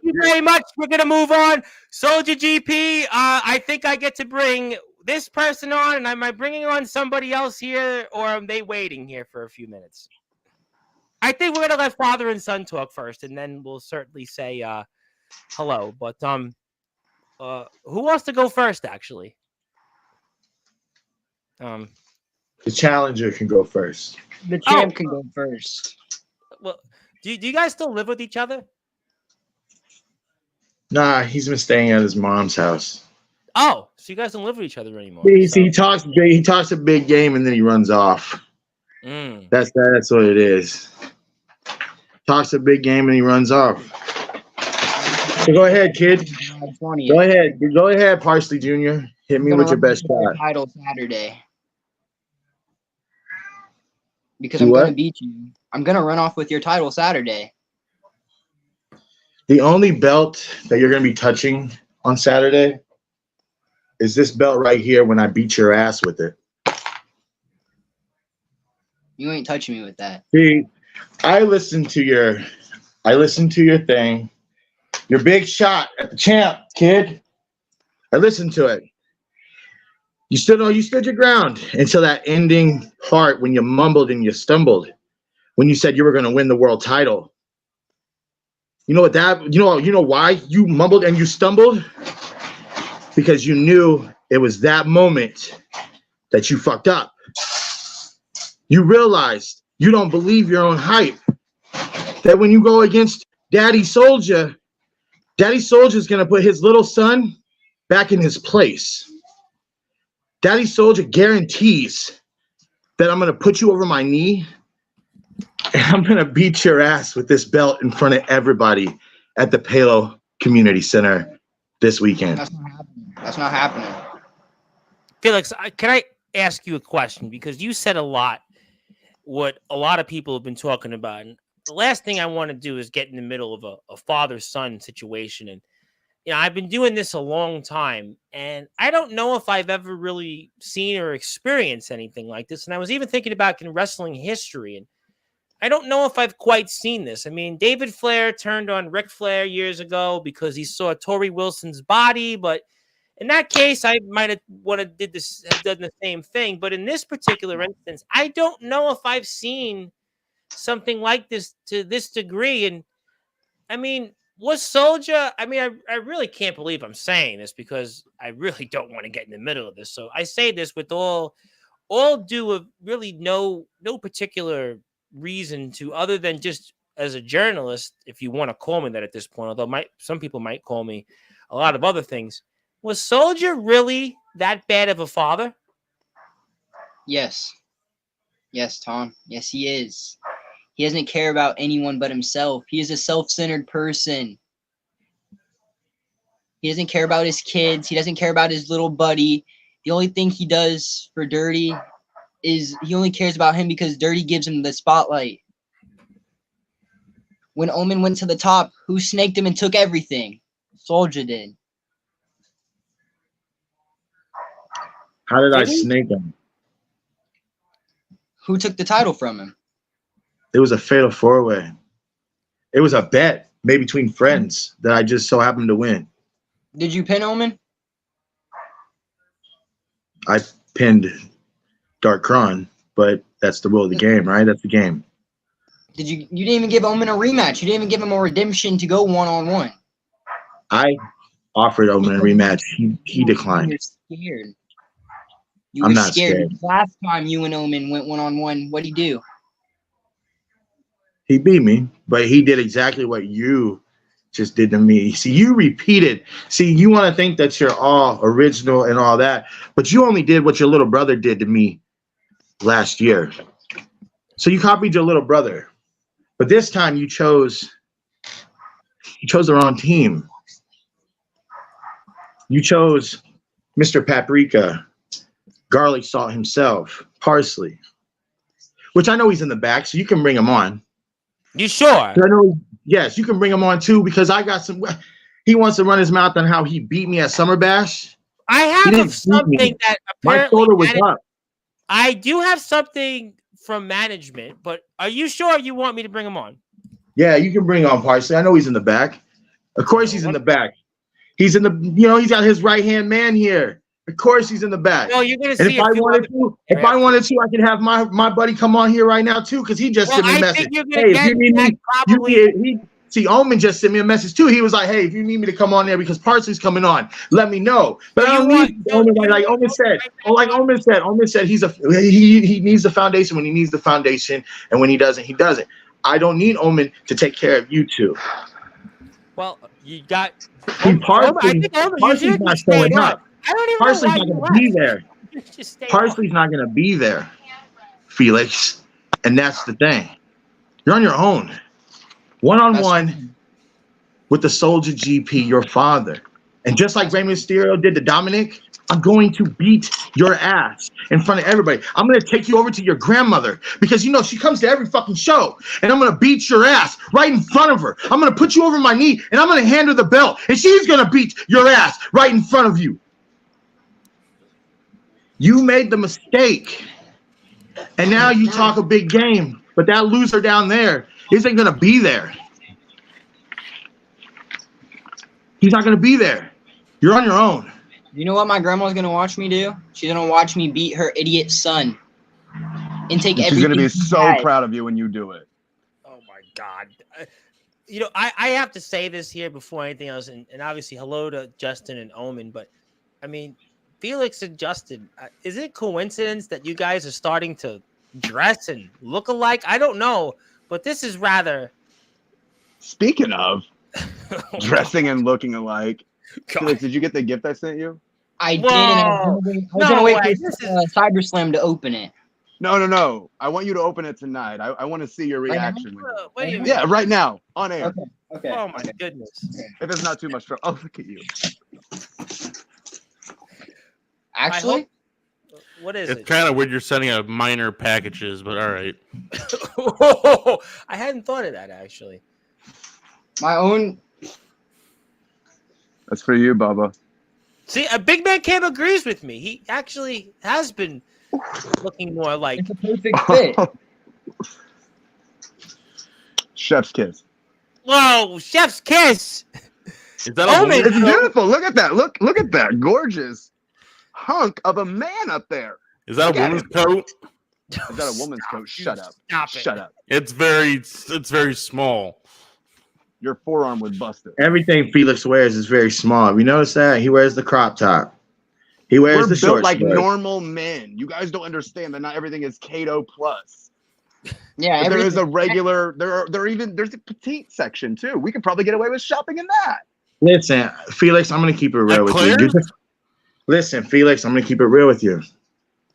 you very much. We're gonna move on. Soldier GP. I think I get to bring this person on, and am I bringing on somebody else here, or are they waiting here for a few minutes? I think we're gonna let father and son talk first, and then we'll certainly say hello. But who wants to go first? Actually, the challenger can go first. The champ can go first. Well, do you guys still live with each other? Nah, he's been staying at his mom's house. Oh, so you guys don't live with each other anymore? He talks a big game and then he runs off. That's what it is. Talks a big game and he runs off. So go ahead, kid. Go ahead, Parsley Jr. Hit me with your best shot. Title Saturday. Because I'm going to beat you. I'm going to run off with your title Saturday. The only belt that you're going to be touching on Saturday is this belt right here when I beat your ass with it. You ain't touching me with that. See, I listened to your thing. Your big shot at the champ, kid. I listened to it. You stood your ground until that ending part when you mumbled and you stumbled. When you said you were going to win the world title. You know why you mumbled and you stumbled? Because you knew it was that moment that you fucked up. You realized you don't believe your own hype. That when you go against Daddy Soldier is going to put his little son back in his place. Daddy Soldier guarantees that I'm going to put you over my knee and I'm going to beat your ass with this belt in front of everybody at the Palo Community Center this weekend. That's not happening. Felix, can I ask you a question? Because you said a lot what a lot of people have been talking about. And the last thing I want to do is get in the middle of a father-son situation. And, I've been doing this a long time, and I don't know if I've ever really seen or experienced anything like this. And I was even thinking about in wrestling history, and I don't know if I've quite seen this. I mean, David Flair turned on Ric Flair years ago because he saw Torrie Wilson's body, but in that case, I might have have done the same thing. But in this particular instance, I don't know if I've seen something like this to this degree. And I mean, was Soldier? I mean, I really can't believe I'm saying this because I really don't want to get in the middle of this. So I say this with all due of really no particular reason to, other than just as a journalist, if you want to call me that at this point, although some people might call me a lot of other things. Was Soldier really that bad of a father? Yes. Yes, Tom. Yes, he is. He doesn't care about anyone but himself. He is a self-centered person. He doesn't care about his kids. He doesn't care about his little buddy. The only thing he does for Dirty is he only cares about him because Dirty gives him the spotlight. When Omen went to the top, who snaked him and took everything? Soldier did. How did I snake him? Who took the title from him? It was a fatal four-way. It was a bet made between friends that I just so happened to win. Did you pin Omen? I pinned Dark Kron, but that's the rule of the game, right? That's the game. You didn't even give Omen a rematch. You didn't even give him a redemption to go one-on-one. I offered Omen a rematch. He declined. You're scared. I'm not scared. Last time you and Omen went one-on-one, what'd he do? He beat me, but he did exactly what you just did to me. See, you repeated. See, you want to think that you're all original and all that, but you only did what your little brother did to me last year. So you copied your little brother, but this time you chose the wrong team. You chose Mr. Paprika, garlic salt himself, parsley, which I know he's in the back, so you can bring him on. You sure? I know, yes, you can bring him on too, because I got some. He wants to run his mouth on how he beat me at Summer Bash. I have something that my apparently shoulder was up. I do have something from management, but are you sure you want me to bring him on? Yeah, you can bring on Parsley. I know he's in the back. Of course he's in the back. He's in the, he's got his right-hand man here. Of course he's in the back. Well, you're gonna and see if I wanted to, I could have my buddy come on here right now too, because he just sent me a message. Hey, if you need me, see, Omen just sent me a message too. He was like, hey, if you need me to come on there because Parsley's coming on, let me know. But I don't need Omen, like Omen said. Omen said he needs the foundation when he needs the foundation, and when he doesn't, he doesn't. I don't need Omen to take care of you two. Well, you got Parsley's not showing up. I don't even Parsley's know why not going to be there. Parsley's not going to be there, Felix. And that's the thing. You're on your own. One-on-one with the Soldier GP, your father. And just like Rey Mysterio did to Dominic, I'm going to beat your ass in front of everybody. I'm going to take you over to your grandmother because, she comes to every fucking show. And I'm going to beat your ass right in front of her. I'm going to put you over my knee, and I'm going to hand her the belt. And she's going to beat your ass right in front of you. You made the mistake. And now you talk a big game. But that loser down there isn't going to be there. He's not going to be there. You're on your own. You know what my grandma's going to watch me do? She's going to watch me beat her idiot son. And take everything. She's going to be so proud of you when you do it. Oh, my God. I have to say this here before anything else. And obviously, hello to Justin and Omen. But, I mean, Felix and Justin, is it coincidence that you guys are starting to dress and look alike? I don't know. But this is rather... Speaking of dressing and looking alike, Felix, did you get the gift I sent you? I did, and I was going to wait for Cyber Slam to open it. No. I want you to open it tonight. I want to see your reaction. Yeah, right now, on air. Okay. Oh, my goodness. If it's not too much trouble. Oh, look at you. Actually? What is it's it? kind of weird you're sending out minor packages, but all right. I hadn't thought of that, actually. My own... That's for you, Bubba. See, a big man Cam agrees with me. He actually has been looking more like... It's a perfect fit. Chef's kiss. Whoa, chef's kiss! Is that a It's beautiful. Look at that. Look at that. Gorgeous hunk of a man up there. Is that a woman's coat? Is that a woman's coat? Shut up. Shut up. It's very small. Your forearm was busted. Everything Felix wears is very small. You notice that? He wears the crop top. He wears the short built like shorts. normal men. You guys don't understand that not everything is Kato plus. Yeah, there is a regular. There's a petite section too. We could probably get away with shopping in that. Listen, Felix, I'm gonna keep it real with you. Listen, Felix, I'm gonna keep it real with you.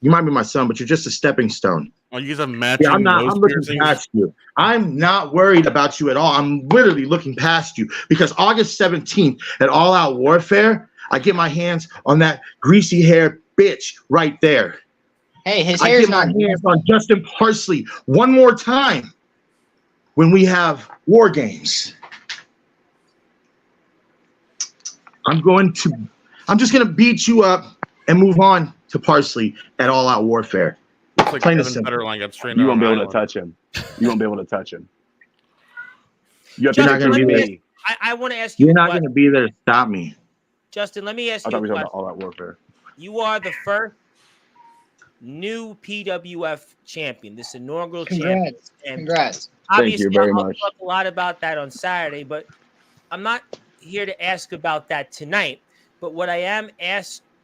You might be my son, but you're just a stepping stone. Oh, you guys have matching. I'm looking piercings? past you. I'm not worried about you at all. I'm literally looking past you because August 17th at All Out Warfare, I get my hands on that greasy hair bitch right there. Hey, his hair's not. I get my hands on Justin Parsley one more time when we have War Games. I'm just gonna beat you up and move on to Parsley at All Out Warfare. Like Kevin Federline got straightened You out won't be on able to touch him. You won't be able to touch him. You have You're to not gonna be there. I want to ask you. You're not gonna be there to stop me. Justin, let me ask I you thought a we were talking question. about All Out Warfare. You are the first new PWF champion, this inaugural champion. Congrats. Obviously, Thank you very I'll much. talk a lot about that on Saturday, but I'm not here to ask about that tonight. But what I am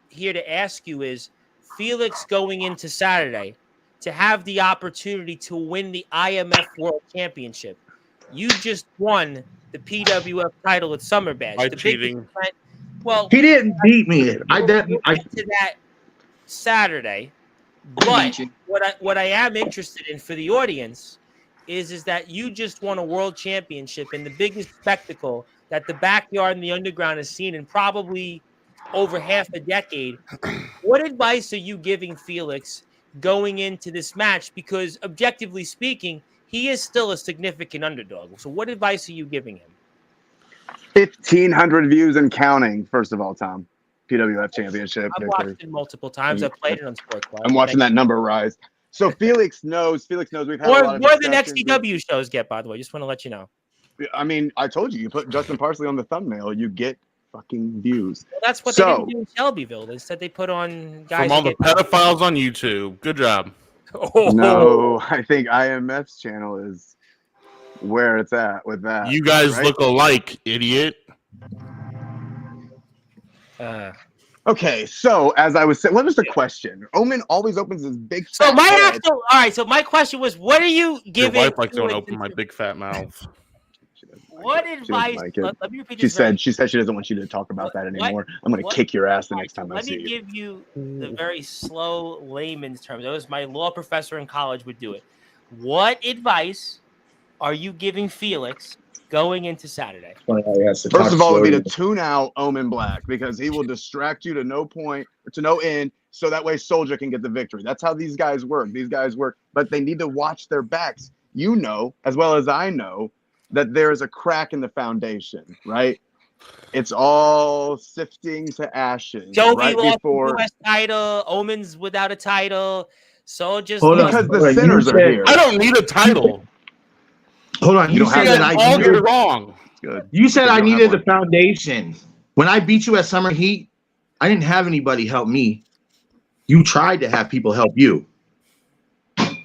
here to ask you is, Felix going into Saturday, to have the opportunity to win the IMF World Championship. You just won the PWF title at Summer Bash. By the cheating. Well, he didn't beat me. We'll get to that Saturday. But what I am interested in for the audience is that you just won a world championship in the biggest spectacle that the backyard and the underground has seen in probably over half a decade. What advice are you giving Felix going into this match? Because objectively speaking, he is still a significant underdog. So what advice are you giving him? 1,500 views and counting, first of all, Tom. PWF Championship. I've watched it multiple times. I've played it on Sportzwire. I'm watching that number rise. So Felix knows we've had a lot of more than XCW shows get, by the way. Just want to let you know. I mean, I told you put Justin Parsley on the thumbnail, you get fucking views. Well, that's what they didn't do in Shelbyville. They said they put on guys from all the pedophiles on YouTube. Good job. Oh. No, I think IMF's channel is where it's at with that. You guys look alike, idiot. Okay, so as I was saying, what was the question? Omen always opens his big. So my question was, what are you giving? Your wife likes to open my big fat mouth. What advice? Like let me repeat she this. said she doesn't want you to talk about that anymore. I'm going to kick your ass the next time I see you. Let me give you the very slow layman's terms. That was my law professor in college would do it. What advice are you giving Felix going into Saturday? First of all, it would be to tune out Omen Black because he will distract you to no point or to no end. So that way Soldier can get the victory. That's how these guys work. But they need to watch their backs. You know, as well as I know, that there is a crack in the foundation, right? It's all sifting to ashes. Jovi right lost before the US title. Omen's without a title. Soldiers because the sinners are here. I don't need a title. Hold on, you said that all get it wrong. Good. You said I needed the foundation. When I beat you at Summer Heat, I didn't have anybody help me. You tried to have people help you.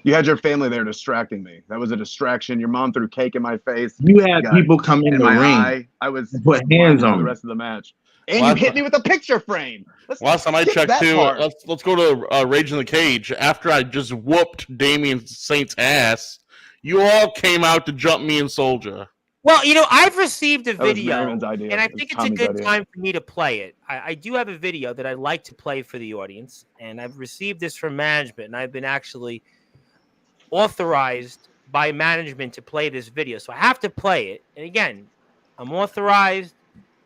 You had your family there distracting me. That was a distraction. Your mom threw cake in my face. You had people come in the my ring. eye. I was put hands on the me. rest of the match. And you hit me with a picture frame. Last time I checked too, let's go to Rage in the Cage. After I just whooped Damian Saint's ass, you all came out to jump me and Soldier. Well, you know, I've received a video, idea. and I think it's a good time for me to play it. I do have a video that I'd like to play for the audience, and I've received this from management, and I've been actually authorized by management to play this video. So I have to play it. And again, I'm authorized.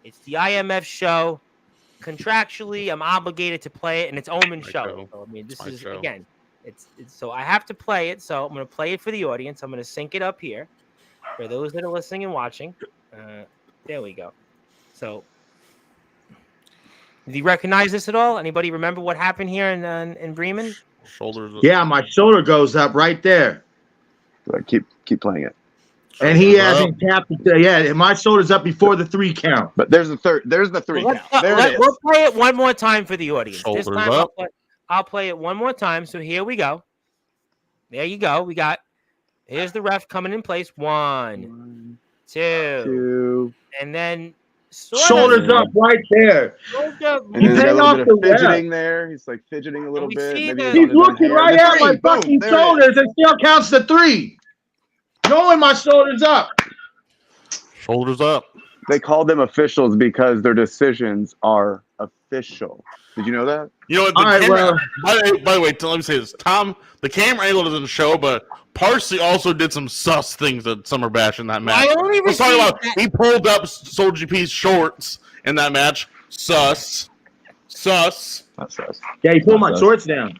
It's the IMF show. Contractually, I'm obligated to play it, and it's Omen's show. So, I mean, this is, again, it's so I have to play it. So I'm going to play it for the audience. I'm going to sync it up here for those that are listening and watching. There we go. So, do you recognize this at all? Anybody remember what happened here in Bremen? Shoulders. Yeah, my shoulder goes up right there. Keep playing it. And he hasn't tapped it. Yeah, my shoulder's up before the 3 count. But there's the 3 count. There it is. We'll play it one more time for the audience. Shoulders This time up. I'll play it one more time. So here we go. There you go. Here's the ref coming in place. 1, 2, and then shoulders up right there. And he's got a little bit of fidgeting there. He's like fidgeting a little bit. He's looking right at my fucking shoulders and still counts to 3. Knowing my shoulders up. Shoulders up. They call them officials because their decisions are official. Did you know that? You know what? By the way, let me say this. Tom, the camera angle doesn't show, but Parsley also did some sus things at Summer Bash in that match. Let's talk about he pulled up Soldier P's shorts in that match. Sus. Not sus. Yeah, he pulled my shorts down.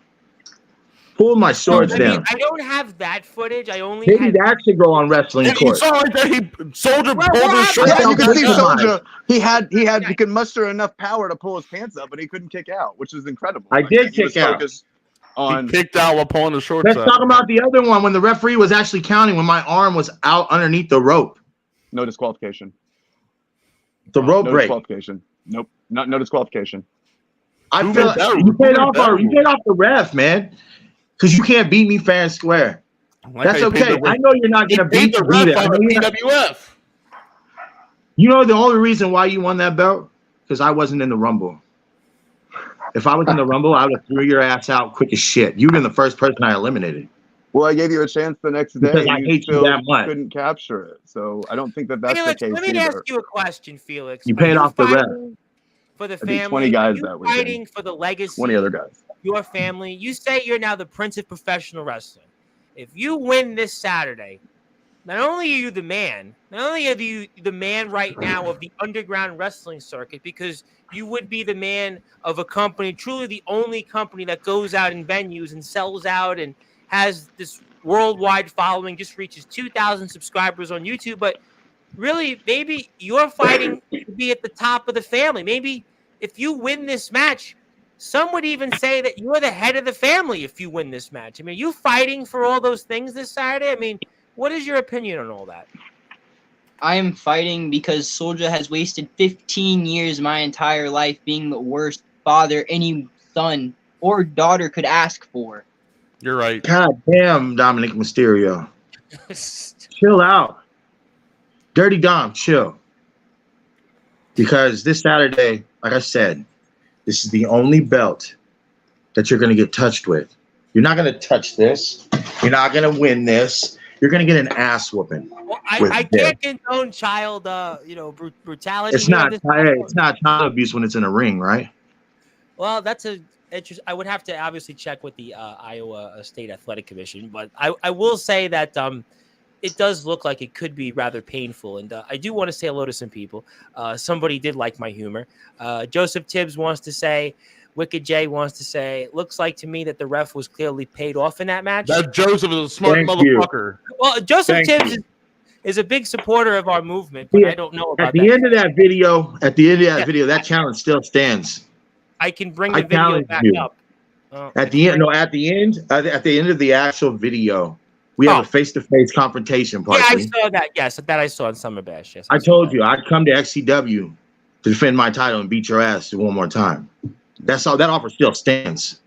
Pulled my shorts down. I don't have that footage. I only Maybe that should go on wrestling court. You saw right there, Soldier pulled his shorts Yeah, down. you can see Soldier. He could muster enough power to pull his pants up, but he couldn't kick out, which is incredible. I did kick out. He kicked out while pulling the shorts Let's up. talk about the other one when the referee was actually counting when my arm was out underneath the rope. No disqualification. The rope break. Disqualification. Nope. No disqualification. I feel like you paid off the ref, man. Because you can't beat me fair and square. That's okay. I know you're not going to beat the ref on the PWF. You know the only reason why you won that belt? Because I wasn't in the Rumble. If I was in the Rumble, I would have threw your ass out quick as shit. You've been the first person I eliminated. Well, I gave you a chance the next day. Because I and hate you still that much. couldn't capture it. So I don't think that that's Felix, the case let me either. ask you a question, Felix. You Are paid you off the rep. fighting for the I beat 20 family? Are guys you that weekend. fighting for the legacy? 20 other guys. Your family. You say you're now the Prince of Professional Wrestling. If you win this Saturday, not only are you the man, not only are you the man right now of the underground wrestling circuit, because you would be the man of a company, truly the only company that goes out in venues and sells out and has this worldwide following, just reaches 2,000 subscribers on YouTube. But really, maybe you're fighting to be at the top of the family. Maybe if you win this match, some would even say that you're the head of the family if you win this match. I mean, are you fighting for all those things this Saturday? I mean, what is your opinion on all that? I am fighting because Soulja has wasted 15 years of my entire life being the worst father any son or daughter could ask for. You're right. God damn, Dominic Mysterio. Chill out. Dirty Dom, chill. Because this Saturday, like I said, this is the only belt that you're going to get touched with. You're not going to touch this. You're not going to win this. You're going to get an ass whooping. Well, I can't condone child, brutality. It's not child abuse when it's in a ring, right? Well, that's a interesting. I would have to obviously check with the Iowa State Athletic Commission, but I will say that it does look like it could be rather painful. And I do want to say hello to some people. Somebody did like my humor. Joseph Tibbs wants to say, Wicked J wants to say, looks like to me that the ref was clearly paid off in that match. That Joseph is a smart motherfucker. Well, Joseph Tibbs is a big supporter of our movement, but I don't know about At the end of that video, that challenge still stands. I can bring the video back up. At the end of the actual video, we have a face-to-face confrontation. Yeah, I saw that. Yes, that I saw on Summer Bash. Yes, I told you I'd come to XCW to defend my title and beat your ass one more time. That's all. That offer still stands.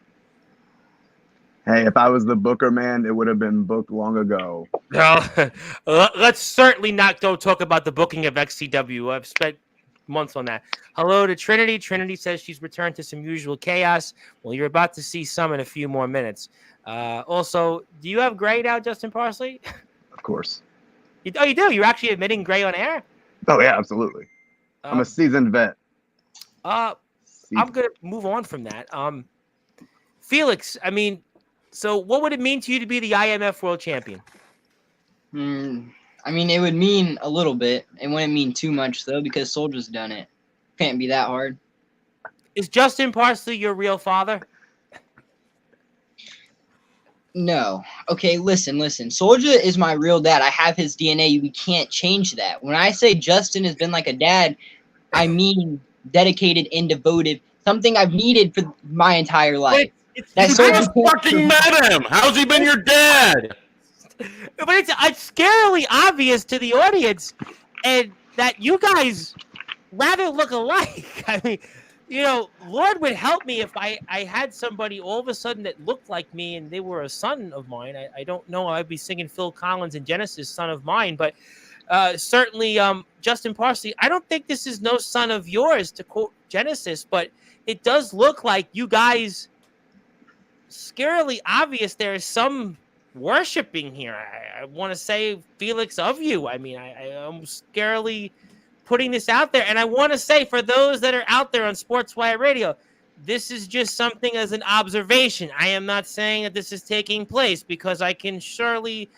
Hey, if I was the booker, man, it would have been booked long ago. No, let's certainly don't talk about the booking of XCW. I've spent months on that. Hello to Trinity. Trinity says she's returned to some usual chaos. Well, you're about to see some in a few more minutes. Also, do you have Gray now, Justin Parsley? Of course. You do? You're actually admitting Gray on air? Oh, yeah, absolutely. I'm a seasoned vet. I'm going to move on from that. Felix, I mean, so what would it mean to you to be the IMF World Champion? I mean, it would mean a little bit. It wouldn't mean too much, though, because Soulja's done it. Can't be that hard. Is Justin Parsley your real father? No. Okay, listen. Soulja is my real dad. I have his DNA. We can't change that. When I say Justin has been like a dad, I mean dedicated and devoted. Something I've needed for my entire life. You just fucking met him. How's he been your dad? But it's scarily obvious to the audience, and that you guys rather look alike. I mean, Lord would help me if I had somebody all of a sudden that looked like me and they were a son of mine. I don't know. I'd be singing Phil Collins and Genesis, Son of Mine, but certainly Justin Parsley, I don't think this is no son of yours, to quote Genesis, but it does look like you guys, scarily obvious there is some worshiping here. I want to say, Felix, of you. I mean, I'm scarily putting this out there, and I want to say, for those that are out there on Sportswire Radio, this is just something as an observation. I am not saying that this is taking place, because I can surely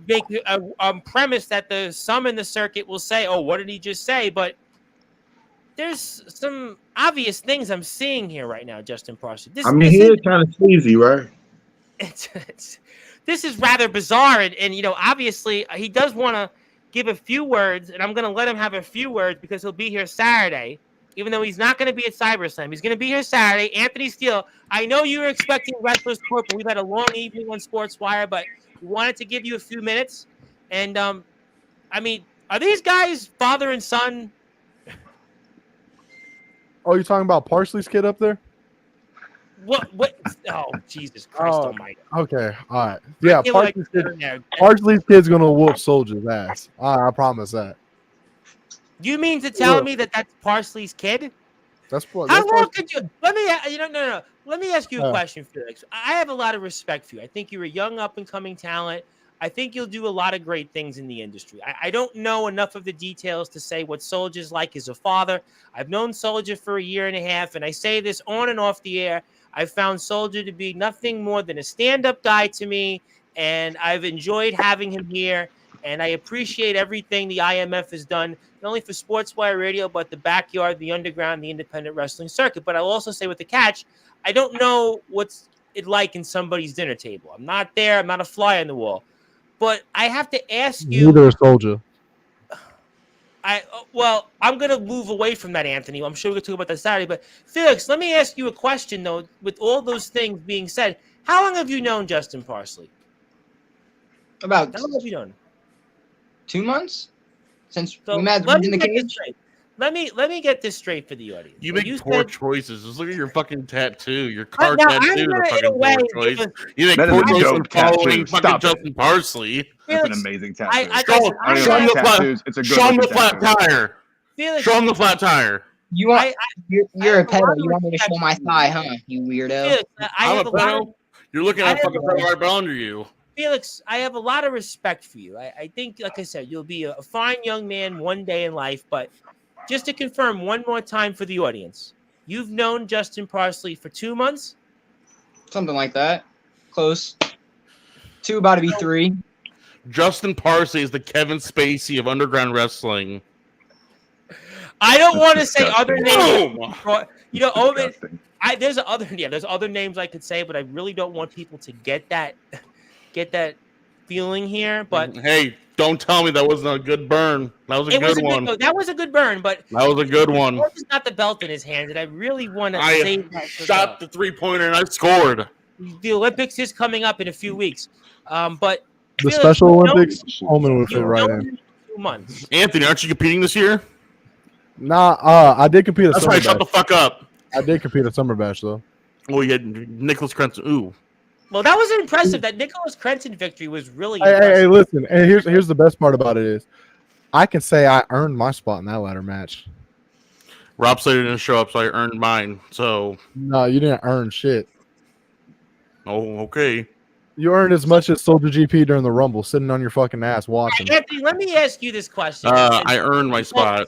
make a premise that some in the circuit will say, oh, what did he just say? But there's some obvious things I'm seeing here right now, Justin Parsley. He is kind of sleazy, right? This is rather bizarre, and obviously he does want to give a few words, and I'm going to let him have a few words because he'll be here Saturday, even though he's not going to be at CyberSlam. He's going to be here Saturday. Anthony Steele, I know you were expecting Wrestlers Court, but we've had a long evening on Sportswire, but we wanted to give you a few minutes. And, I mean, are these guys father and son? Oh, you're talking about Parsley's kid up there? What? Oh, Jesus Christ almighty. Okay, all right. Yeah, Parsley's kid's going to whoop Soulja's ass. I promise that. You mean to tell me that that's Parsley's kid? How long could you? Let me. No. Let me ask you a question, Felix. I have a lot of respect for you. I think you're a young, up and coming talent. I think you'll do a lot of great things in the industry. I don't know enough of the details to say what Soldier's like as a father. I've known Soldier for a year and a half, and I say this on and off the air. I've found Soldier to be nothing more than a stand-up guy to me, and I've enjoyed having him here. And I appreciate everything the IMF has done, not only for Sportswire Radio, but the backyard, the underground, the independent wrestling circuit. But I'll also say with the catch, I don't know what's it like in somebody's dinner table. I'm not there. I'm not a fly on the wall. But I have to ask you. Neither a Soldier. I'm going to move away from that, Anthony. I'm sure we're going to talk about that Saturday. But Felix, let me ask you a question, though. With all those things being said, how long have you known Justin Parsley? How long have you known? 2 months since we met in the cage. Let me get this straight for the audience. You make poor choices. Just look at your fucking tattoo. Your car tattoo is a fucking poor choice. You make poor choices following fucking Justin Parsley. That's an amazing tattoo. Show him the flat tire. Show him the flat tire. You're a pedo. You want me to show my thigh, huh? You weirdo. Felix, I'm a pedo. You're looking at a fucking pedo right under you. Felix, I have a lot of respect for you. I think, like I said, you'll be a fine young man one day in life. But just to confirm one more time for the audience, you've known Justin Parsley for 2 months? Something like that. Close. 2, about to be 3. Justin Parsley is the Kevin Spacey of underground wrestling. I don't want to say other names. There's other names I could say, but I really don't want people to get that feeling here. But hey, don't tell me that wasn't a good burn. That was a good one. That was a good burn, but that was a good one. He's got the belt in his hand, and I really want to save that. Shot the 3-pointer and I scored. The Olympics is coming up in a few weeks, but the Special Olympics, Holman would fit right in. 2 months. Anthony, aren't you competing this year? Nah, I did compete. That's right. Shut the fuck up. I did compete at Summer Bash though. Well, you had Nicholas Crenson. Ooh. Well, that was impressive. That Nicholas Crenson victory was really impressive. Hey, listen. And here's the best part about it is, I can say I earned my spot in that ladder match. Rob Slater didn't show up, so I earned mine. So no, you didn't earn shit. Oh, okay. You earned as much as Soldier GP during the Rumble, sitting on your fucking ass watching. Anthony, let me ask you this question. I earned my spot.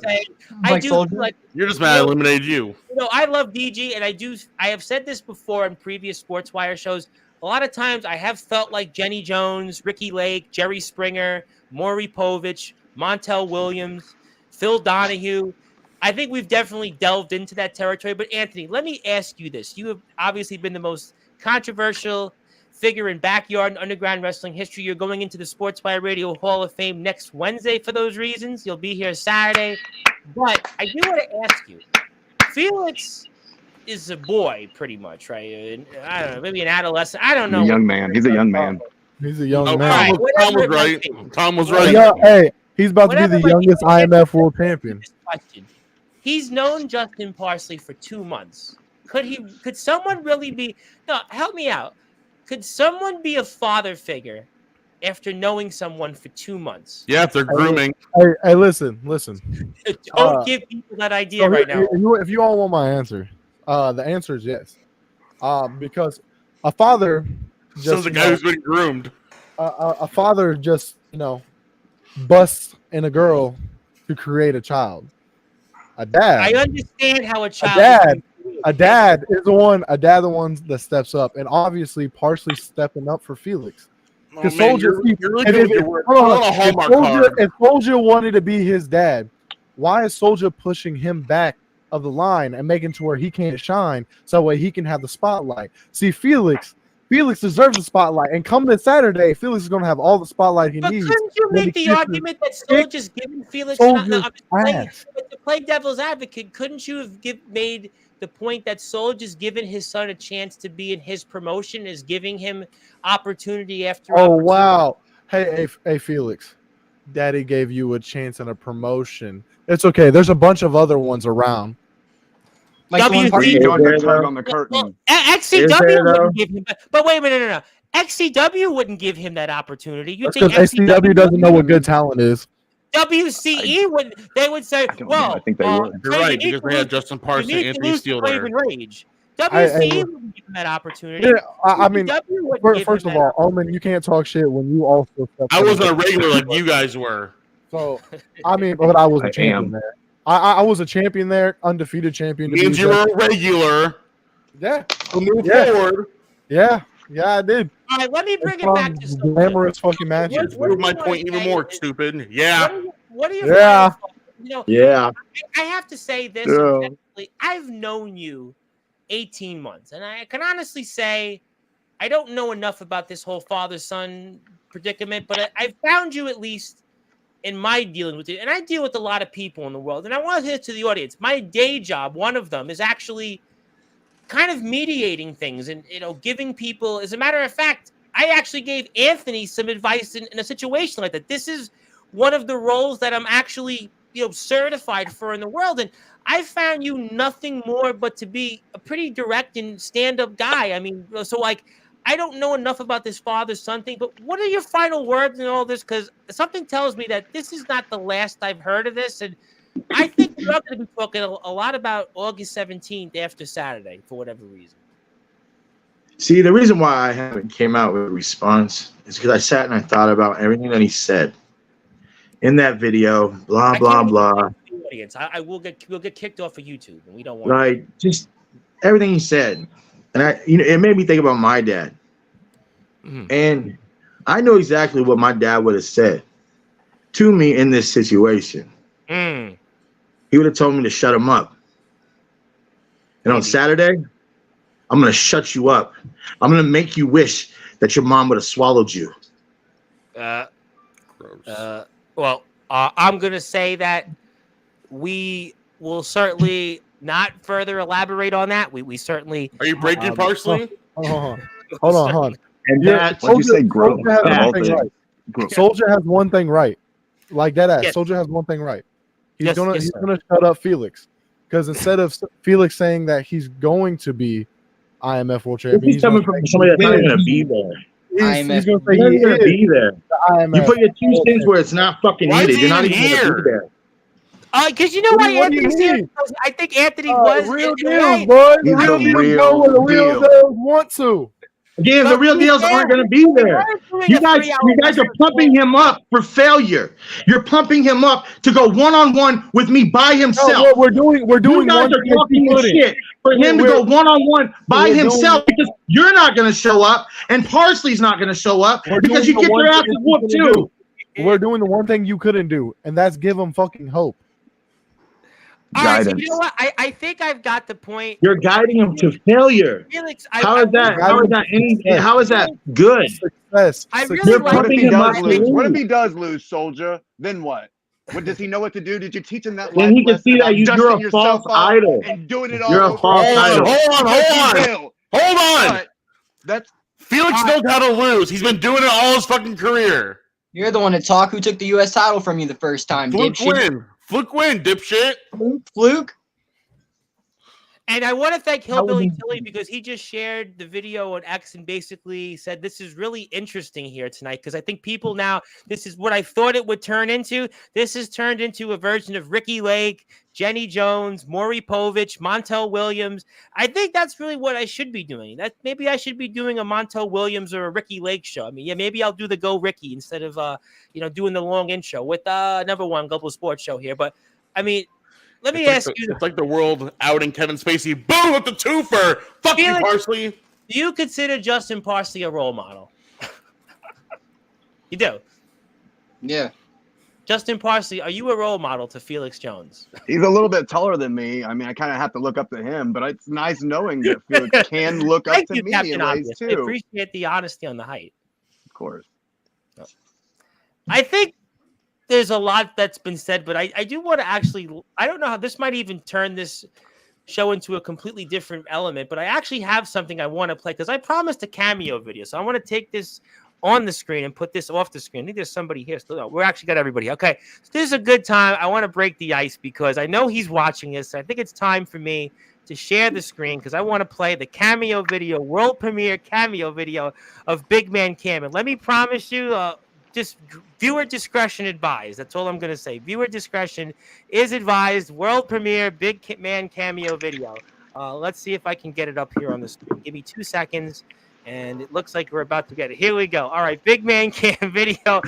You're just mad I eliminated you. I love DG, and I have said this before in previous Sportswire shows. A lot of times I have felt like Jenny Jones, Ricky Lake, Jerry Springer, Maury Povich, Montel Williams, Phil Donahue. I think we've definitely delved into that territory. But Anthony, let me ask you this. You have obviously been the most controversial figure in backyard and underground wrestling history. You're going into the Sportswire Radio Hall of Fame next Wednesday for those reasons. You'll be here Saturday. But I do want to ask you, Felix is a boy, pretty much, right? I don't know, maybe an adolescent. I don't know. He's a young man. He's a young man. He's a young man. Tom was right. Tom was right. Hey, he's about to be the youngest IMF world champion. He's known Justin Parsley for 2 months. Could someone really be? No, help me out. Could someone be a father figure after knowing someone for 2 months? Yeah, if they're grooming. Hey, listen. Don't give people that idea right now. If you all want my answer, the answer is yes. Because a father just a guy who's been groomed. A father just busts in a girl to create a child. A dad. I understand how a child. A dad is the one that steps up, and obviously Parsley stepping up for Felix. Because Soldier, if Soldier wanted to be his dad, why is Soldier pushing him back of the line and making to where he can't shine so that way he can have the spotlight? See, Felix deserves the spotlight, and come this Saturday, Felix is going to have all the spotlight he needs. But couldn't you make the argument that Soldier's giving Felix? To play devil's advocate, couldn't you have made the point that Soldier's given his son a chance to be in his promotion, is giving him opportunity after opportunity? Wow. Hey, Felix. Daddy gave you a chance in a promotion. It's okay. There's a bunch of other ones around. Like XCW on the curtain. XCW wouldn't give him, but wait a minute, no. XCW wouldn't give him that opportunity. You think because XCW doesn't know what good talent is? WCE would say, well, I think they would. You're right, because they had Justin Parsons and Anthony Steele there. Rage. WCE wouldn't give him that opportunity. Yeah, I mean, wouldn't first give of all, Omen, you can't talk shit when you also. I wasn't a regular like you guys were. So, I mean, but I was a I champion am. there. I was a champion there, undefeated champion. Means you were a regular. Yeah. So move Yeah. forward. Yeah, I did. All right, let me bring it back to something. Glamorous fucking matches. Prove my point even more, stupid. Yeah. What are your Yeah. Yeah. I have to say this. Yeah. Objectively, I've known you 18 months, and I can honestly say I don't know enough about this whole father-son predicament, but I found you at least in my dealing with it, and I deal with a lot of people in the world, and I want to say to the audience, my day job, one of them, is actually kind of mediating things and giving people. As a matter of fact, I actually gave Anthony some advice in a situation like that. This is one of the roles that I'm actually certified for in the world, and I found you nothing more but to be a pretty direct and stand-up guy. I mean, so like, I don't know enough about this father-son thing, but what are your final words in all this? Because something tells me that this is not the last I've heard of this, and I think we're going to be talking a lot about August 17th after Saturday for whatever reason. See, the reason why I haven't came out with a response is because I sat and I thought about everything that he said in that video. Blah blah blah. Audience, we'll get kicked off of YouTube, and we don't want. Right, just everything he said, and it made me think about my dad, and I know exactly what my dad would have said to me in this situation. He would have told me to shut him up. And on Saturday, I'm going to shut you up. I'm going to make you wish that your mom would have swallowed you. Well, I'm going to say that we will certainly not further elaborate on that. We certainly. Are you breaking parsley? Hold on. And Yeah, what you say, grow? Soldier has one thing right. Like that ass. Yes. Soldier has one thing right. He's Yes, gonna yes, he's sir. gonna shut up Felix, because instead of Felix saying that he's going to be IMF world champion, He's coming from somebody that's not going to be there. He's gonna say You're he not going to be is there. the IMF. You put your 2 cents where it's not fucking Why is needed. he You're not even even going to be here? there. Because you know What why do you Anthony's here? mean? Because I think Anthony was real in deal, LA. boy. He's The the real real deal where the real deal. deals want to. Again, the real deals aren't going to be there. You guys are pumping him up for failure. You're pumping him up to go one-on-one with me by himself. No, we're doing You guys one are thing that talking you this couldn't. shit for him to go one-on-one by we're himself because you're not going to show up and Parsley's not going to show up because you doing the get one your thing asses you whooped couldn't too. We're doing the one thing you couldn't do, and that's give him fucking hope. All right, so Guidance. you know what? I think I've got the point. You're guiding him to failure. Felix, How is that good? Success. I really You're like What if pumping he him up does to lose? What if lose. he does lose, Soldier? Then what? What does he know what to do? Did you teach him that? Then he can life see lesson that about you're dusting a false yourself off idol. and doing it all You're a over false again? idol. Because Hold on. But that's Felix knows how to lose. He's been doing it all his fucking career. You're the one to talk. Who took the U.S. title from you the first time? Fluke Dipshit. win, dipshit. Fluke. And I want to thank Hillbilly Tilly because he just shared the video on X and basically said this is really interesting here tonight because I think people now, this is what I thought it would turn into. This has turned into a version of Ricky Lake, Jenny Jones, Maury Povich, Montel Williams. I think that's really what I should be doing. That maybe I should be doing a Montel Williams or a Ricky Lake show. I mean, yeah, maybe I'll do the Go Ricky instead of doing the long intro with number one Global Sports Show here. But I mean, let me ask you. It's like the world outing Kevin Spacey. Boom with the twofer. Fuck you, Parsley. Do you consider Justin Parsley a role model? You do? Yeah. Justin Parsley, are you a role model to Felix Jones? he's a little bit taller than me. I mean, I kind of have to look up to him, but it's nice knowing that Felix can look up Thank to you, me Captain in ways Obvious. I too. appreciate the honesty on the height. Of course. I think there's a lot that's been said, but I do want to actually, I don't know how this might even turn this show into a completely different element, but I actually have something I want to play because I promised a cameo video. So I want to take this on the screen and put this off the screen. I think there's somebody here. Still, no, we're actually got everybody here. Okay. So this is a good time. I want to break the ice because I know he's watching this. I think it's time for me to share the screen because I want to play the cameo video, world premiere cameo video of Big Man Cam. And let me promise you, just viewer discretion advised. That's all I'm going to say. Viewer discretion is advised. World premiere Big Man cameo video. Let's see if I can get it up here on the screen. Give me 2 seconds. And it looks like we're about to get it. Here we go. All right, Big Man cam video.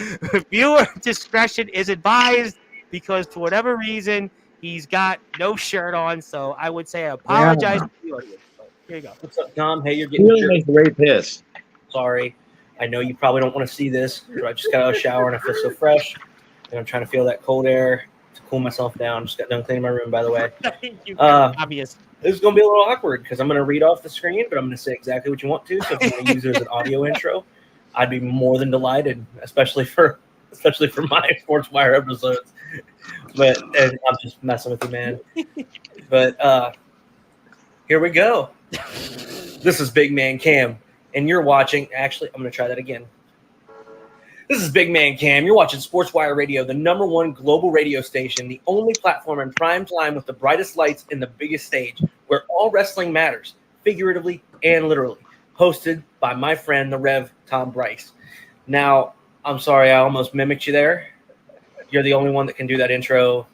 Viewer discretion is advised because for whatever reason, he's got no shirt on. So I would say I apologize to the audience. But here you go. What's up, Tom? Hey, you're getting Feeling very pissed. Sorry. I know you probably don't want to see this, but I just got out of the shower and I feel so fresh. And I'm trying to feel that cold air to cool myself down. Just got done cleaning my room, by the way. Obvious. This is going to be a little awkward because I'm going to read off the screen, but I'm going to say exactly what you want to. So if you want to use it as an audio intro, I'd be more than delighted, especially for my Sportswire episodes. But and I'm just messing with you, man. But here we go. This is Big Man Cam, and you're watching. Actually, I'm going to try that again. This is Big Man Cam. You're watching Sportswire Radio, the #1 global radio station, the only platform in prime time with the brightest lights and the biggest stage, where all wrestling matters, figuratively and literally. Hosted by my friend, the Rev Tom Bryce. Now, I'm sorry, I almost mimicked you there. You're the only one that can do that intro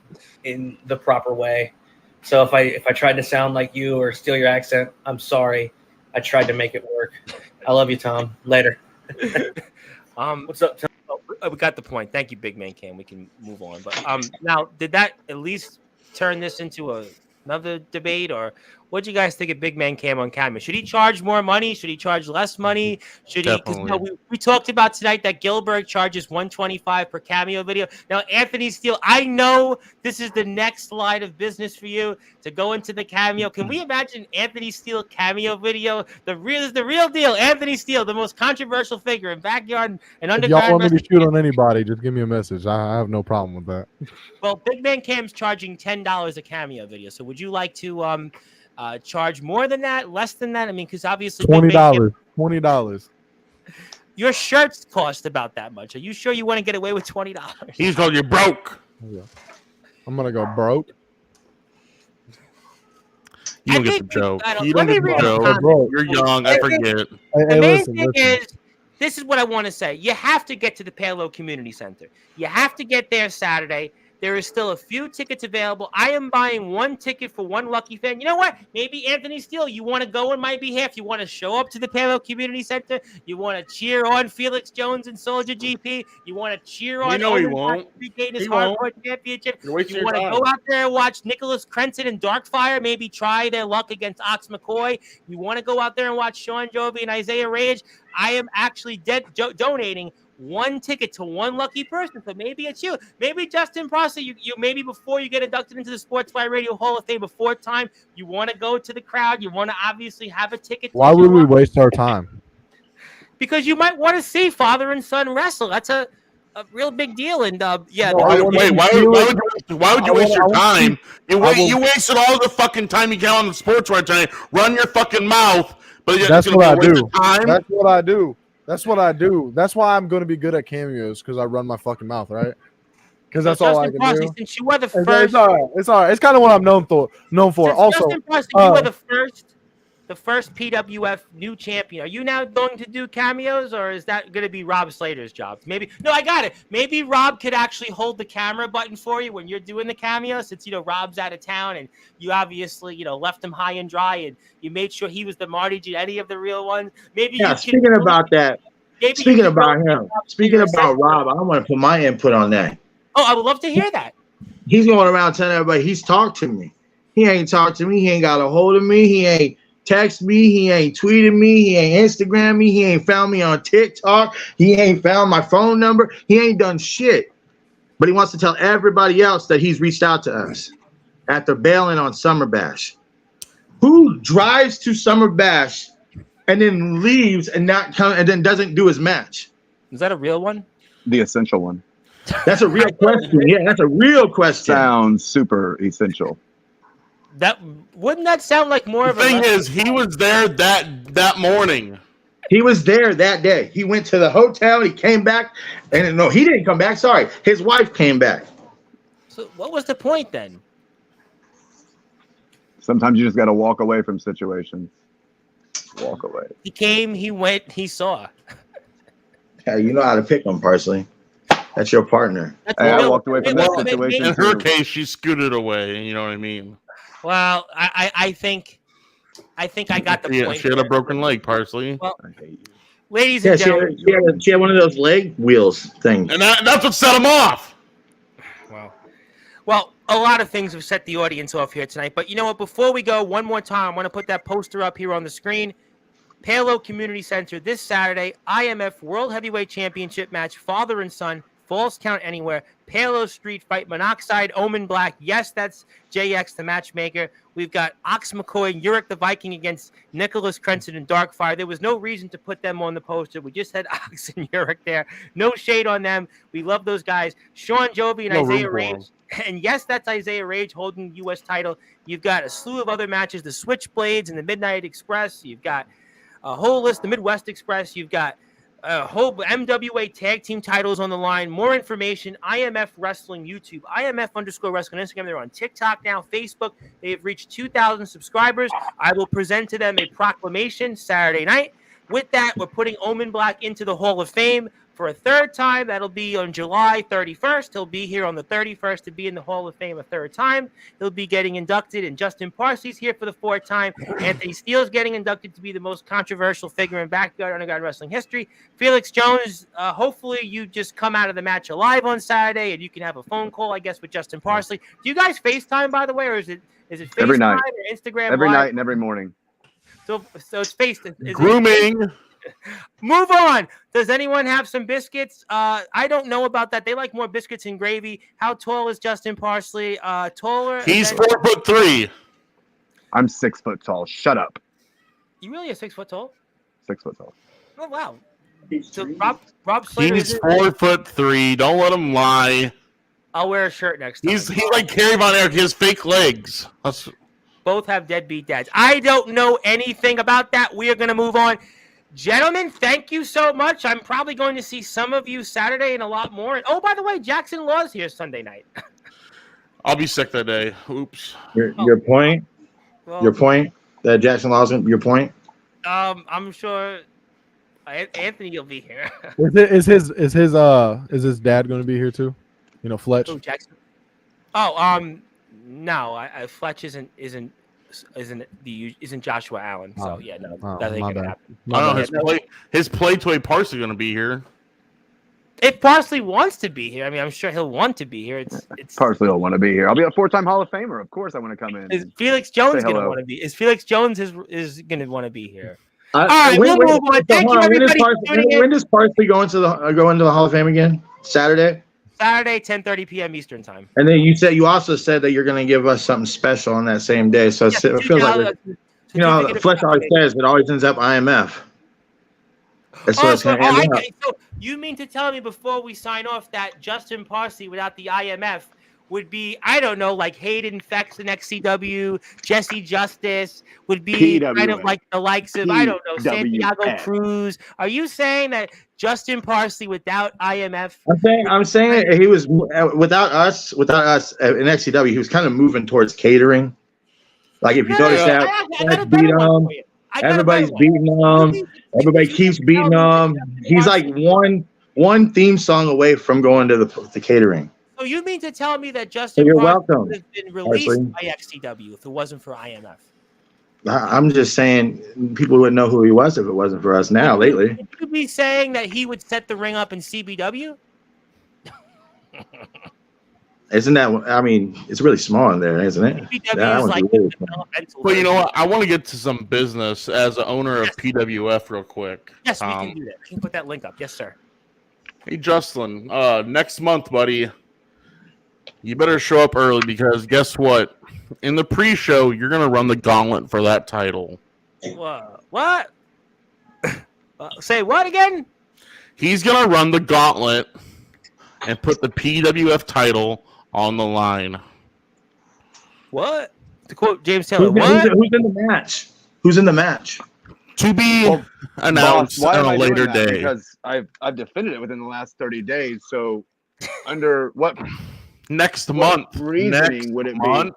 in the proper way. So if I tried to sound like you or steal your accent, I'm sorry. I tried to make it work. I love you, Tom. Later. What's up, Tom? We got the point. Thank you, Big Man Cam. We can move on. But now, did that at least turn this into another debate, or what do you guys think of Big Man Cam on camera? Should he charge more money? Should he charge less money? Should he? Because we talked about tonight that Gilbert charges $125 per cameo video. Now, Anthony Steele, I know this is the next line of business for you to go into the cameo. Can we imagine Anthony Steele cameo video? The real deal. Anthony Steele, the most controversial figure in backyard and If y'all underground. want me to shoot on anybody, just give me a message. I have no problem with that. Well, Big Man Cam's charging $10 a cameo video. So would you like to charge more than that, less than that? I mean, because obviously $20. Your shirts cost about that much. Are you sure you want to get away with $20? He's going to get broke. Yeah. I'm gonna go broke. You don't get the joke. You don't get the joke. You're young. I forget. The main thing is, this is what I want to say. You have to get to the Palo Community Center. You have to get there Saturday. There is still a few tickets available. I am buying one ticket for one lucky fan. You know what? Maybe Anthony Steele, you want to go on my behalf. You want to show up to the Palo Community Center. You want to cheer on Felix Jones and Soldier GP. You want to cheer on he won't. Regain his He won't. hardcore championship. You're wasting You your want to time. go out there and watch Nicholas Crenton and Darkfire maybe try their luck against Ox McCoy. You want to go out there and watch Sean Jovi and Isaiah Rage. I am actually donating one ticket to one lucky person. So maybe it's you. Maybe Justin Prosser, you maybe before you get inducted into the Sportswire Radio Hall of Fame before time, you want to go to the crowd. You want to obviously have a ticket. Why would we waste our time? Because you might want to see father and son wrestle. That's a real big deal. And yeah. Why would you waste your time? You wasted all the fucking time you got on the Sportswire tonight. Run your fucking mouth. But That's what I do. Time. That's what I do. That's what I do. That's why I'm going to be good at cameos, because I run my fucking mouth, right? Because that's all I can do. Since you were the It's first, all right. It's all right. It's kind of what I'm known for. Also, Justin Prosser, you were the first PWF new champion. Are you now going to do cameos, or is that going to be Rob Slater's job? Maybe. No, I got it. Maybe Rob could actually hold the camera button for you when you're doing the cameo, since Rob's out of town and you obviously left him high and dry and you made sure he was the Marty Jannetty of the real ones. Maybe. Yeah. Speaking about that. Speaking about him. Speaking about Rob, I want to put my input on that. Oh, I would love to hear that. He's going around telling everybody he's talked to me. He ain't talked to me. He ain't got a hold of me. He ain't text me, he ain't tweeted me, he ain't Instagram me, he ain't found me on TikTok, he ain't found my phone number, he ain't done shit. But he wants to tell everybody else that he's reached out to us after bailing on Summer Bash. Who drives to Summer Bash and then leaves and not come and then doesn't do his match? Is that a real one? The essential one. That's a real question. Yeah, that's a real question. Sounds super essential. That wouldn't that sound like more of a thing is he was there that morning. He was there that day. He went to the hotel, he came back, and no, he didn't come back. Sorry. His wife came back. So what was the point then? Sometimes you just gotta walk away from situations. Walk away. He came, he went, he saw. Yeah, you know how to pick them, Parsley. That's your partner. Hey, I walked away from that situation. In her case, she scooted away. You know what I mean? Well, I think I got the point. She had a broken leg, Parsley. Well, ladies and gentlemen, she had one of those leg wheels things. And that's what set him off. Well, a lot of things have set the audience off here tonight. But you know what? Before we go, one more time, I want to put that poster up here on the screen. Palo Community Center this Saturday, IMF World Heavyweight Championship match, father and son, falls count anywhere. Palo Street Fight, Monoxide, Omen Black. Yes, that's JX, the matchmaker. We've got Ox McCoy, Urich the Viking against Nicholas Crenson and Darkfire. There was no reason to put them on the poster. We just had Ox and Urich there. No shade on them. We love those guys. Sean Jovi and Isaiah Rage. And yes, that's Isaiah Rage holding the U.S. title. You've got a slew of other matches, the Switchblades and the Midnight Express. You've got a whole list, the Midwest Express. You've got a whole MWA tag team titles on the line. More information, IMF Wrestling YouTube, IMF_Wrestling Instagram. They're on TikTok now, Facebook. They have reached 2,000 subscribers. I will present to them a proclamation Saturday night. With that, we're putting Omen Black into the Hall of Fame for a third time. That'll be on July 31st. He'll be here on the 31st to be in the Hall of Fame a third time. He'll be getting inducted, and Justin Parsley's here for the fourth time. Anthony Steele's getting inducted to be the most controversial figure in backyard underground wrestling history. Felix Jones, hopefully you just come out of the match alive on Saturday, and you can have a phone call, I guess, with Justin Parsley. Do you guys FaceTime, by the way, or is it FaceTime Every night. or Instagram Every Live? night and every morning. So it's faced. Grooming. Move on. Does anyone have some biscuits? I don't know about that. They like more biscuits and gravy. How tall is Justin Parsley? Taller? He's 4'3". I'm 6 foot tall. Shut up. You really are 6 foot tall? 6 foot tall. Oh wow. So Rob Slater. He's 4'3". Don't let him lie. I'll wear a shirt next time. He's like Kerry Von Erich. He has fake legs. Both have deadbeat dads. I don't know anything about that. We are going to move on. Gentlemen, thank you so much. I'm probably going to see some of you Saturday and a lot more. And oh, by the way, Jackson Law's here Sunday night. I'll be sick that day. Oops. Your point? Well, your point? That Jackson Law's your point? I'm sure Anthony will be here. Is his dad going to be here too? You know, Fletch. Oh, Jackson. Oh, no, Fletch isn't Joshua Allen. So yeah, no, that ain't gonna happen. I don't know his play toy Parsley gonna be here. If Parsley wants to be here, I mean, I'm sure he'll want to be here. It's Parsley will want to be here. I'll be a 4-time Hall of Famer. Of course, I want to come in. Is Felix Jones going to want to be? Is Felix Jones is going to want to be here? All right, we'll move on. Thank you, everybody. When does Parsley go into the Hall of Fame again? Saturday. Saturday, 10:30 p.m. Eastern time. And then you also said that you're going to give us something special on that same day. So it feels like Fletch always says it always ends up IMF. So you mean to tell me before we sign off that Justin Parsley without the IMF would be, I don't know, like Hayden Fex in XCW, Jesse Justice would be kind of like the likes of, I don't know, Santiago Cruz. Are you saying that Justin Parsley without IMF? I'm saying he was without us in XCW. He was kind of moving towards catering. Like if you notice that, beat him. Everybody's beating him. Everybody keeps beating him. He's like one theme song away from going to the catering. So you mean to tell me that Justin Parsley would have been released by XCW if it wasn't for IMF? I'm just saying people wouldn't know who he was if it wasn't for us now lately. Would you be saying that he would set the ring up in CBW? Isn't that? I mean, it's really small in there, isn't it? CBW is like really well, you know what? I want to get to some business as the owner of PWF real quick. Yes, we can do that. We can put that link up. Yes, sir. Hey, Justin, next month, buddy, you better show up early because guess what? In the pre-show, you're going to run the gauntlet for that title. What? Say what again? He's going to run the gauntlet and put the PWF title on the line. What? To quote James Taylor, who's in the match? Who's in the match? To be announced on a later day. Because I've defended it within the last 30 days. So under what month reasoning would it be?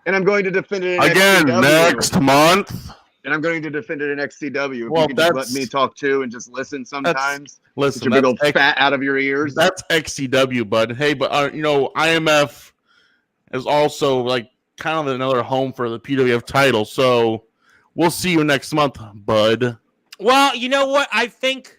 And I'm going to defend it again next month. And I'm going to defend it in XCW. If Well, you can just let me talk too and just listen sometimes. Listen, get your big old fat out of your ears. That's XCW, bud. Hey, but IMF is also like kind of another home for the PWF title. So we'll see you next month, bud. Well, you know what? I think,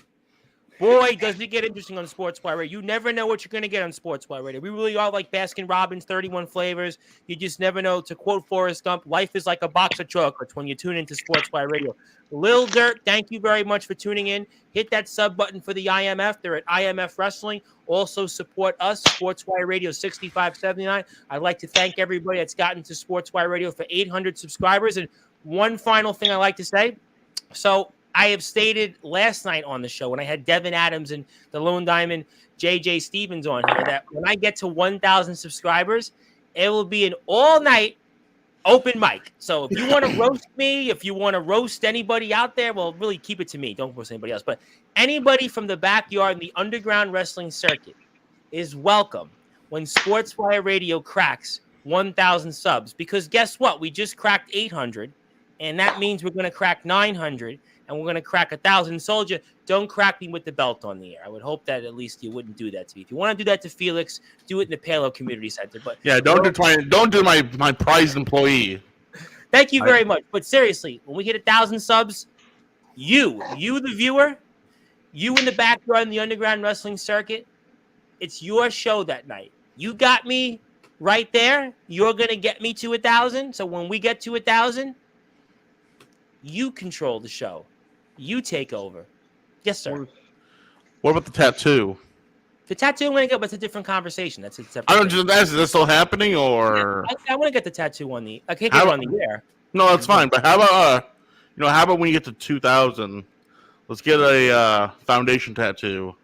boy, does it get interesting on Sportswire Radio. You never know what you're going to get on Sportswire Radio. We really are like Baskin Robbins, 31 flavors. You just never know. To quote Forrest Gump, life is like a box of chocolates when you tune into Sportswire Radio. Lil Dirt, thank you very much for tuning in. Hit that sub button for the IMF. They're at IMF Wrestling. Also support us, Sportswire Radio 6579. I'd like to thank everybody that's gotten to Sportswire Radio for 800 subscribers. And one final thing I like to say. So I have stated last night on the show when I had Devin Adams and the Lone Diamond JJ Stevens on here that when I get to 1,000 subscribers, it will be an all-night open mic. So if you want to roast me, if you want to roast anybody out there, well, really keep it to me. Don't roast anybody else. But anybody from the backyard in the underground wrestling circuit is welcome when Sportswire Radio cracks 1,000 subs. Because guess what? We just cracked 800, and that means we're going to crack 900. And we're going to crack 1,000. Soldier, don't crack me with the belt on the air. I would hope that at least you wouldn't do that to me. If you want to do that to Felix, do it in the Palo Community Center. But yeah, don't do my prized employee. Thank you very much. But seriously, when we hit 1,000 subs, you the viewer, you in the backyard in the underground wrestling circuit, it's your show that night. You got me right there. You're going to get me to 1,000. So when we get to 1,000, you control the show. You take over. Yes, sir. What about the tattoo? The tattoo, I'm going to get, but it's a different conversation. That's a separate I don't thing. just ask, is this still happening or? I want to get the tattoo on the. I can't get it on the air. No, that's fine. But how about how about when you get to 2,000, let's get a foundation tattoo.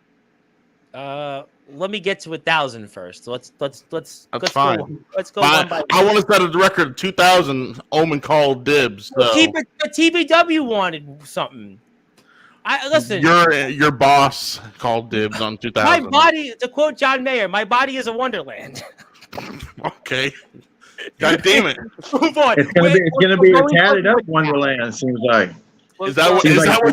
Let me get to 1,000 first. So let's fine. go. Let's go. Fine. One by I want to set a record. 2,000. Omen called dibs. So. The TBW wanted something. Listen. Your boss called dibs on 2,000. My body, to quote John Mayer, my body is a wonderland. Okay. God damn it. Move on. It's gonna be a tatted up Wonderland. It seems like. Is that what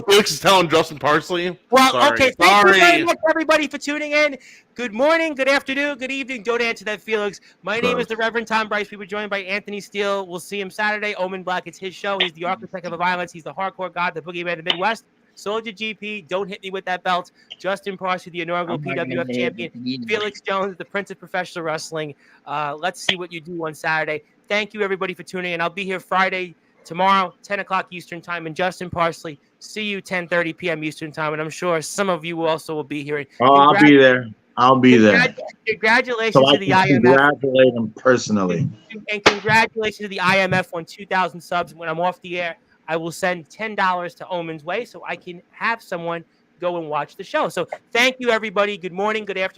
Felix is telling Justin Parsley? Well, Sorry. okay. Thank you very much, everybody, for tuning in. Good morning, good afternoon, good evening. Don't answer that, Felix. My name is the Reverend Tom Bryce. We were joined by Anthony Steele. We'll see him Saturday. Omen Black, it's his show. He's the architect of the violence. He's the hardcore god, the boogeyman of the Midwest. Soldier GP, don't hit me with that belt. Justin Parsley, the inaugural PWF champion. Felix Jones, the Prince of Professional Wrestling. Let's see what you do on Saturday. Thank you, everybody, for tuning in. I'll be here Friday. Tomorrow, 10 o'clock Eastern time, and Justin Parsley, see you 10:30 p.m. Eastern time, and I'm sure some of you also will be here. Oh, I'll be there. I'll be there. Congratulations to the IMF. Congratulate him personally. And congratulations to the IMF on 2,000 subs. When I'm off the air, I will send $10 to Omen's Way so I can have someone go and watch the show. So thank you, everybody. Good morning, good afternoon.